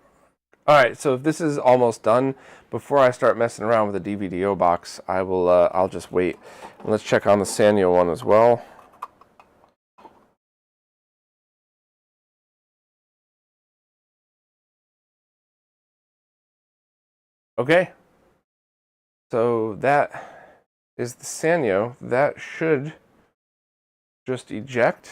[SPEAKER 1] All right, so if this is almost done, before I start messing around with the DVDO box, I'll just wait. And let's check on the Sanyo one as well. Okay. So that is the Sanyo. That should just eject.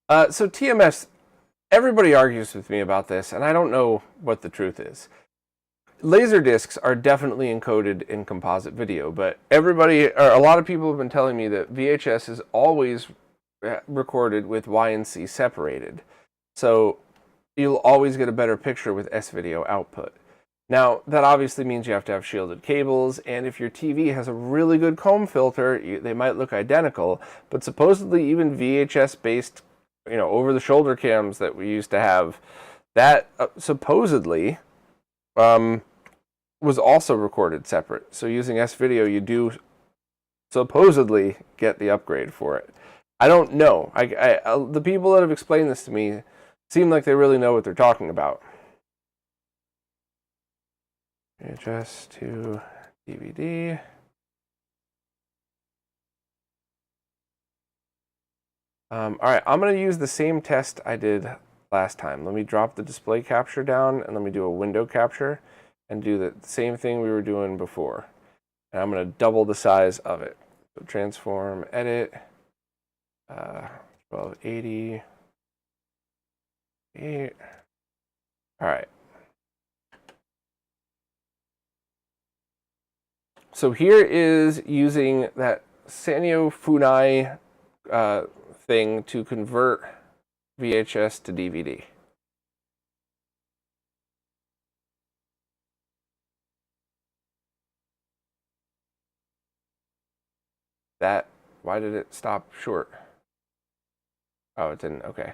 [SPEAKER 1] So TMS, everybody argues with me about this, and I don't know what the truth is. Laser discs are definitely encoded in composite video, but a lot of people have been telling me that VHS is always recorded with Y and C separated. So you'll always get a better picture with S-video output. Now, that obviously means you have to have shielded cables, and if your TV has a really good comb filter, they might look identical, but supposedly even VHS-based, over-the-shoulder cams that we used to have, that supposedly was also recorded separate. So using S-video, you do supposedly get the upgrade for it. I don't know. The people that have explained this to me seem like they really know what they're talking about. VHS to DVD. All right, I'm going to use the same test I did last time. Let me drop the display capture down, and let me do a window capture and do the same thing we were doing before. And I'm going to double the size of it. So transform, edit, 1280. All right. So here is using that Sanyo Funai thing to convert VHS to DVD. Why did it stop short? Oh, it didn't, okay.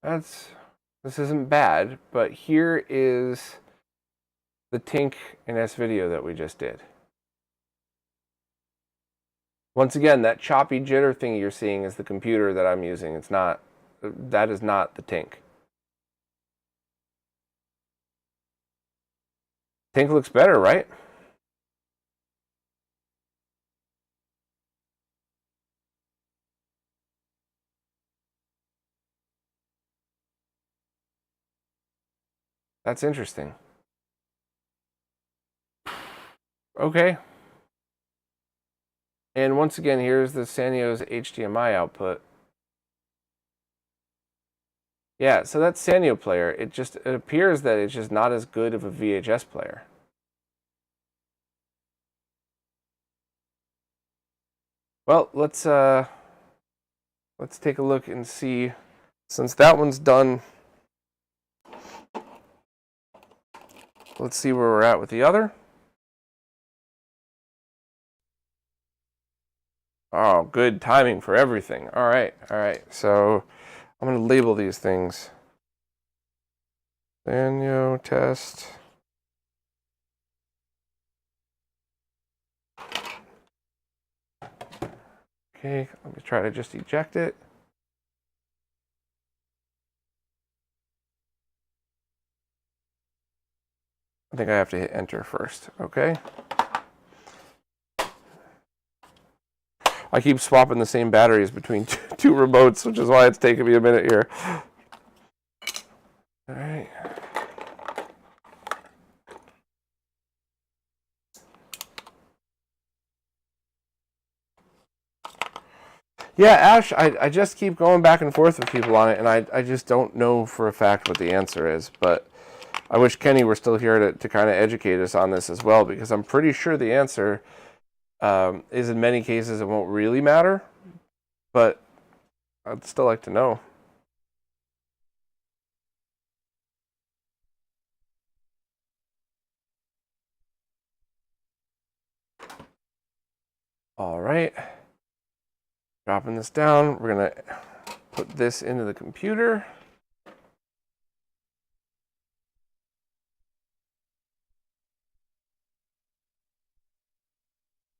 [SPEAKER 1] This isn't bad, but here is the TINK and S-video that we just did. Once again, that choppy jitter thing you're seeing is the computer that I'm using. That is not the TINK. TINK looks better, right? That's interesting. Okay. And once again, here's the Sanyo's HDMI output. Yeah, so that's Sanyo player. It appears that it's just not as good of a VHS player. Well, let's take a look and see. Since that one's done, let's see where we're at with the other. Oh, good timing for everything. All right. So I'm going to label these things. Sanyo test. Okay, let me try to just eject it. I think I have to hit enter first, okay? I keep swapping the same batteries between two remotes, which is why it's taking me a minute here. All right. Yeah, Ash, I just keep going back and forth with people on it, and I just don't know for a fact what the answer is, but I wish Kenny were still here to kind of educate us on this as well, because I'm pretty sure the answer is in many cases it won't really matter, but I'd still like to know. All right. Dropping this down, we're going to put this into the computer.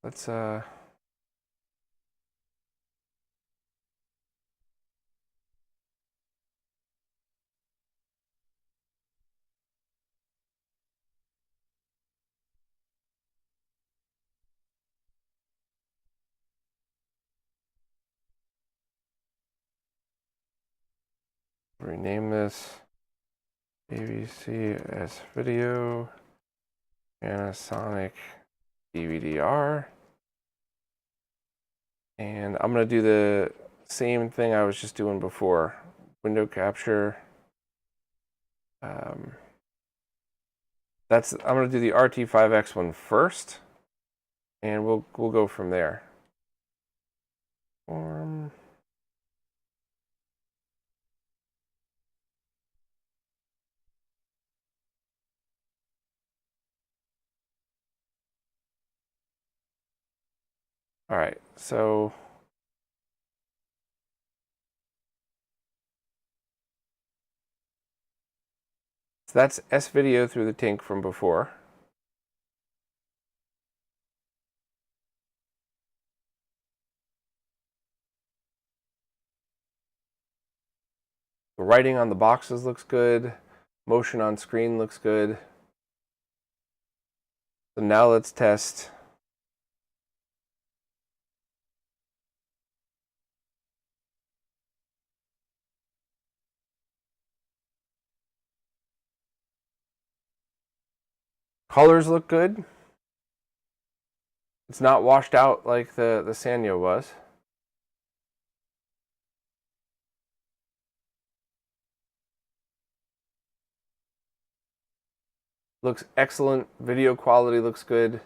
[SPEAKER 1] Let's rename this. AVCS video, Panasonic DVD-R. And I'm going to do the same thing I was just doing before. Window capture. I'm going to do the RT5X one first, and we'll go from there. Form. All right, so that's S video through the TINK from before. The writing on the boxes looks good. Motion on screen looks good. So now let's test. Colors look good. It's not washed out like the Sanyo was. Looks excellent. Video quality looks good.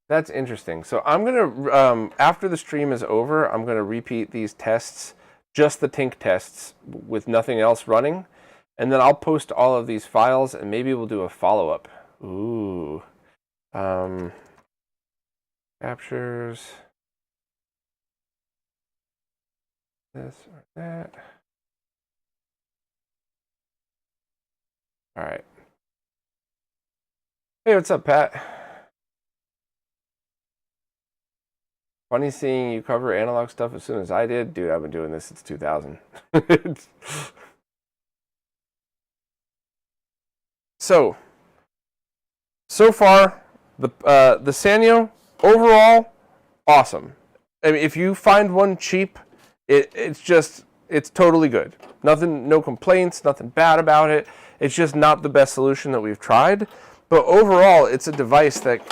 [SPEAKER 1] That's interesting. So I'm gonna, after the stream is over, I'm gonna repeat these tests, just the TINK tests with nothing else running. And then I'll post all of these files and maybe we'll do a follow-up. Ooh. Captures. This or that. All right. Hey, what's up, Pat? Funny seeing you cover analog stuff as soon as I did. Dude, I've been doing this since 2000. So far, the Sanyo, overall, awesome. I mean, if you find one cheap, it's totally good. No complaints, nothing bad about it. It's just not the best solution that we've tried. But overall, it's a device that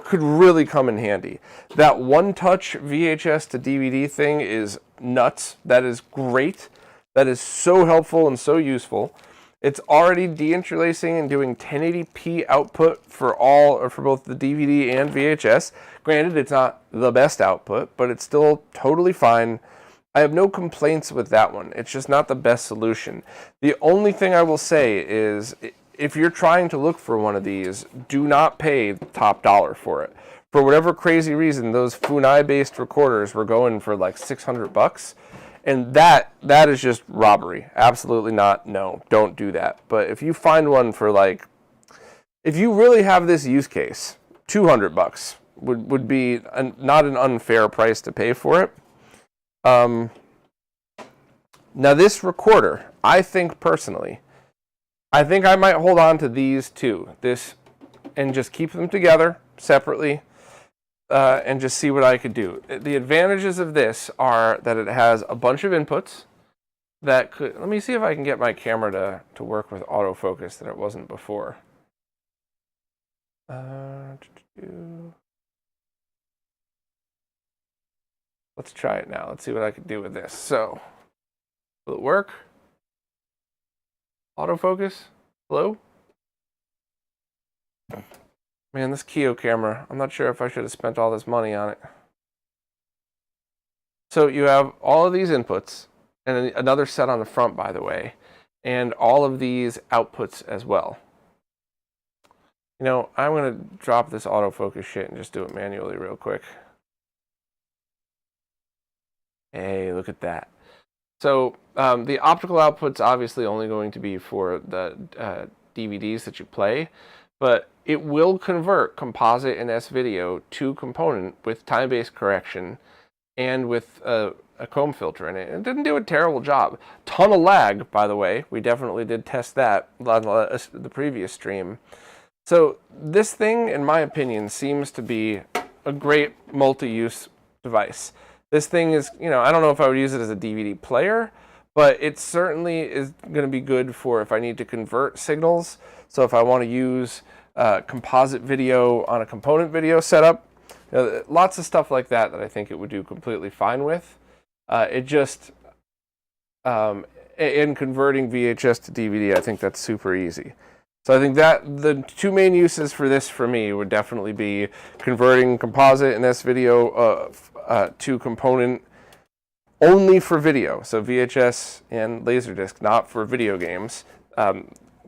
[SPEAKER 1] could really come in handy. That one-touch VHS to DVD thing is nuts. That is great. That is so helpful and so useful. It's already deinterlacing and doing 1080p output for both the DVD and VHS. Granted, it's not the best output, but it's still totally fine. I have no complaints with that one. It's just not the best solution. The only thing I will say is, if you're trying to look for one of these, do not pay the top dollar for it. For whatever crazy reason, those Funai-based recorders were going for like $600, and that is just robbery. Absolutely not. No, don't do that. But if you find one for like, if you really have this use case, $200 would be not an unfair price to pay for it. Now this recorder, I think personally, I might hold on to these two, and just keep them together separately, and just see what I could do. The advantages of this are that it has a bunch of inputs that could, let me see if I can get my camera to work with autofocus that it wasn't before. Let's try it now. Let's see what I can do with this. So, will it work? Autofocus? Hello? Man, this Keo camera, I'm not sure if I should have spent all this money on it. So you have all of these inputs, and another set on the front, by the way, and all of these outputs as well. You know, I'm going to drop this autofocus shit and just do it manually real quick. Hey, look at that. So the optical output's obviously only going to be for the DVDs that you play, but it will convert composite and S-video to component with Time Base correction and with a comb filter in it. It didn't do a terrible job. Ton of lag, by the way. We definitely did test that on the previous stream. So this thing, in my opinion, seems to be a great multi-use device. This thing is, you know, I don't know if I would use it as a DVD player, but it certainly is going to be good for if I need to convert signals. So if I want to use composite video on a component video setup, you know, lots of stuff like that I think it would do completely fine with. It just, in converting VHS to DVD, I think that's super easy. So I think that the two main uses for this for me would definitely be converting composite in this video to component only for video. So VHS and Laserdisc, not for video games.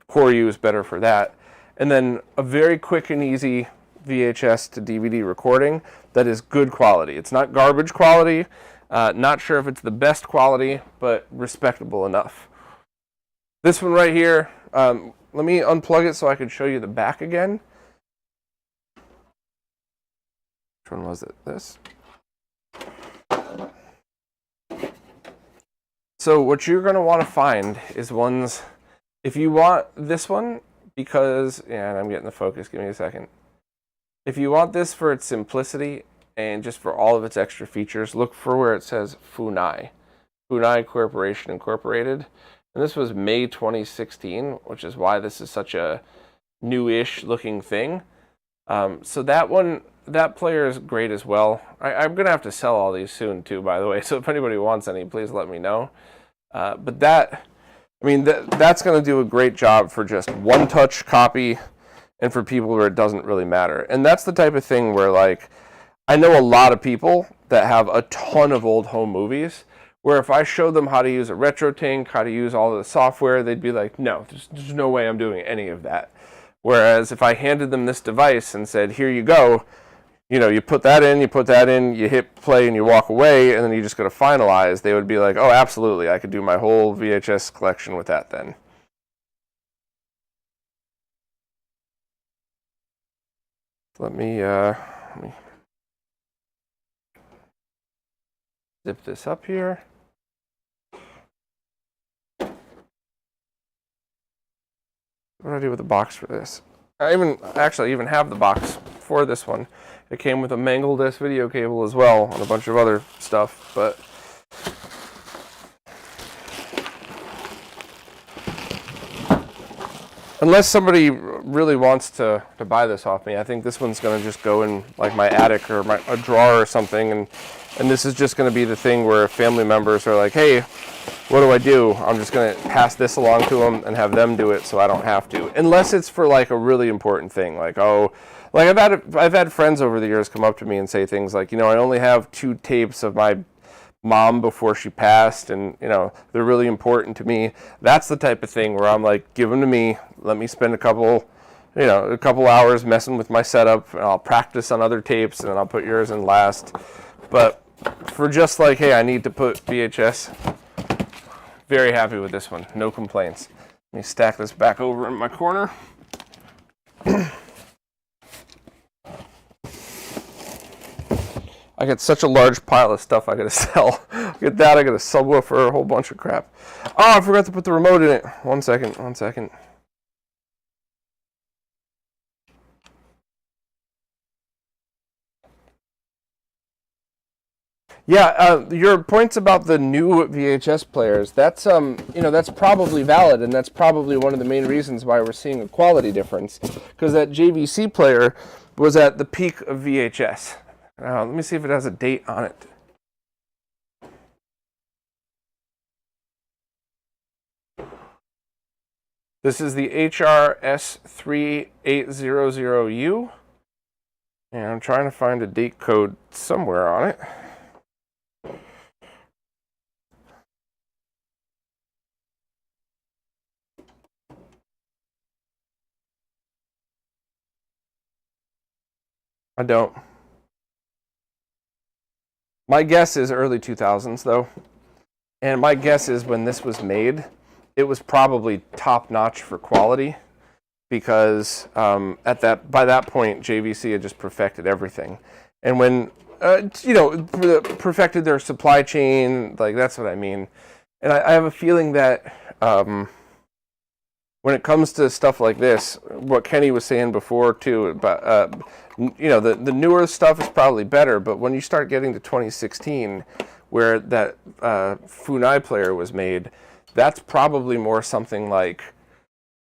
[SPEAKER 1] Core U is better for that. And then a very quick and easy VHS to DVD recording that is good quality. It's not garbage quality. Not sure if it's the best quality, but respectable enough. This one right here, let me unplug it so I can show you the back again. Which one was it? This. So what you're going to want to find is ones, if you want this one, because, yeah, I'm getting the focus, give me a second. If you want this for its simplicity and just for all of its extra features, look for where it says Funai. Funai Corporation Incorporated. And this was May 2016, which is why this is such a new-ish looking thing. So that one, that player is great as well. I'm going to have to sell all these soon too, by the way. So if anybody wants any, please let me know. But that, I mean, that's going to do a great job for just one-touch copy and for people where it doesn't really matter. And that's the type of thing where, like, I know a lot of people that have a ton of old home movies where if I showed them how to use a RetroTINK, how to use all of the software, they'd be like, no, there's no way I'm doing any of that. Whereas if I handed them this device and said, here you go, you know, you put that in, you hit play and you walk away, and then you just go to finalize, they would be like, oh, absolutely, I could do my whole VHS collection with that then. Let me zip this up here. What do I do with the box for this? I even have the box for this one. It came with a mangled S video cable as well and a bunch of other stuff, but unless somebody really wants to buy this off me, I think this one's going to just go in like my attic or a drawer or something, and this is just going to be the thing where family members are like, hey, what do I do? I'm just going to pass this along to them and have them do it so I don't have to. Unless it's for like a really important thing. Like, oh, like I've had friends over the years come up to me and say things like, you know, I only have 2 tapes of my mom before she passed, and, you know, they're really important to me. That's the type of thing where I'm like, give them to me. Let me spend a couple hours messing with my setup, and I'll practice on other tapes, and then I'll put yours in last. But for just like, hey, I need to put VHS, very happy with this one. No complaints. Let me stack this back over in my corner. I got such a large pile of stuff I gotta sell. Get that, I got a subwoofer, a whole bunch of crap. Oh, I forgot to put the remote in it. One second. Yeah, your points about the new VHS players, that's that's probably valid, and that's probably one of the main reasons why we're seeing a quality difference, because that JVC player was at the peak of VHS. Let me see if it has a date on it. This is the HRS3800U, and I'm trying to find a date code somewhere on it. I don't. My guess is early 2000s, though. And my guess is when this was made, it was probably top-notch for quality, because by that point, JVC had just perfected everything. And when, perfected their supply chain, like, that's what I mean. And I have a feeling that when it comes to stuff like this, what Kenny was saying before too, about you know, the newer stuff is probably better, but when you start getting to 2016, where that Funai player was made, that's probably more something like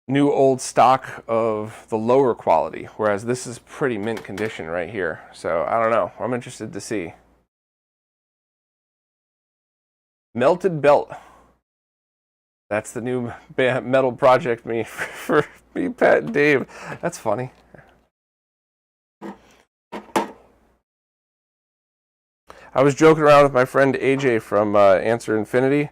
[SPEAKER 1] new old stock of the lower quality, whereas this is pretty mint condition right here. So I don't know. I'm interested to see. Melted Belt. That's the new metal project for me, Pat, and Dave. That's funny. I was joking around with my friend AJ from Answer Infinity,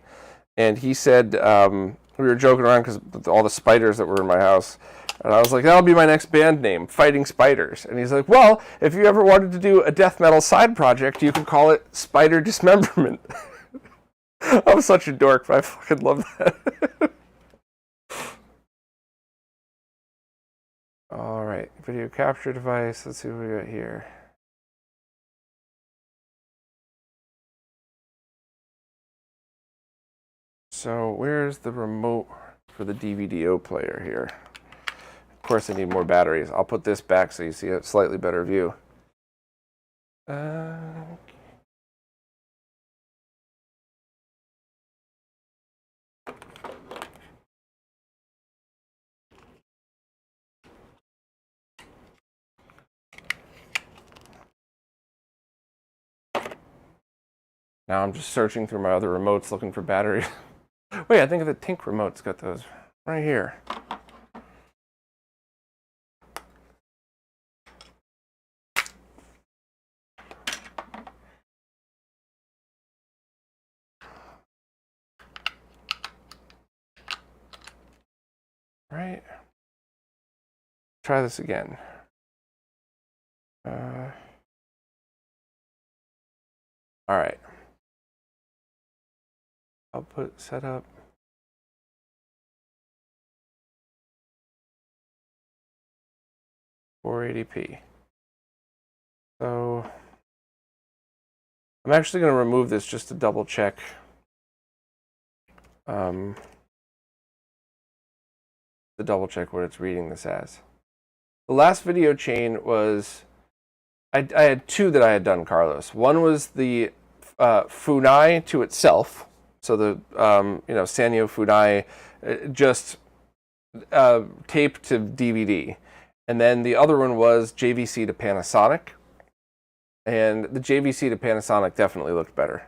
[SPEAKER 1] and he said, we were joking around because all the spiders that were in my house, and I was like, that'll be my next band name, Fighting Spiders. And he's like, well, if you ever wanted to do a death metal side project, you could call it Spider Dismemberment. I'm such a dork, but I fucking love that. All right, video capture device. Let's see what we got here. So where's the remote for the DVD player here? Of course I need more batteries. I'll put this back so you see a slightly better view. Now I'm just searching through my other remotes looking for batteries. Wait, I think the Tink remote's got those right here. Right. Try this again. All right. Output setup. .480p. So I'm actually going to remove this just to double check. To double check what it's reading this as. The last video chain was, I had two that I had done, Carlos. One was the Funai to itself. So the Sanyo Funai just taped to DVD. And then the other one was JVC to Panasonic. And the JVC to Panasonic definitely looked better.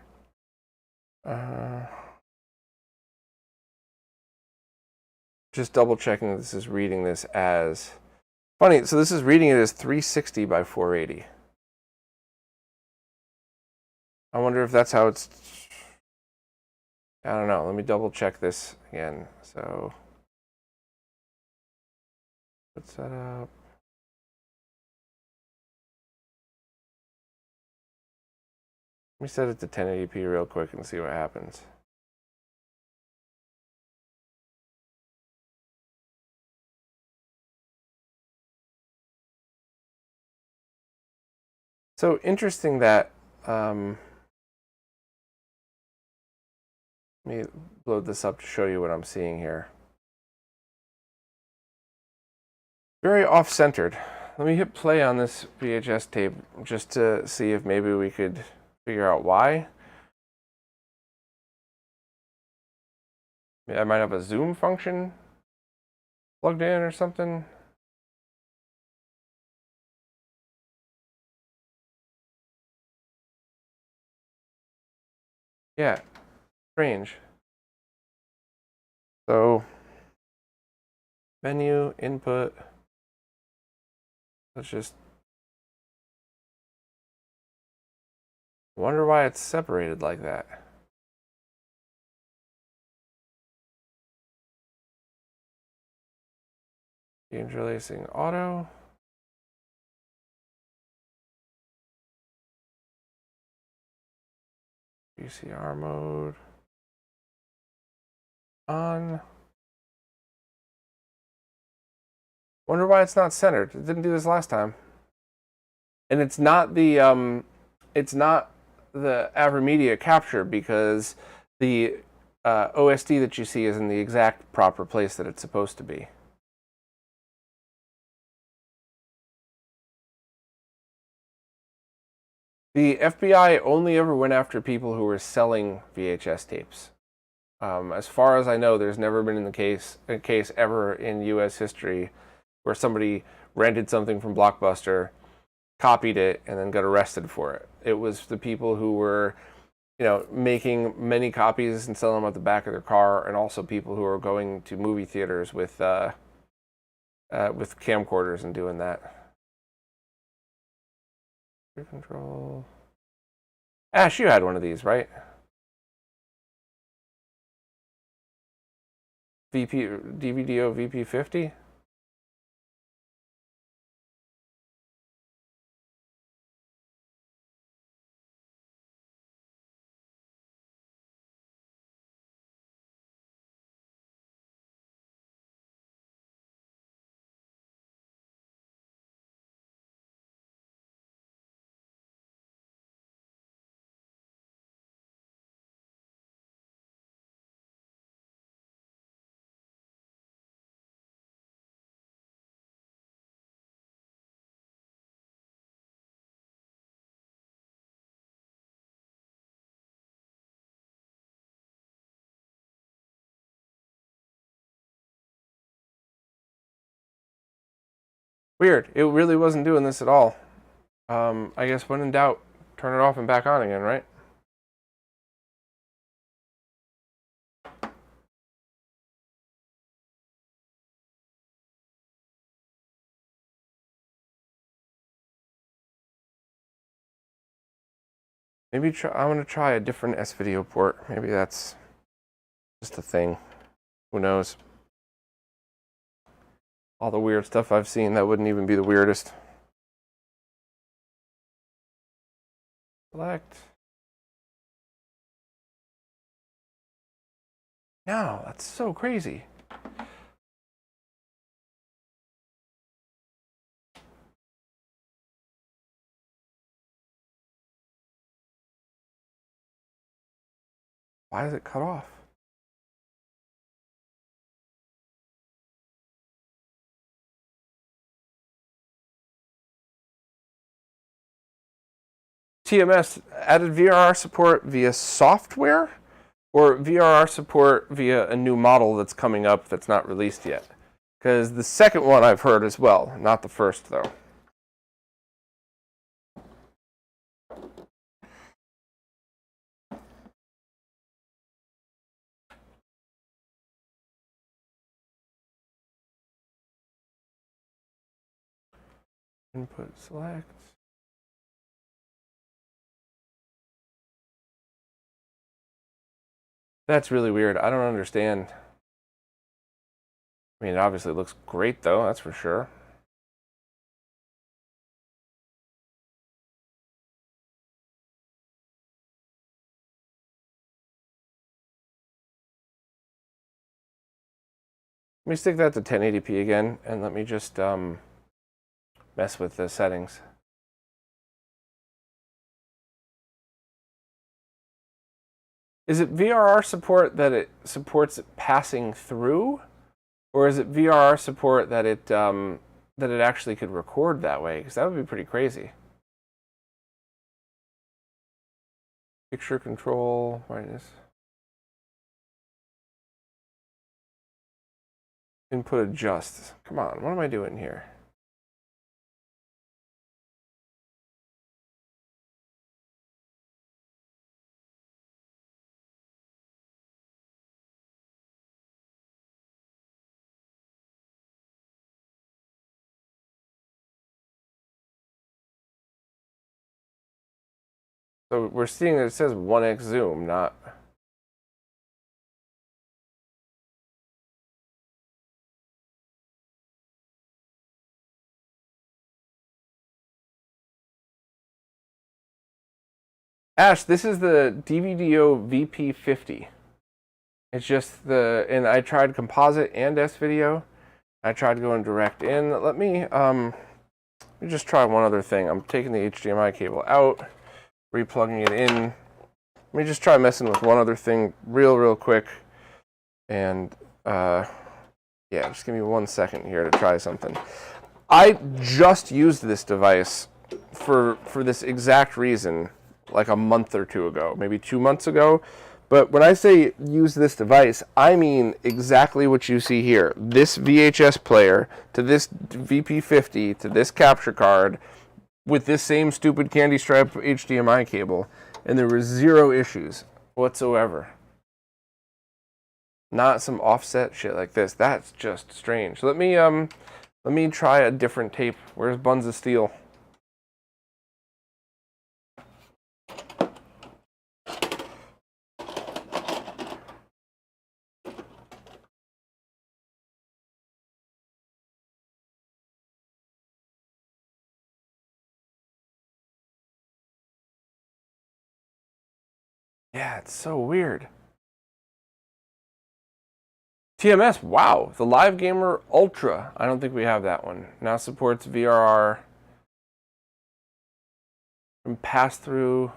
[SPEAKER 1] Just double checking that this is reading this as... Funny, so this is reading it as 360 by 480. I wonder if that's how it's... I don't know. Let me double check this again. So... Let's set up. Let me set it to 1080p real quick and see what happens. So interesting that, let me load this up to show you what I'm seeing here. Very off-centered. Let me hit play on this VHS tape just to see if maybe we could figure out why. I might have a zoom function plugged in or something. Yeah, strange. So, menu, input. Let's just wonder why it's separated like that. Interlacing auto. VCR mode. On. Wonder why it's not centered. It didn't do this last time. And it's not the AverMedia capture because the OSD that you see is in the exact proper place that it's supposed to be. The FBI only ever went after people who were selling VHS tapes. As far as I know, there's never been a case ever in U.S. history where somebody rented something from Blockbuster, copied it, and then got arrested for it. It was the people who were, you know, making many copies and selling them at the back of their car, and also people who were going to movie theaters with camcorders and doing that. Control. Ash, you had one of these, right? DVDO VP50? Weird. It really wasn't doing this at all. I guess when in doubt, turn it off and back on again, right? Maybe I'm going to try a different S-Video port. Maybe that's just a thing. Who knows? All the weird stuff I've seen, that wouldn't even be the weirdest. Select. No, that's so crazy. Why is it cut off? TMS added VRR support via software or VRR support via a new model that's coming up that's not released yet? Because the second one I've heard as well, not the first though. Input select. That's really weird. I don't understand. I mean, it obviously looks great though, that's for sure. Let me stick that to 1080p again, and let me just mess with the settings. Is it VRR support that it supports it passing through, or is it VRR support that it actually could record that way? Because that would be pretty crazy. Picture control, brightness. Input adjust. Come on, what am I doing here? So we're seeing that it says 1x zoom, not... Ash, this is the DVDO VP50. It's just the, and I tried composite and S-Video. I tried going direct in. Let me just try one other thing. I'm taking the HDMI cable out, replugging it in, let me just try messing with one other thing real quick. And yeah, just give me 1 second here to try something. I just used this device for this exact reason like a month or two ago, maybe 2 months ago. But when I say use this device, I mean exactly what you see here. This VHS player to this VP50 to this capture card with this same stupid candy stripe HDMI cable, and there were 0 issues whatsoever. Not some offset shit like this. That's just strange. Let me try a different tape. Where's Buns of Steel? Yeah, it's so weird. TMS, wow. The Live Gamer Ultra. I don't think we have that one. Now supports VRR and pass-through.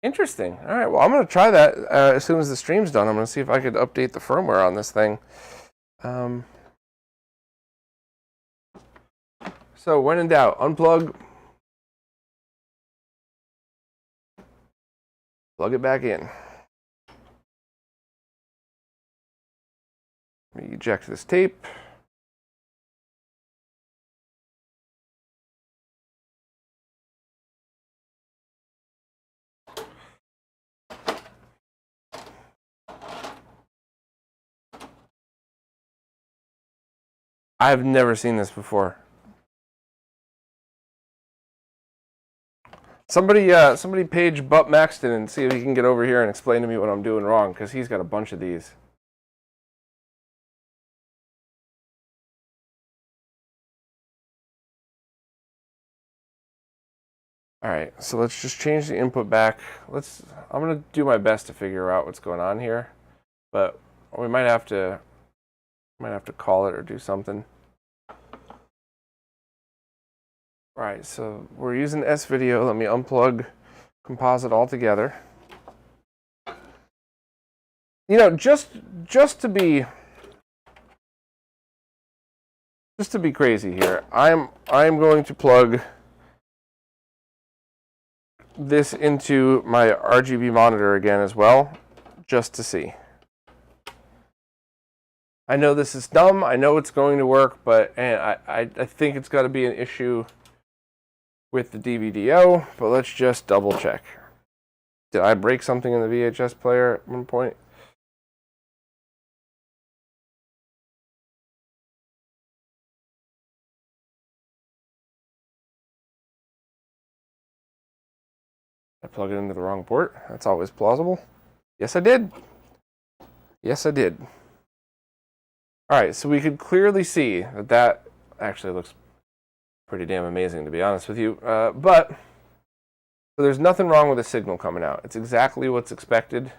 [SPEAKER 1] Interesting. All right, well, I'm going to try that as soon as the stream's done. I'm going to see if I could update the firmware on this thing. So when in doubt, unplug. Plug it back in. Let me eject this tape. I've never seen this before. Somebody page Butt Maxton and see if he can get over here and explain to me what I'm doing wrong, because he's got a bunch of these. All right, so let's just change the input back. I'm gonna do my best to figure out what's going on here, but we might have to call it or do something. All right, so we're using S-Video. Let me unplug composite altogether. You know, just to be crazy here, I'm going to plug this into my RGB monitor again as well, just to see. I know this is dumb. I know it's going to work, but I think it's got to be an issue with the DVDO, but let's just double check. Did I break something in the VHS player at one point? I plug it into the wrong port. That's always plausible. Yes, I did. Yes, I did. All right, so we could clearly see that actually looks pretty damn amazing, to be honest with you. But so there's nothing wrong with the signal coming out. It's exactly what's expected.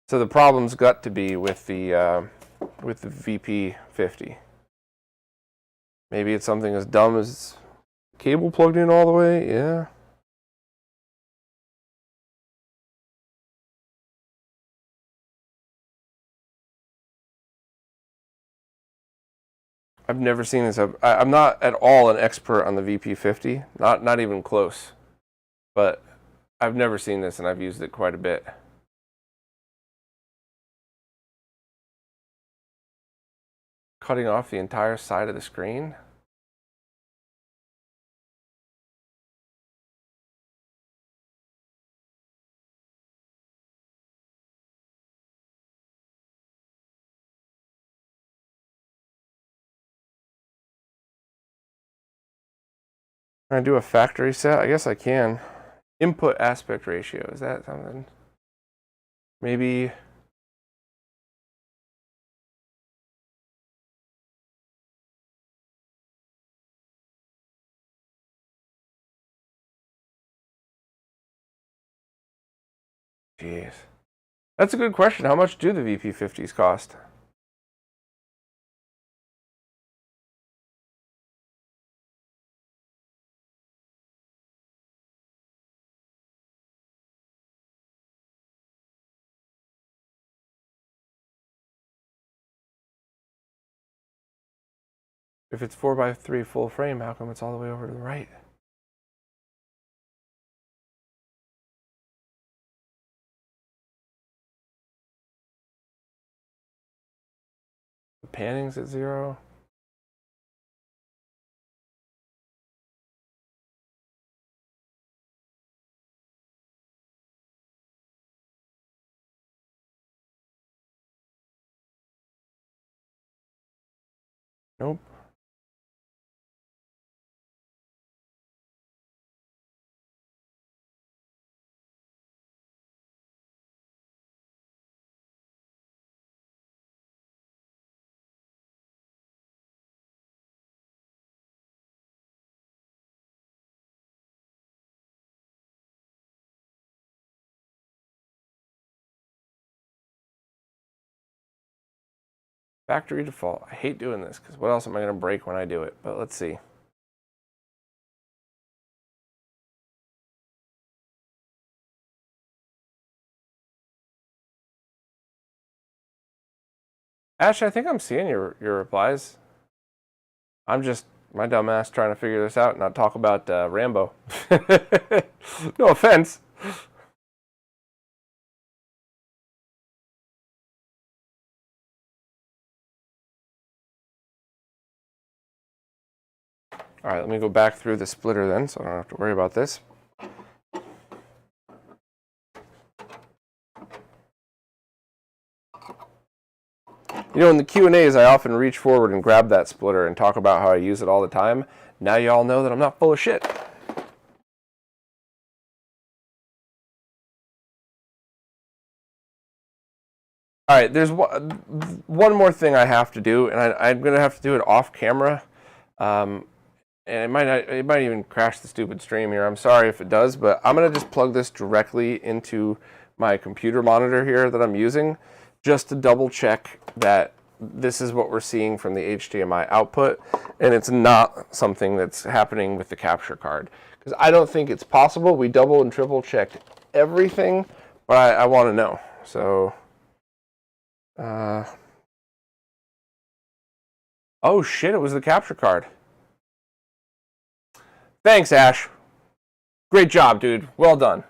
[SPEAKER 1] So the problem's got to be with the VP50. Maybe it's something as dumb as cable plugged in all the way. Yeah. I've never seen this. I'm not at all an expert on the VP50. Not even close. But I've never seen this, and I've used it quite a bit. Cutting off the entire side of the screen. Can I do a factory set? I guess I can. Input aspect ratio. Is that something? Maybe. Jeez. That's a good question. How much do the VP50s cost? If it's 4x3 full frame, how come it's all the way over to the right? The panning's at 0. Nope. Factory default. I hate doing this because what else am I going to break when I do it? But let's see. Ash, I think I'm seeing your replies. I'm just my dumb ass trying to figure this out and not talk about Rambo. No offense. All right, let me go back through the splitter then, so I don't have to worry about this. You know, in the Q&As, I often reach forward and grab that splitter and talk about how I use it all the time. Now you all know that I'm not full of shit. All right, there's one more thing I have to do, and I'm going to have to do it off camera. And it might even crash the stupid stream here. I'm sorry if it does, but I'm going to just plug this directly into my computer monitor here that I'm using, just to double check that this is what we're seeing from the HDMI output, and it's not something that's happening with the capture card. Because I don't think it's possible. We double and triple checked everything, but I want to know. So, oh shit, it was the capture card. Thanks, Ash. Great job, dude. Well done.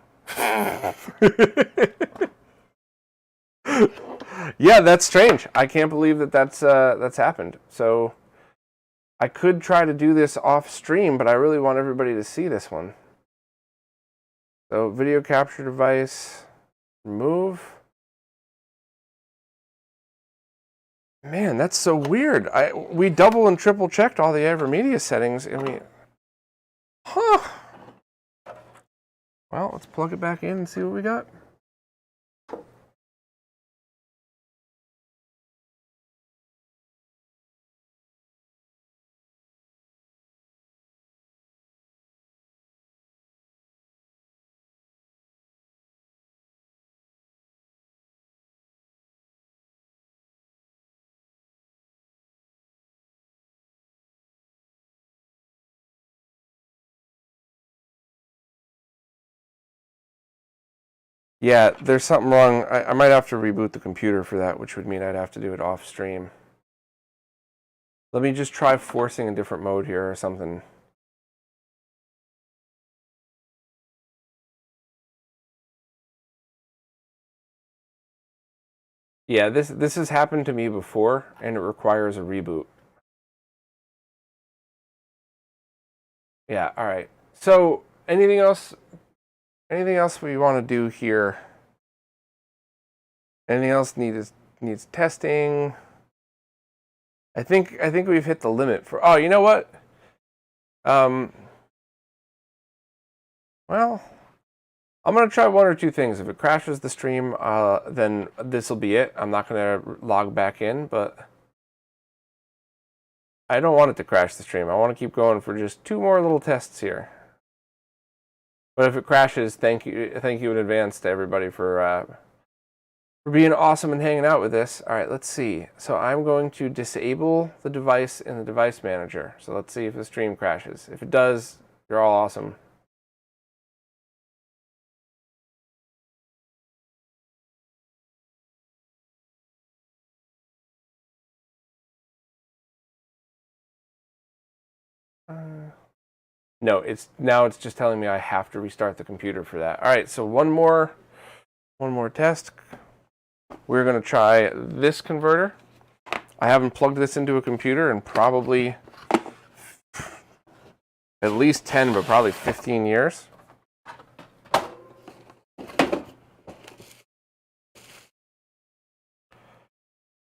[SPEAKER 1] Yeah, that's strange. I can't believe that that's happened. So I could try to do this off stream, but I really want everybody to see this one. So video capture device, remove. Man, that's so weird. We double and triple checked all the AverMedia settings, and we, huh? Well, let's plug it back in and see what we got. Yeah, there's something wrong. I might have to reboot the computer for that, which would mean I'd have to do it off stream. Let me just try forcing a different mode here or something. Yeah, this has happened to me before, and it requires a reboot. Yeah, all right. So, anything else? Anything else we want to do here? Anything else needs testing? I think we've hit the limit for. Oh, you know what? Well, I'm gonna try one or two things. If it crashes the stream, then this will be it. I'm not gonna log back in, but I don't want it to crash the stream. I want to keep going for just 2 more little tests here. But if it crashes, thank you in advance to everybody for being awesome and hanging out with this. All right, let's see. So I'm going to disable the device in the device manager. So let's see if the stream crashes. If it does, you're all awesome. No, it's just telling me I have to restart the computer for that. All right, so one more test. We're going to try this converter. I haven't plugged this into a computer in probably at least 10, but probably 15 years.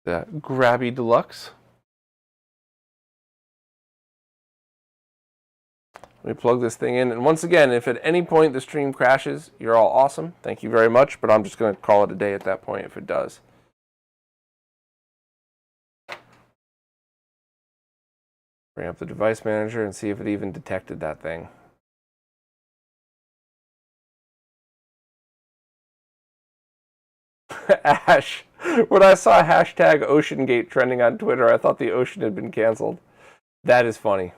[SPEAKER 1] The Grabby Deluxe. Let me plug this thing in. And once again, if at any point the stream crashes, you're all awesome. Thank you very much, but I'm just going to call it a day at that point if it does. Bring up the device manager and see if it even detected that thing. Ash, when I saw hashtag OceanGate trending on Twitter, I thought the ocean had been canceled. That is funny.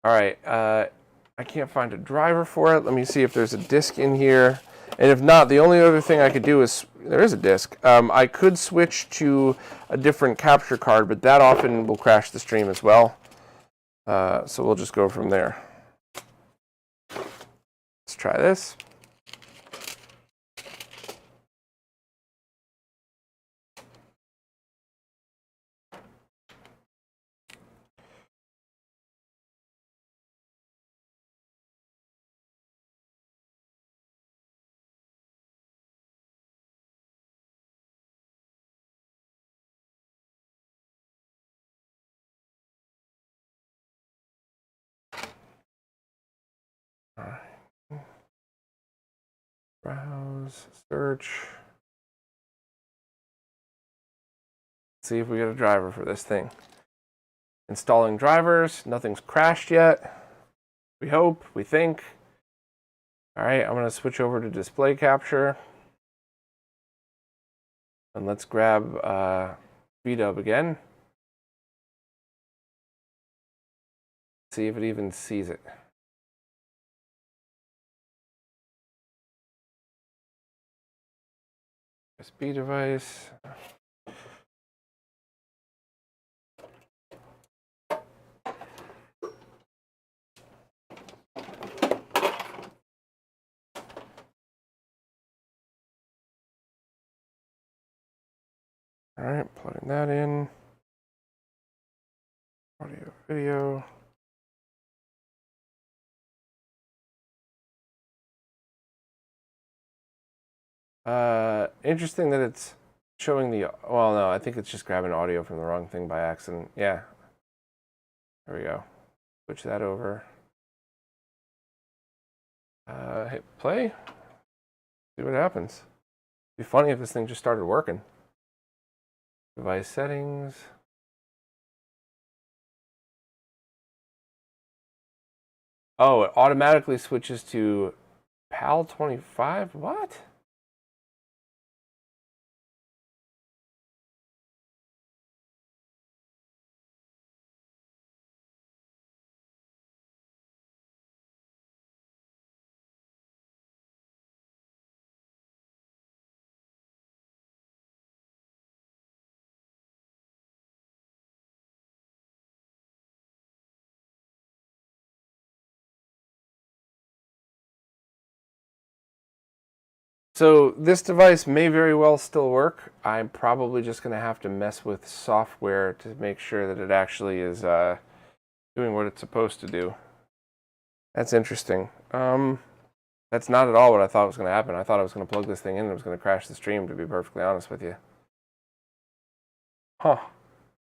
[SPEAKER 1] All right, I can't find a driver for it. Let me see if there's a disk in here. And if not, the only other thing I could do is, there is a disk. I could switch to a different capture card, but that often will crash the stream as well. So we'll just go from there. Let's try this. All right. Browse, search. See if we get a driver for this thing. Installing drivers. Nothing's crashed yet. We hope, we think. All right, I'm going to switch over to display capture. And let's grab VDub again. See if it even sees it. USB device. All right, plugging that in. Audio, video. Interesting that it's showing the, well, no, I think it's just grabbing audio from the wrong thing by accident. Yeah. There we go. Switch that over. Hit play. See what happens. It'd be funny if this thing just started working. Device settings. Oh, it automatically switches to PAL 25? What? So this device may very well still work. I'm probably just going to have to mess with software to make sure that it actually is doing what it's supposed to do. That's interesting. That's not at all what I thought was going to happen. I thought I was going to plug this thing in and it was going to crash the stream, to be perfectly honest with you. Huh.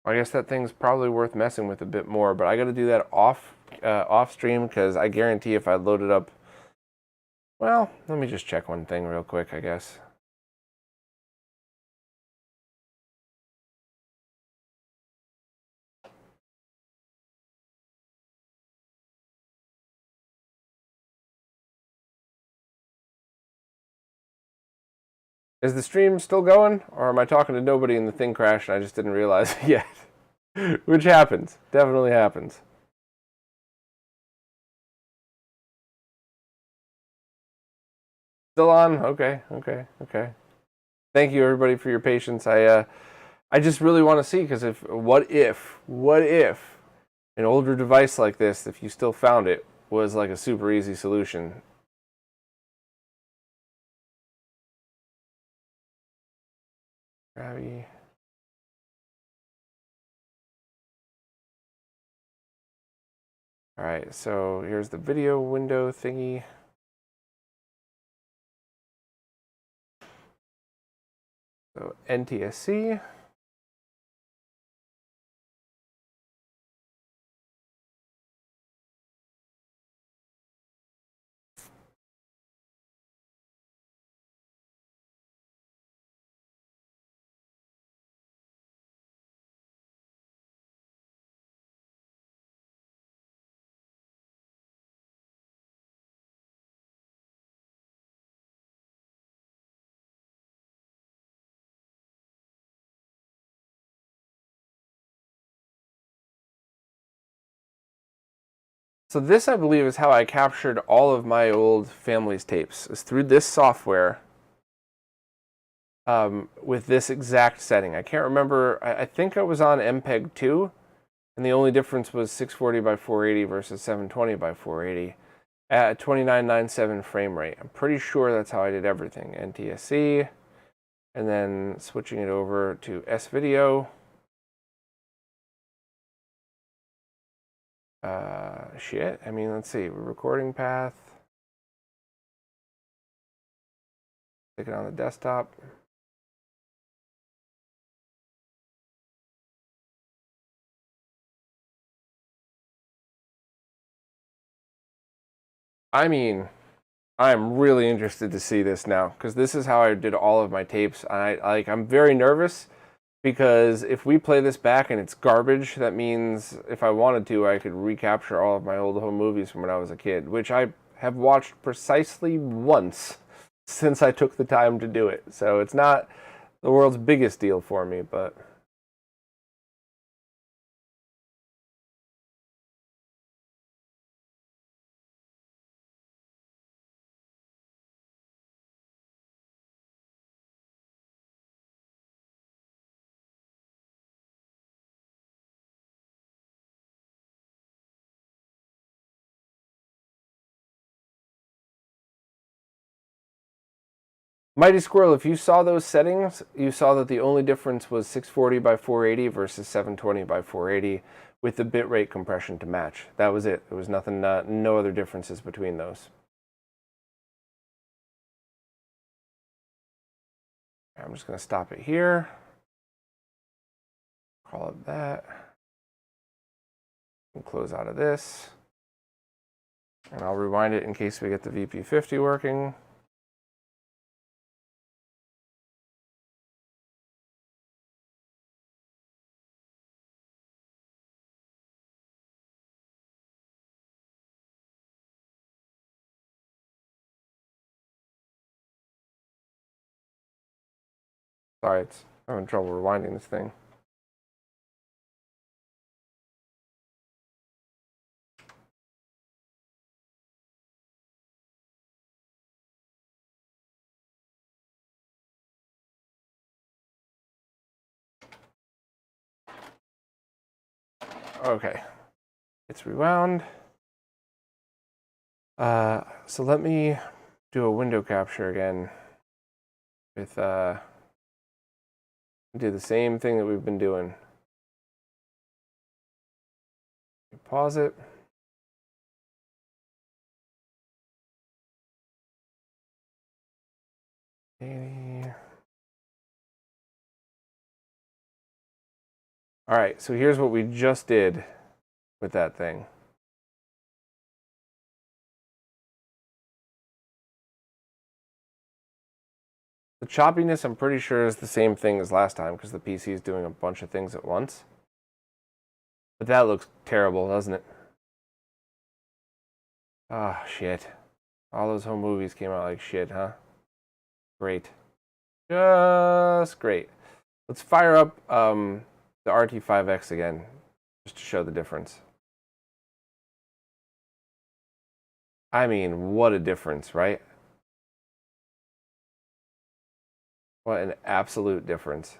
[SPEAKER 1] I guess that thing's probably worth messing with a bit more, but I got to do that off stream, because I guarantee if I load it up. Well, let me just check one thing real quick, I guess. Is the stream still going, or am I talking to nobody and the thing crashed and I just didn't realize it yet? Which happens. Definitely happens. Still on? Okay. Thank you, everybody, for your patience. I just really want to see, because what if an older device like this, if you still found it, was like a super easy solution. Grabby. All right, so here's the video window thingy. So NTSC. So this, I believe, is how I captured all of my old family's tapes, is through this software with this exact setting. I can't remember. I think I was on MPEG 2, and the only difference was 640 by 480 versus 720 by 480 at 2997 frame rate. I'm pretty sure that's how I did everything. NTSC, and then switching it over to S-Video. Shit. I mean, let's see. Recording path. Stick it on the desktop. I mean, I'm really interested to see this now, because this is how I did all of my tapes. I'm very nervous, because if we play this back and it's garbage, that means if I wanted to, I could recapture all of my old home movies from when I was a kid, which I have watched precisely once since I took the time to do it. So it's not the world's biggest deal for me, but... Mighty Squirrel, if you saw those settings, you saw that the only difference was 640 by 480 versus 720 by 480 with the bitrate compression to match. That was it. There was nothing, no other differences between those. I'm just going to stop it here. Call it that. And close out of this. And I'll rewind it in case we get the VP50 working. Sorry, I'm having trouble rewinding this thing. Okay, it's rewound. So let me do a window capture again with do the same thing that we've been doing. Pause it. All right, so here's what we just did with that thing. The choppiness, I'm pretty sure, is the same thing as last time because the PC is doing a bunch of things at once. But that looks terrible, doesn't it? Ah, shit. All those home movies came out like shit, huh? Great. Just great. Let's fire up the RT5X again, just to show the difference. I mean, what a difference, right? What an absolute difference.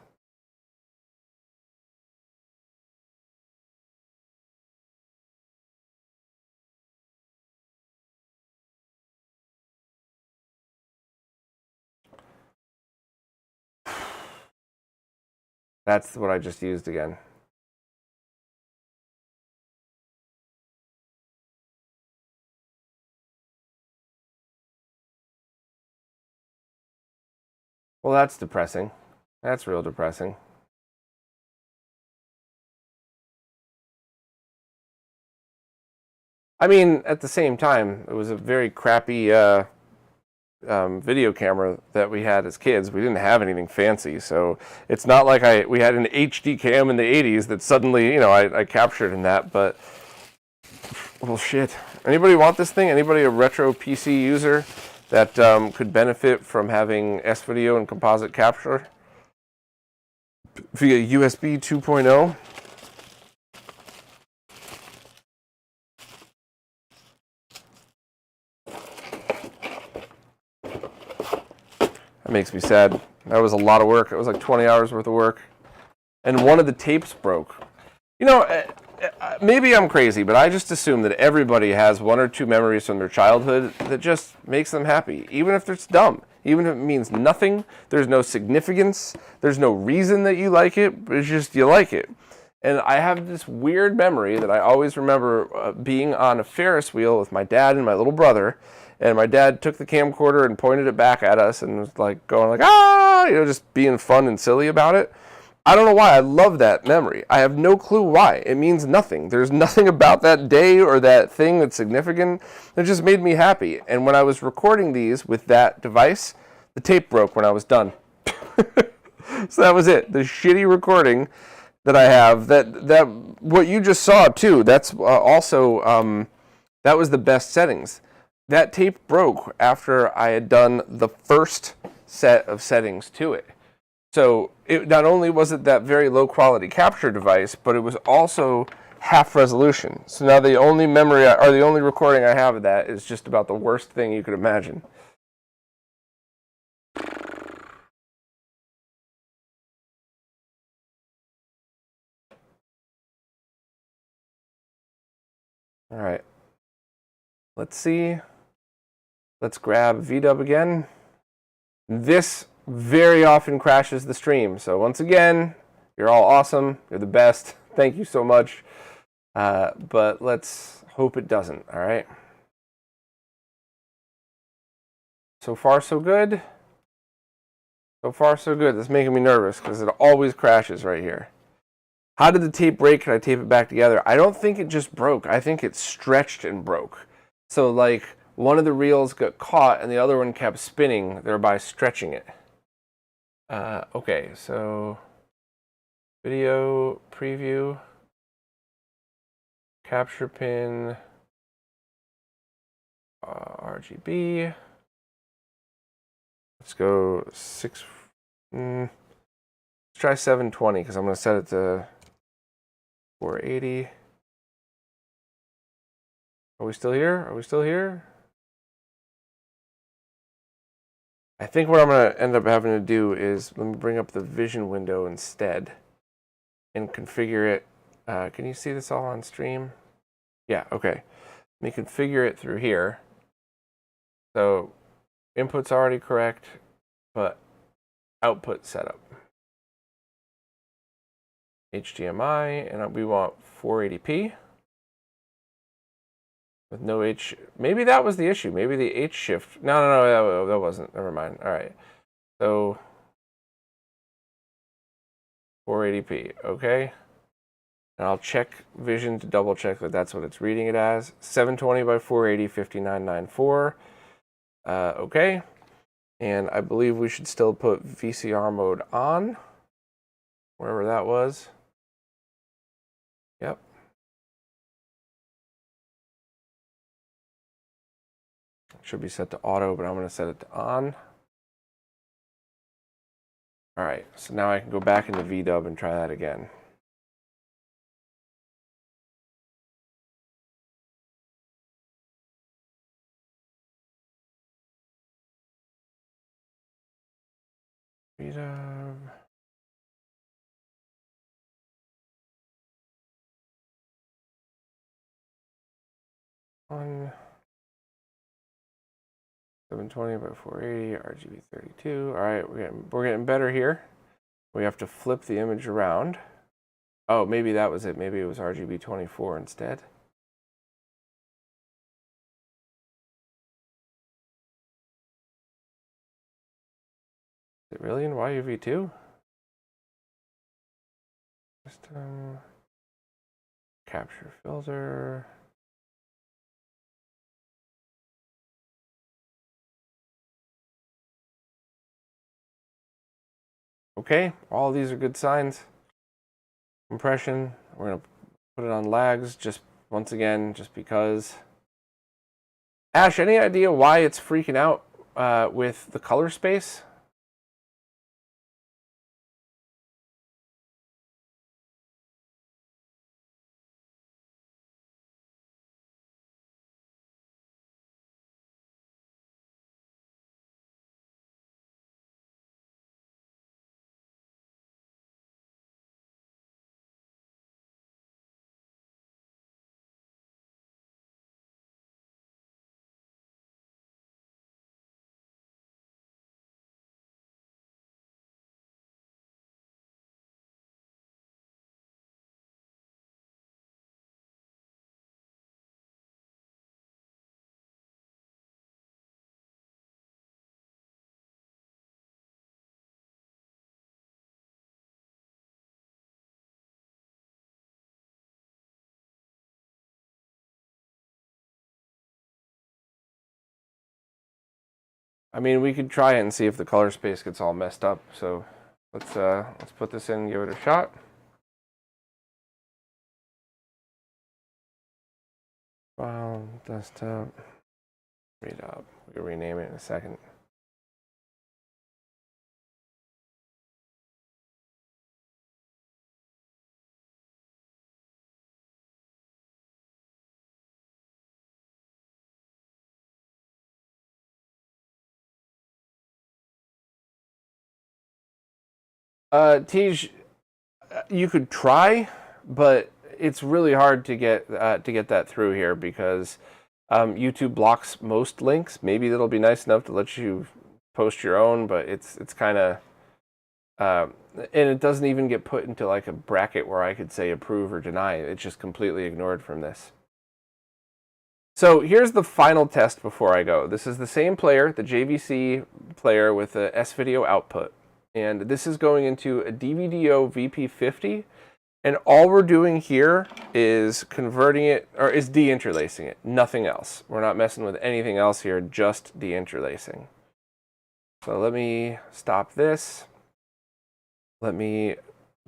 [SPEAKER 1] That's what I just used again. Well, that's depressing. That's real depressing. I mean, at the same time, it was a very crappy video camera that we had as kids. We didn't have anything fancy, so it's not like we had an HD cam in the 80s that suddenly, you know, I captured in that, but well, shit. Anybody want this thing? Anybody a retro PC user that could benefit from having S-Video and composite capture via USB 2.0? That makes me sad. That was a lot of work. It was like 20 hours worth of work. And one of the tapes broke. You know, maybe I'm crazy, but I just assume that everybody has one or two memories from their childhood that just makes them happy, even if it's dumb. Even if it means nothing, there's no significance, there's no reason that you like it, but it's just you like it. And I have this weird memory that I always remember being on a Ferris wheel with my dad and my little brother, and my dad took the camcorder and pointed it back at us and was like going like, ah, you know, just being fun and silly about it. I don't know why. I love that memory. I have no clue why. It means nothing. There's nothing about that day or that thing that's significant. It just made me happy. And when I was recording these with that device, the tape broke when I was done. So that was it. The shitty recording that I have, that what you just saw too, that's also, that was the best settings. That tape broke after I had done the first set of settings to it. So it not only was it that very low quality capture device, but it was also half resolution. So now the only memory or the only recording I have of that is just about the worst thing you could imagine. All right. Let's see. Let's grab VDub again. This very often crashes the stream. So once again, you're all awesome. You're the best. Thank you so much. But let's hope it doesn't, all right? So far, so good. So far, so good. That's making me nervous because it always crashes right here. How did the tape break? Can I tape it back together? I don't think it just broke. I think it stretched and broke. So like one of the reels got caught and the other one kept spinning, thereby stretching it. Okay, so video preview, capture pin, RGB. Let's go let's try 720 because I'm going to set it to 480. Are we still here? Are we still here? I think what I'm going to end up having to do is let me bring up the vision window instead and configure it. Can you see this all on stream? Yeah, okay. Let me configure it through here. So input's already correct, but output setup. HDMI, and we want 480p. With no H, maybe that was the issue. Maybe the H shift. No, that wasn't. Never mind. All right. So 480p, okay. And I'll check vision to double check that that's what it's reading it as. 720 by 480, 5994. Okay. And I believe we should still put VCR mode on, wherever that was. Yep. Should be set to auto, but I'm going to set it to on. All right, so now I can go back into VDub and try that again. VDub. On 720 by 480, RGB 32. All right, we're getting better here. We have to flip the image around. Oh, maybe that was it. Maybe it was RGB 24 instead. Is it really in YUV2? System. Capture filter. Okay, all of these are good signs. Compression, we're going to put it on lags just once again, just because. Ash, any idea why it's freaking out with the color space? I mean, we could try it and see if the color space gets all messed up. So let's put this in and give it a shot. File, desktop, read up. We'll rename it in a second. Tej, you could try, but it's really hard to get that through here because YouTube blocks most links. Maybe that'll be nice enough to let you post your own, but it's kind of and it doesn't even get put into like a bracket where I could say approve or deny. It's just completely ignored from this. So here's the final test before I go. This is the same player, the JVC player with the S-Video output. And this is going into a DVDO VP50. And all we're doing here is converting it, or is deinterlacing it, nothing else. We're not messing with anything else here, just deinterlacing. So let me stop this. Let me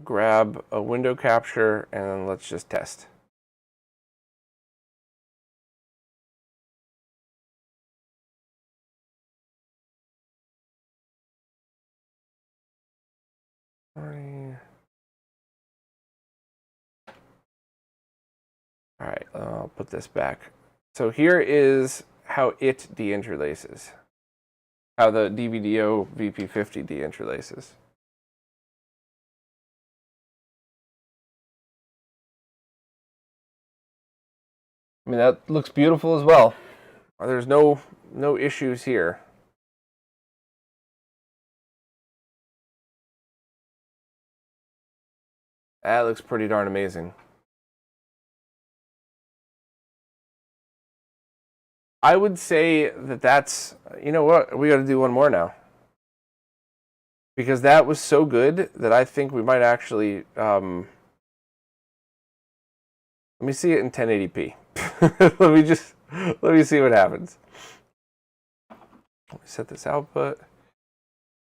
[SPEAKER 1] grab a window capture and let's just test. All right, I'll put this back. So here is how it deinterlaces, how the DVDO VP50 deinterlaces. I mean, that looks beautiful as well. There's no issues here. That looks pretty darn amazing. I would say that that's, you know what, we got to do one more now. Because that was so good that I think we might actually, let me see it in 1080p. let me see what happens. Let me set this output.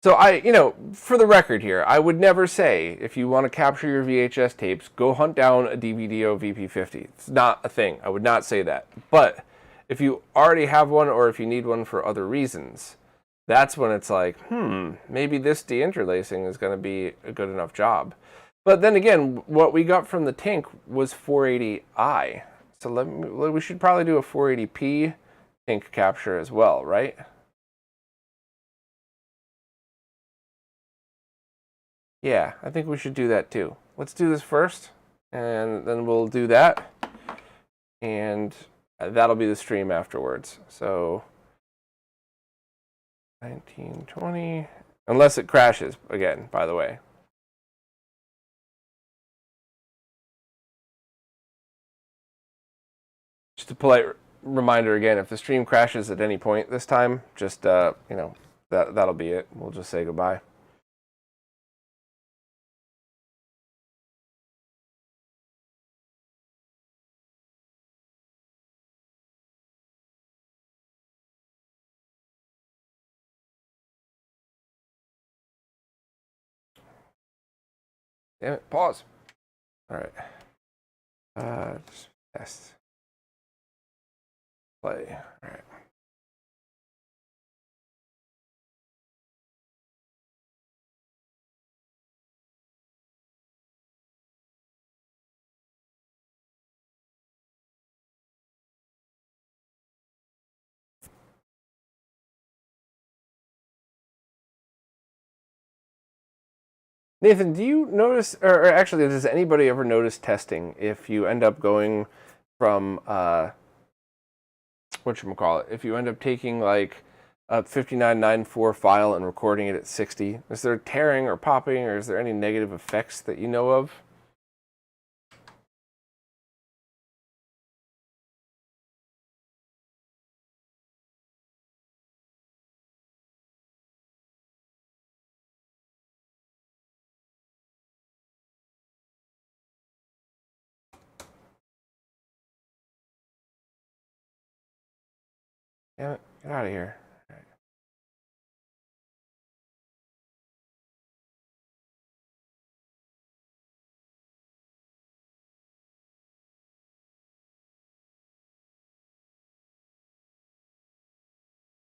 [SPEAKER 1] So for the record here, I would never say if you want to capture your VHS tapes, go hunt down a DVDO VP50. It's not a thing. I would not say that. But if you already have one or if you need one for other reasons, that's when it's like, maybe this deinterlacing is going to be a good enough job. But then again, what we got from the TINK was 480i. So we should probably do a 480p TINK capture as well, right? Yeah, I think we should do that too. Let's do this first, and then we'll do that. And that'll be the stream afterwards. So 1920, unless it crashes again, by the way. just a polite reminder again, if the stream crashes at any point this time, just, you know, that'll be it. We'll just say goodbye. Damn it, pause. All right. Test. Play. All right. Nathan, do you notice, or actually, does anybody ever notice testing if you end up going from, whatchamacallit, if you end up taking like a 5994 file and recording it at 60, is there tearing or popping, or is there any negative effects that you know of? Damn it, get out of here. All right.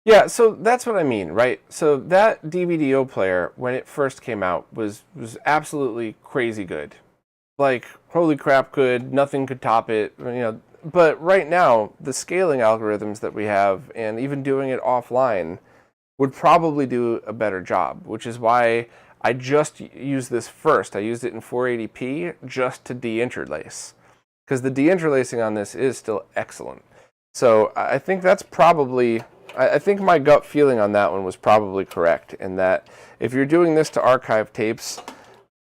[SPEAKER 1] Yeah, so that's what I mean, right? So that DVDO player, when it first came out, was absolutely crazy good. Like, holy crap good, nothing could top it, you know. But right now, the scaling algorithms that we have, and even doing it offline, would probably do a better job, which is why I just used this first. I used it in 480p just to deinterlace, because the deinterlacing on this is still excellent. So I think that's probably, I think my gut feeling on that one was probably correct, in that if you're doing this to archive tapes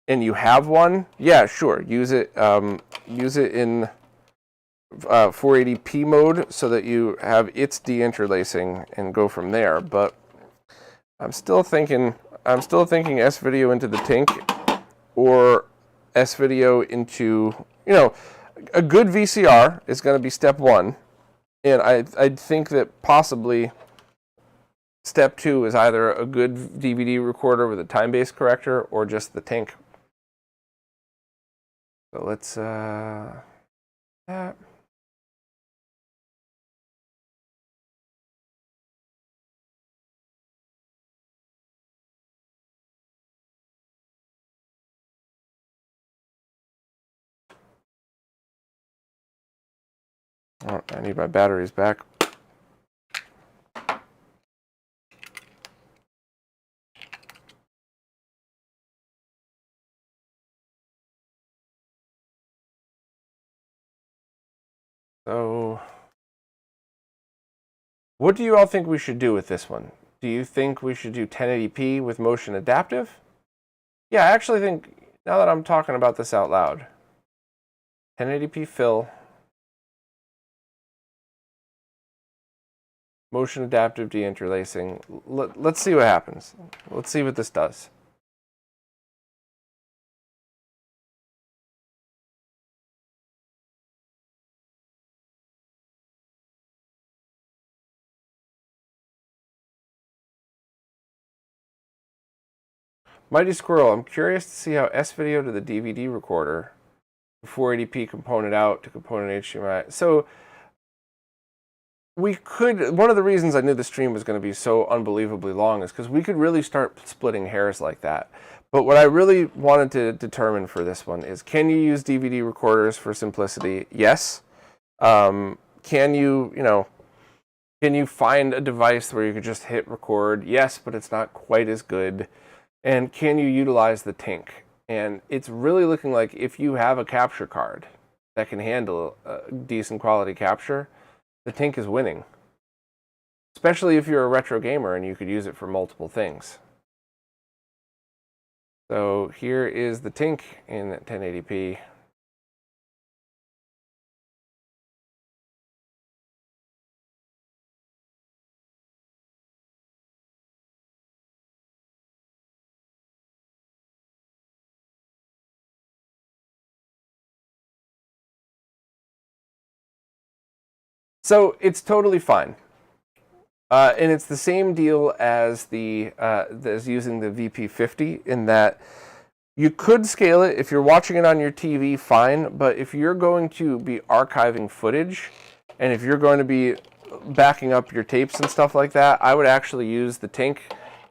[SPEAKER 1] and you have one, yeah, sure, use it in 480p mode so that you have its deinterlacing and go from there. But I'm still thinking S-video into the TINK, or S-video into, you know, a good VCR is going to be step one, and I think that possibly step two is either a good DVD recorder with a Time Base Corrector or just the TINK. So let's that. Oh, I need my batteries back. So, what do you all think we should do with this one? Do you think we should do 1080p with motion adaptive? Yeah, I actually think, now that I'm talking about this out loud, 1080p fill, motion adaptive deinterlacing. Let's see what happens. Let's see what this does. Mighty Squirrel, I'm curious to see how S-video to the DVD recorder, 480p component out to component HDMI. So we could, one of the reasons I knew the stream was going to be so unbelievably long is because we could really start splitting hairs like that. But what I really wanted to determine for this one is, can you use DVD recorders for simplicity? Yes. Can you, can you find a device where you could just hit record? Yes, but it's not quite as good. And can you utilize the TINK? And it's really looking like if you have a capture card that can handle a decent quality capture, the TINK is winning. Especially if you're a retro gamer and you could use it for multiple things. So here is the TINK in 1080p. So it's totally fine. And it's the same deal as as using the VP50 in that you could scale it. If you're watching it on your TV, fine. But if you're going to be archiving footage, and if you're going to be backing up your tapes and stuff like that, I would actually use the TINK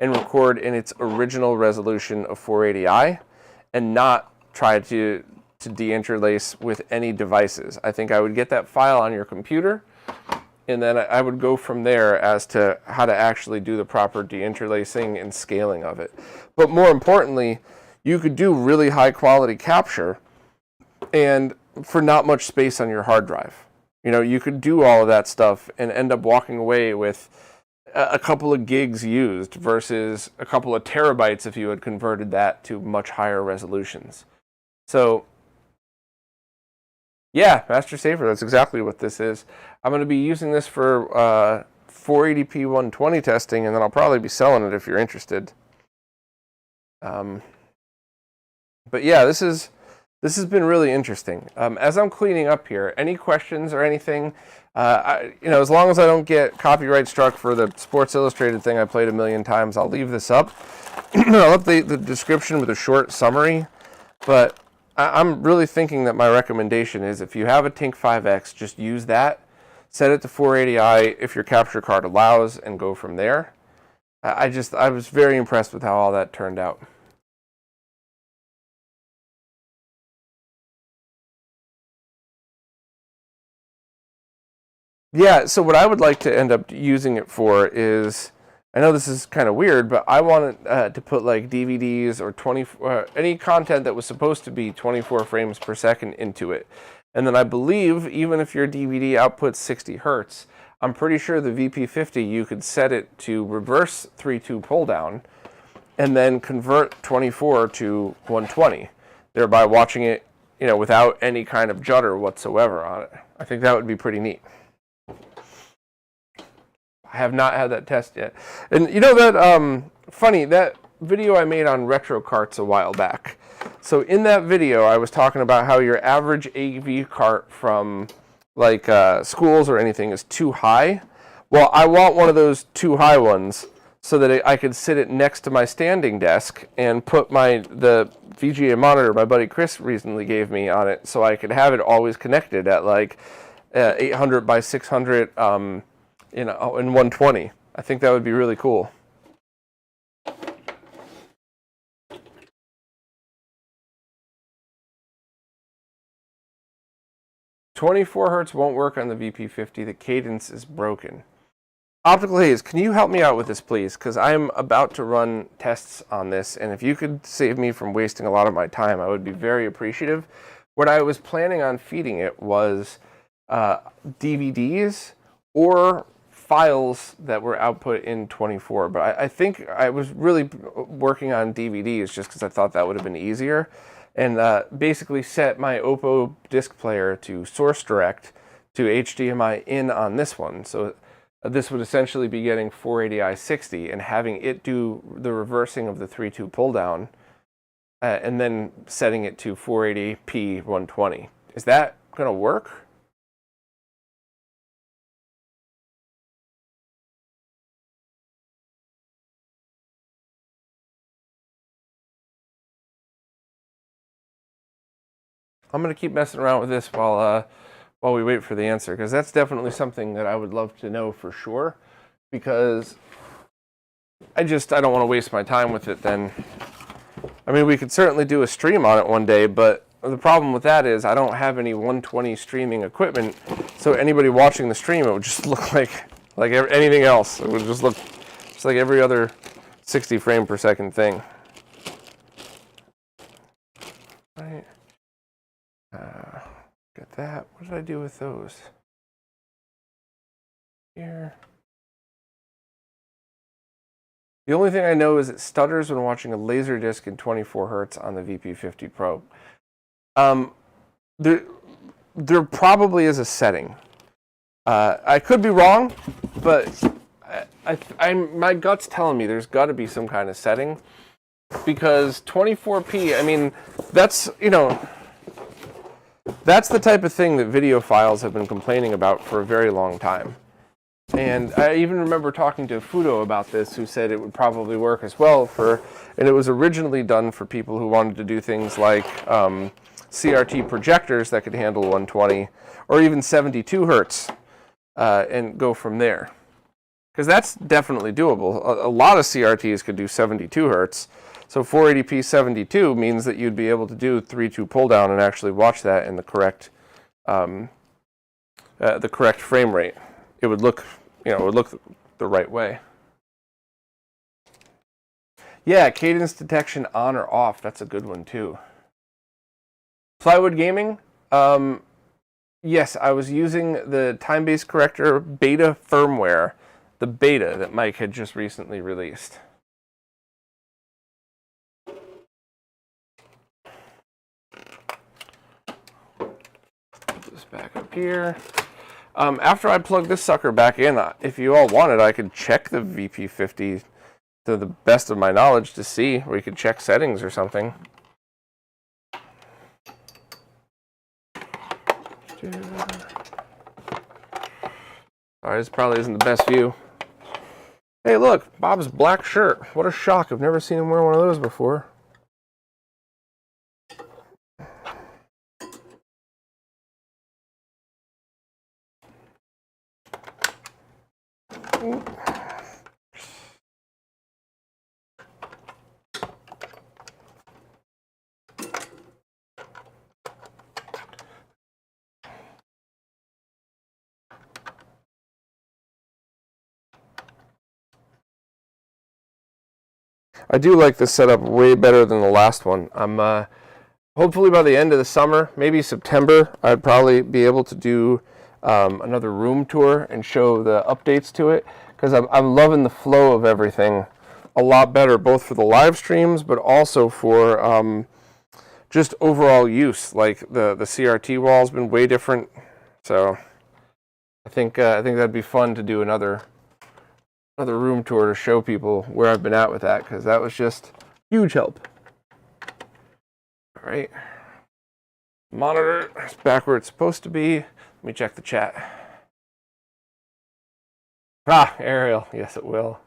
[SPEAKER 1] and record in its original resolution of 480i and not try to deinterlace with any devices. I think I would get that file on your computer, and then I would go from there as to how to actually do the proper deinterlacing and scaling of it. But more importantly, you could do really high quality capture and for not much space on your hard drive. You know, you could do all of that stuff and end up walking away with a couple of gigs used versus a couple of terabytes if you had converted that to much higher resolutions. So yeah, Master Saver, that's exactly what this is. I'm going to be using this for 480p 120 testing, and then I'll probably be selling it if you're interested. But yeah, this has been really interesting. As I'm cleaning up here, any questions or anything, as long as I don't get copyright struck for the Sports Illustrated thing I played a million times, I'll leave this up. I'll update the description with a short summary, but I'm really thinking that my recommendation is if you have a TINK 5X, just use that, set it to 480i if your capture card allows, and go from there. I was very impressed with how all that turned out. Yeah, so what I would like to end up using it for is, I know this is kind of weird, but I wanted to put like DVDs or any content that was supposed to be 24 frames per second into it. And then I believe even if your DVD outputs 60 hertz, I'm pretty sure the VP50 you could set it to reverse 3.2 pull down and then convert 24 to 120, thereby watching it, without any kind of judder whatsoever on it. I think that would be pretty neat. I have not had that test yet. And funny, that video I made on retro carts a while back. So in that video, I was talking about how your average AV cart from like schools or anything is too high. Well, I want one of those too high ones so that I could sit it next to my standing desk and put the VGA monitor my buddy Chris recently gave me on it, so I could have it always connected at like 800 by 600 in 120. I think that would be really cool. "24 hertz won't work on the VP50. The cadence is broken." Optical Haze, can you help me out with this, please? Because I'm about to run tests on this, and if you could save me from wasting a lot of my time, I would be very appreciative. What I was planning on feeding it was DVDs or files that were output in 24, but I think I was really working on DVDs just because I thought that would have been easier, and basically set my Oppo disc player to source direct to HDMI in on this one. So this would essentially be getting 480i 60 and having it do the reversing of the 3.2 pull down, and then setting it to 480p 120. Is that going to work? I'm going to keep messing around with this while we wait for the answer, because that's definitely something that I would love to know for sure, because I don't want to waste my time with it then. I mean, we could certainly do a stream on it one day, but the problem with that is I don't have any 120 streaming equipment, so anybody watching the stream, it would just look like anything else. It would just look just like every other 60 frame per second thing. Right. Got that. What did I do with those? Here. The only thing I know is it stutters when watching a Laserdisc in 24 hertz on the VP50 Pro. There probably is a setting. I could be wrong, but my gut's telling me there's got to be some kind of setting, because 24p, I mean, that's That's the type of thing that videophiles have been complaining about for a very long time. And I even remember talking to Fudo about this, who said it would probably work as well and it was originally done for people who wanted to do things like CRT projectors that could handle 120 or even 72 hertz and go from there. Because that's definitely doable. A lot of CRTs could do 72 hertz. So 480p 72 means that you'd be able to do 3.2 pull down and actually watch that in the correct frame rate. It would look, it would look the right way. Yeah, cadence detection on or off. That's a good one too. Plywood gaming. Yes, I was using the Time Base Corrector beta firmware, the beta that Mike had just recently released. Put this back up here. After I plug this sucker back in, if you all wanted, I could check the VP50 to the best of my knowledge to see, or you could check settings or something. Sorry, this probably isn't the best view. Hey, look, Bob's black shirt. What a shock. I've never seen him wear one of those before. I do like this setup way better than the last one. I'm hopefully by the end of the summer, maybe September, I'd probably be able to do another room tour and show the updates to it, because I'm loving the flow of everything a lot better, both for the live streams, but also for just overall use. Like the CRT wall's been way different, so I think that'd be fun to do another room tour to show people where I've been at with that, because that was just huge help. All right, monitor is back where it's supposed to be. Let me check the chat. Ah, Ariel, yes it will.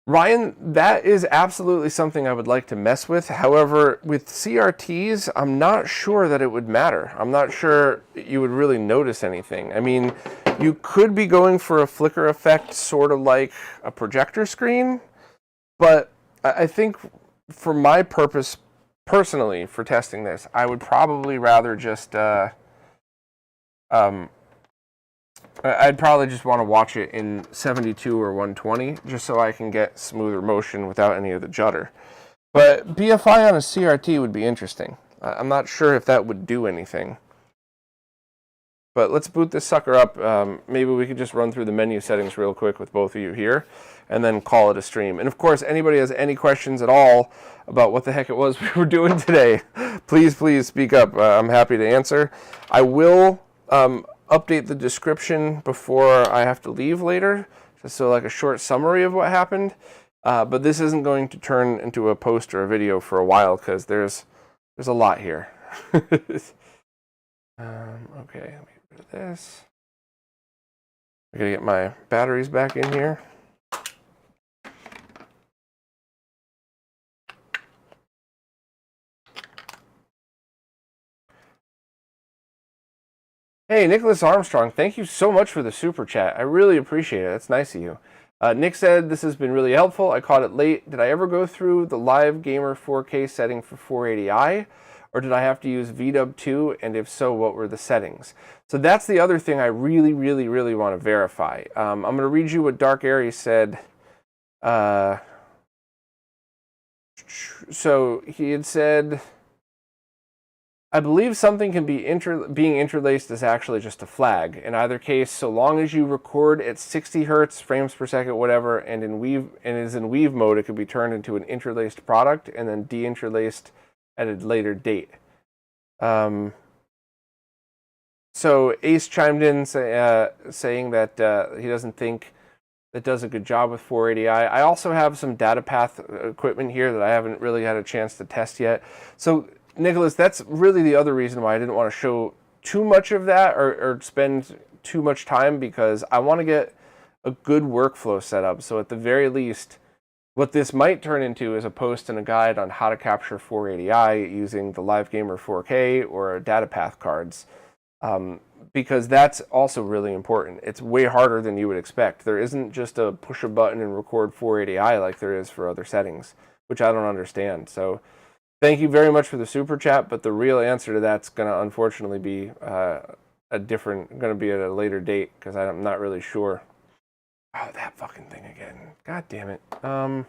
[SPEAKER 1] Ryan, that is absolutely something I would like to mess with. However, with CRTs, I'm not sure that it would matter. I'm not sure you would really notice anything. I mean, you could be going for a flicker effect, sort of like a projector screen, but I think for my purpose, personally, for testing this, I would probably rather just I'd probably just want to watch it in 72 or 120, just so I can get smoother motion without any of the judder. But BFI on a CRT would be interesting. I'm not sure if that would do anything. But let's boot this sucker up. Maybe we could just run through the menu settings real quick with both of you here, and then call it a stream. And of course, anybody has any questions at all about what the heck it was we were doing today, please speak up. I'm happy to answer. I will update the description before I have to leave later, just so like a short summary of what happened. But this isn't going to turn into a post or a video for a while, because there's a lot here. Okay, let me get rid of this. I gotta get my batteries back in here. Hey, Nicholas Armstrong, thank you so much for the super chat. I really appreciate it. That's nice of you. Nick said, this has been really helpful. I caught it late. Did I ever go through the Live Gamer 4K setting for 480i? Or did I have to use VDub 2? And if so, what were the settings? So that's the other thing I really want to verify. I'm going to read you what Dark Aries said. So he had said, I believe something can be being interlaced is actually just a flag. In either case, so long as you record at 60 hertz, frames per second, whatever, and is in weave mode, it could be turned into an interlaced product and then deinterlaced at a later date. So Ace chimed in saying that he doesn't think that does a good job with 480i. I also have some data path equipment here that I haven't really had a chance to test yet. So Nicholas, that's really the other reason why I didn't want to show too much of that or spend too much time, because I want to get a good workflow set up. So at the very least, what this might turn into is a post and a guide on how to capture 480i using the LiveGamer 4K or data path cards. Because that's also really important. It's way harder than you would expect. There isn't just a push a button and record 480i like there is for other settings, which I don't understand. So thank you very much for the super chat, but the real answer to that's going to unfortunately be going to be at a later date, because I'm not really sure. Oh, that fucking thing again. God damn it. Let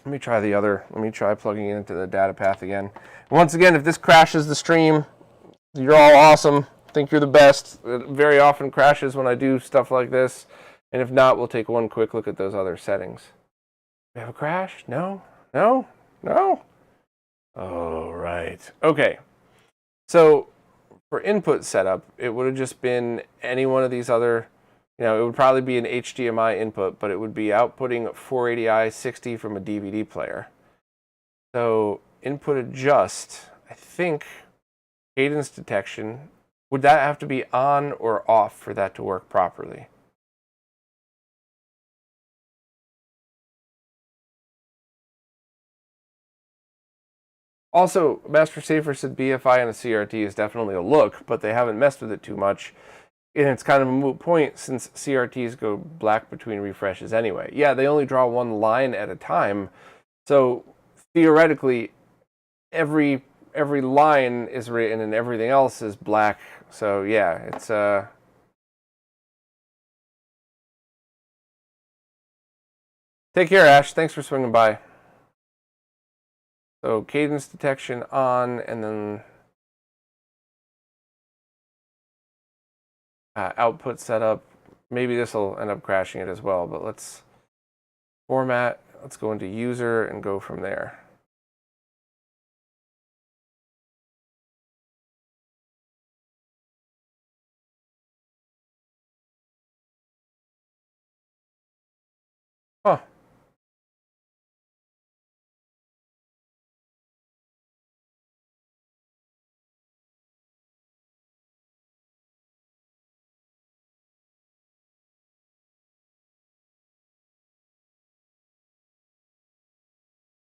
[SPEAKER 1] me try plugging it into the data path again. Once again, if this crashes the stream, you're all awesome. Think you're the best. It very often crashes when I do stuff like this. And if not, we'll take one quick look at those other settings. We have a crash? No? No? No? Oh, right. Okay. So for input setup, it would have just been any one of these other, it would probably be an HDMI input, but it would be outputting 480i 60 from a DVD player. So input adjust, I think cadence detection, would that have to be on or off for that to work properly? Also, Master Safer said BFI and a CRT is definitely a look, but they haven't messed with it too much. And it's kind of a moot point since CRTs go black between refreshes anyway. Yeah, they only draw one line at a time. So theoretically, every line is written and everything else is black. So yeah, it's Take care, Ash. Thanks for swinging by. So cadence detection on, and then output setup. Maybe this will end up crashing it as well, but let's format. Let's go into user and go from there. Huh.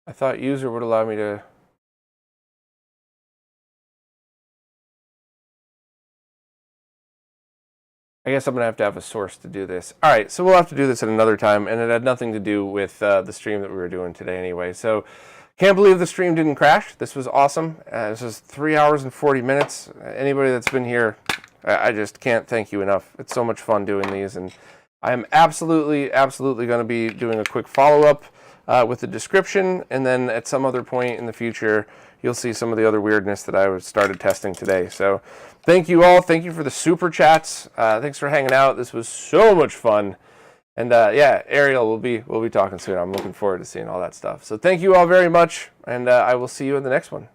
[SPEAKER 1] I thought user would allow me to. I guess I'm going to have a source to do this. All right, so we'll have to do this at another time, and it had nothing to do with the stream that we were doing today anyway. So can't believe the stream didn't crash. This was awesome. This was 3 hours and 40 minutes. Anybody that's been here, I just can't thank you enough. It's so much fun doing these, and I am absolutely going to be doing a quick follow-up with the description, and then at some other point in the future, you'll see some of the other weirdness that I started testing today. So thank you all. Thank you for the super chats. Thanks for hanging out. This was so much fun. And yeah, Ariel, we'll be talking soon. I'm looking forward to seeing all that stuff. So thank you all very much, and I will see you in the next one.